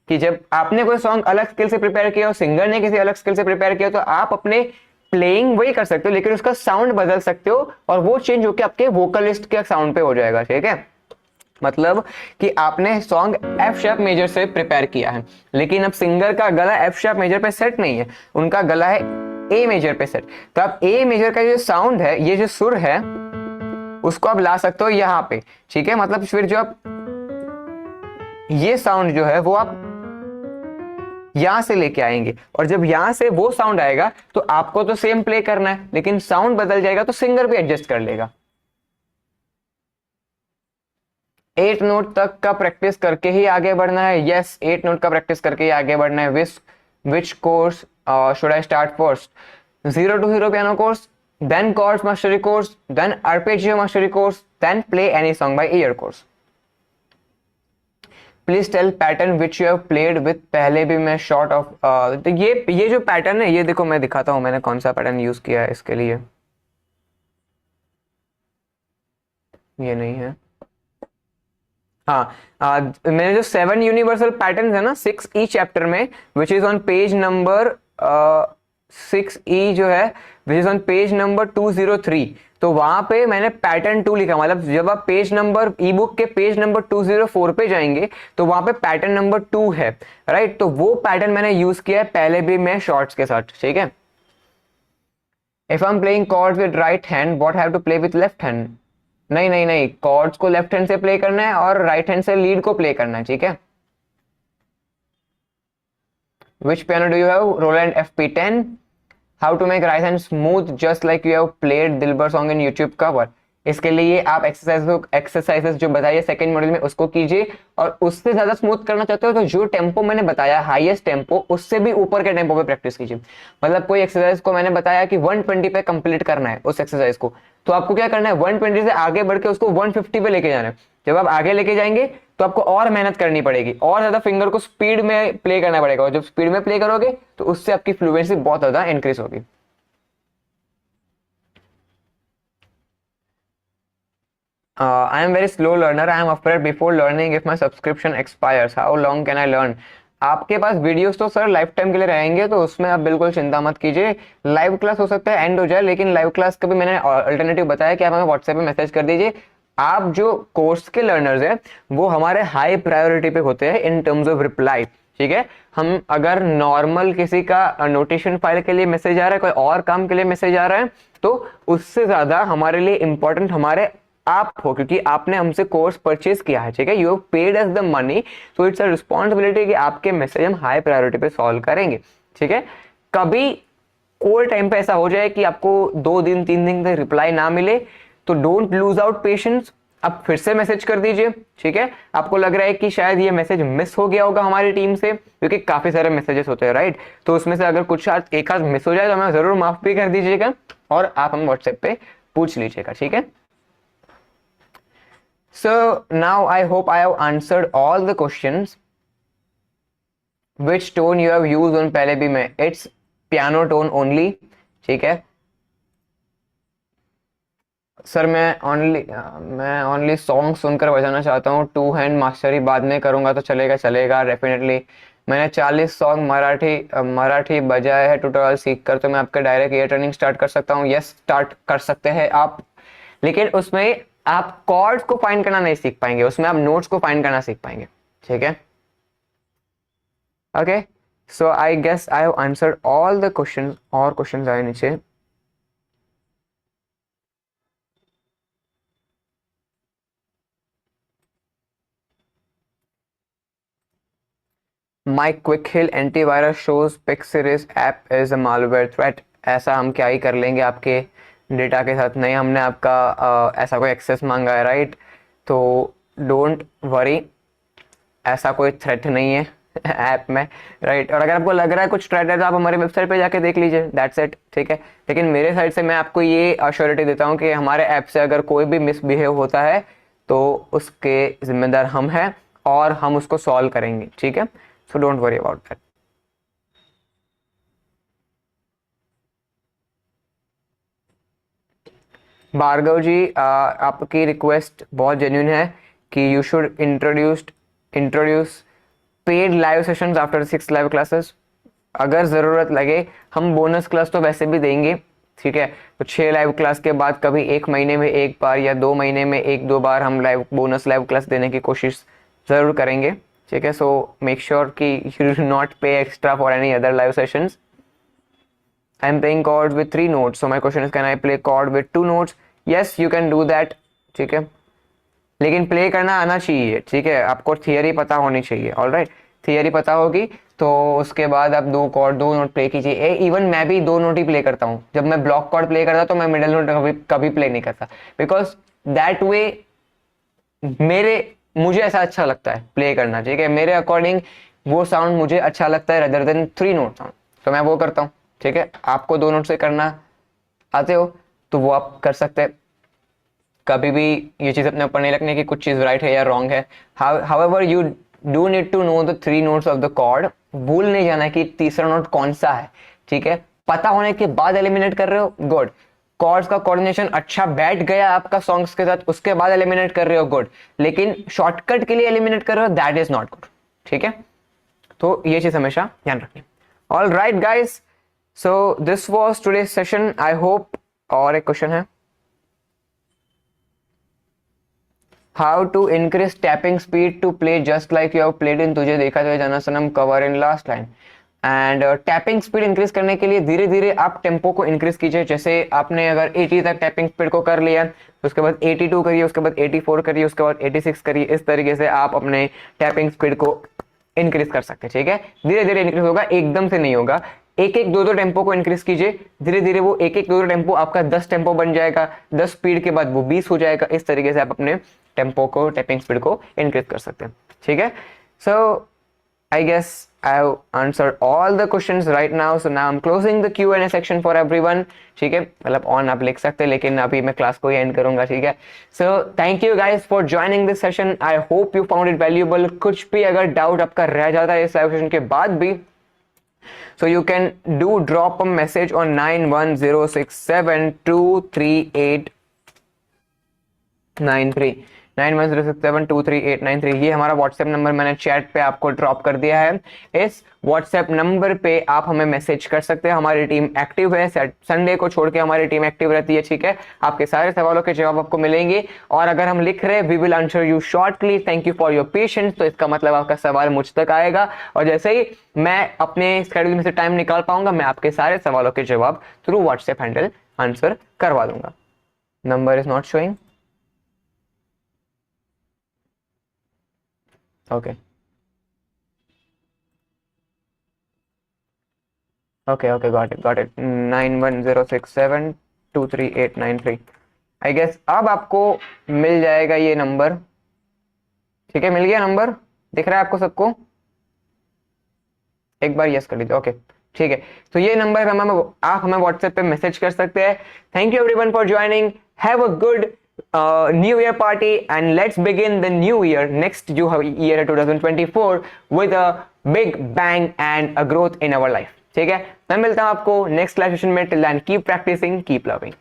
कि जब आपने कोई सॉन्ग अलग स्किल से प्रिपेयर किया और सिंगर ने किसी अलग स्किल से प्रिपेयर किया तो आप अपने प्लेइंग वही कर सकते हो, लेकिन उसका साउंड बदल सकते हो और वो चेंज होकर आपके वोकलिस्ट के साउंड पे हो जाएगा। ठीक है, मतलब कि आपने सॉन्ग एफ शार्प मेजर से प्रिपेयर किया है, लेकिन अब सिंगर का गला एफ शार्प मेजर पे सेट नहीं है, उनका गला है ए मेजर पे सेट। तो आप ए मेजर का जो साउंड है, ये जो सुर है, उसको आप ला सकते हो यहां पे। ठीक है, मतलब फिर जो आप ये साउंड जो है वो आप यहां से लेके आएंगे, और जब यहां से वो साउंड आएगा तो आपको तो सेम प्ले करना है, लेकिन साउंड बदल जाएगा तो सिंगर भी एडजस्ट कर लेगा। 8 नोट तक का प्रैक्टिस करके ही आगे बढ़ना है। यस, 8 नोट का प्रैक्टिस करके ही आगे बढ़ना है। Which course should I start first? 0 to 0 piano course, then chords mastery course, then arpeggio mastery course, then play any song by ear course. Please tell pattern which you have played with. पहले भी मैं short of तो ये जो pattern है, ये देखो मैं दिखाता हूँ मैंने कौन सा पैटर्न यूज किया है इसके लिए। ये नहीं है। हाँ, मैंने जो 7 यूनिवर्सल पैटर्न है ना 6E चैप्टर में, which is on page number 6E जो है, which is on page number 203। तो वहां पे मैंने पैटर्न 2 लिखा। मतलब जब आप पेज नंबर ई बुक के पेज नंबर 204 पे जाएंगे तो वहां पे पैटर्न नंबर 2 है, राइट। तो वो पैटर्न मैंने यूज किया है पहले भी मैं शॉर्ट्स के साथ, ठीक है। If I am playing chords with right hand, what have to play with left hand? नहीं नहीं नहीं, कॉर्ड्स को लेफ्ट हैंड से प्ले करना है और राइट हैंड से लीड को प्ले करना है, ठीक है। Which piano do you have? Roland FP10। How to make right hand smooth just like you have played Dilbar song in YouTube cover. इसके लिए आप एक्सरसाइजेस जो बताइए सेकंड मॉड्यूल में उसको कीजिए, और उससे ज्यादा स्मूथ करना चाहते हो तो जो टेम्पो मैंने बताया हाईएस्ट टेम्पो, उससे भी ऊपर के टेम्पो पे प्रैक्टिस कीजिए। मतलब कोई एक्सरसाइज को मैंने बताया कि 120 पे कंप्लीट करना है उस एक्सरसाइज को, तो आपको क्या करना है 120 से आगे बढ़ के उसको 150 पे लेके जाना है। जब आप आगे लेके जाएंगे तो आपको और मेहनत करनी पड़ेगी, और ज्यादा फिंगर को स्पीड में प्ले करना पड़ेगा, और जब स्पीड में प्ले करोगे तो उससे आपकी फ्लुएंसी बहुत ज्यादा इंक्रीज होगी। I am very slow learner. I am afraid before learning if my subscription expires. How long can I learn? आपके पास वीडियोस तो सर लाइफ टाइम के लिए रहेंगे, तो उसमें आप बिल्कुल चिंता मत कीजिए। लाइव क्लास हो सकता है एंड हो जाए, लेकिन लाइव क्लास का भी मैंने अल्टरनेटिव बताया कि आप हमें व्हाट्सएप पे मैसेज कर दीजिए। आप जो कोर्स के लर्नर्स हैं वो हमारे हाई प्रायोरिटी पे होते हैं इन टर्म्स ऑफ रिप्लाई, ठीक है। हम अगर नॉर्मल किसी का नोटेशन फाइल के लिए मैसेज आ रहा है, कोई और काम के लिए मैसेज आ रहा है, तो उससे ज्यादा हमारे लिए इंपॉर्टेंट हमारे आप हो, क्योंकि आपने हमसे कोर्स परचेज किया है, ठीक है। You have paid us the money, so it's a responsibility कि आपके मैसेज हम हाई प्रायोरिटी पे सॉल्व करेंगे, ठीक है। कभी कोई टाइम पे ऐसा हो जाए कि आपको 2 दिन 3 दिन तक रिप्लाई ना मिले, तो डोंट लूज आउट पेशेंस, आप फिर से मैसेज कर दीजिए, ठीक है। आपको लग रहा है कि शायद ये मैसेज मिस हो गया होगा हमारी टीम से, क्योंकि काफी सारे मैसेजेस होते हैं, राइट। तो उसमें से अगर कुछ एक आध मिस हो जाए तो हमें जरूर माफ भी कर दीजिएगा, और आप हम व्हाट्सएप पे पूछ लीजिएगा, ठीक है। So now I hope I have answered all the questions. Which tone you have used on पहले भी मैं, it's piano tone only, ठीक है सर। मैं ओनली सॉन्ग सुनकर बजाना चाहता हूँ। 2 हैंड मास्टरी बाद में करूंगा तो चलेगा? चलेगा डेफिनेटली। मैंने 40 सॉन्ग मराठी बजाए है ट्यूटोरियल सीख कर, तो मैं आपका डायरेक्ट ईयर ट्रेनिंग स्टार्ट कर सकता हूँ। यस, स्टार्ट कर सकते हैं आप, लेकिन उसमें आप कॉर्ड्स को फाइंड करना नहीं सीख पाएंगे, उसमें आप नोट्स को फाइंड करना सीख पाएंगे, ठीक है। Okay, so I guess I have answered all the questions. और क्वेश्चंस आए नीचे। My Quick Heal antivirus shows Pixeris app is a malware threat. ऐसा हम क्या ही कर लेंगे आपके डेटा के साथ? नहीं, हमने आपका ऐसा कोई एक्सेस मांगा है, राइट। तो डोंट वरी, ऐसा कोई थ्रेट नहीं है ऐप में, राइट। और अगर आपको लग रहा है कुछ थ्रेट है तो आप हमारी वेबसाइट पे जाके देख लीजिए, दैट्स इट, ठीक है। लेकिन मेरे साइड से मैं आपको ये अश्योरिटी देता हूँ कि हमारे ऐप से अगर कोई भी मिसबिहेव होता है तो उसके जिम्मेदार हम हैं, और हम उसको सॉल्व करेंगे, ठीक है। So don't worry about that. Bhargava जी, आपकी रिक्वेस्ट बहुत जेन्युइन है कि you should introduce paid live sessions after 6 live classes. अगर ज़रूरत लगे हम बोनस क्लास तो वैसे भी देंगे, ठीक है। तो 6 लाइव क्लास के बाद कभी 1 महीने में 1 बार या 2 महीने में 1-2 बार हम बोनस लाइव क्लास देने की कोशिश ज़रूर करेंगे, ठीक है। सो मेक श्योर कि यू डू नॉट पे extra for any other live sessions. I am playing cord with 3 notes, so my question is can I play cord with 2 notes? Yes, you can do that, ठीक है। लेकिन play करना आना चाहिए, ठीक है। आपको थियरी पता होनी चाहिए, ऑलराइट। थियरी पता होगी तो उसके बाद आप 2 नोट प्ले कीजिए। इवन मैं भी 2 नोट ही प्ले करता हूँ। जब मैं ब्लॉक कॉर्ड प्ले करता तो मैं मिडिल नोट कभी प्ले नहीं करता, बिकॉज दैट वे मेरे मुझे ऐसा अच्छा लगता है प्ले करना, ठीक है, मेरे अकॉर्डिंग वो साउंड मुझे अच्छा लगता है रदर देन 3 नोट साउंड, तो मैं वो करता हूँ, ठीक है। आपको 2 नोट से करना आते हो तो वो आप कर सकते हैं। कभी भी ये चीज़ अपने ऊपर नहीं लगने की कुछ चीज़ राइट है या रॉन्ग है। However you do need to know the 3 notes of the chord, भूल नहीं जाना कि तीसरा नोट कौन सा है, ठीक है। पता होने के बाद एलिमिनेट कर रहे हो, गुड। कॉर्ड्स का कोऑर्डिनेशन अच्छा बैठ गया आपका सॉन्ग्स के साथ, उसके बाद एलिमिनेट कर रहे हो, गुड। लेकिन शॉर्टकट के लिए एलिमिनेट कर रहे हो, दैट इज नॉट गुड, ठीक है। तो ये चीज हमेशा ध्यान रखनी। All right guys, so this was today session, I hope. और एक क्वेश्चन है, how to increase tapping speed to play just like you have played in Tujhe Dekha To Jaana Sanam cover in last line. And tapping speed increase करने के लिए धीरे धीरे आप tempo को इंक्रीज कीजिए। जैसे आपने अगर 80 तक टैपिंग स्पीड को कर लिया, उसके बाद 82 करिए, उसके बाद 84 करिए, उसके बाद 86 करिए। इस तरीके से आप अपने टैपिंग स्पीड को इंक्रीज कर सकते हैं, ठीक है। धीरे धीरे इंक्रीज होगा, एकदम से नहीं होगा। एक एक दो दो टेम्पो को इंक्रीज कीजिए धीरे धीरे, वो एक एक दो दो टेम्पो आपका 10 टेम्पो बन जाएगा, 10 स्पीड के बाद वो 20 हो जाएगा। इस तरीके से आप अपने टेम्पो को, टैपिंग स्पीड को इंक्रीज कर सकते हैं, ठीक है। सो I guess I have answered all the questions right now. So now I'm closing the Q&A section for everyone. ठीक है, मतलब ऑन आप लिख सकते हैं, लेकिन अभी मैं क्लास को ही एंड करूंगा, ठीक है। So thank you guys for joining this session. I hope you found it valuable. कुछ भी अगर डाउट आपका रह जाता है इस लाइव सेशन के बाद भी, so you can do drop a message on 9106723893 9106723893। ये हमारा व्हाट्सएप नंबर मैंने चैट पे आपको ड्रॉप कर दिया है। इस व्हाट्सएप नंबर पे आप हमें मैसेज कर सकते हैं। हमारी टीम एक्टिव है, संडे को छोड़ के हमारी टीम एक्टिव रहती है, ठीक है। आपके सारे सवालों के जवाब आपको मिलेंगे, और अगर हम लिख रहे हैं we will answer you shortly, thank you for your patience. तो इसका मतलब आपका सवाल मुझ तक आएगा, और जैसे ही मैं अपने स्केड्यूल में से टाइम निकाल पाऊंगा, मैं आपके सारे सवालों के जवाब थ्रू व्हाट्सएप हैंडल आंसर करवा दूंगा। Number is not showing, okay got it 9106723893। I guess अब आपको मिल जाएगा ये नंबर, ठीक है। मिल गया नंबर, दिख रहा है आपको सबको? एक बार यस कर लीजिए, ओके ठीक है। तो ये नंबर आप हमें व्हाट्सएप पे मैसेज कर सकते हैं। Thank you everyone for joining, have a good New Year party, and let's begin the new year, next year 2024 with a big bang and a growth in our life, ठीक है। मैं मिलता हूं आपको नेक्स्ट लाइव सेशन में। Till then keep practicing, keep loving.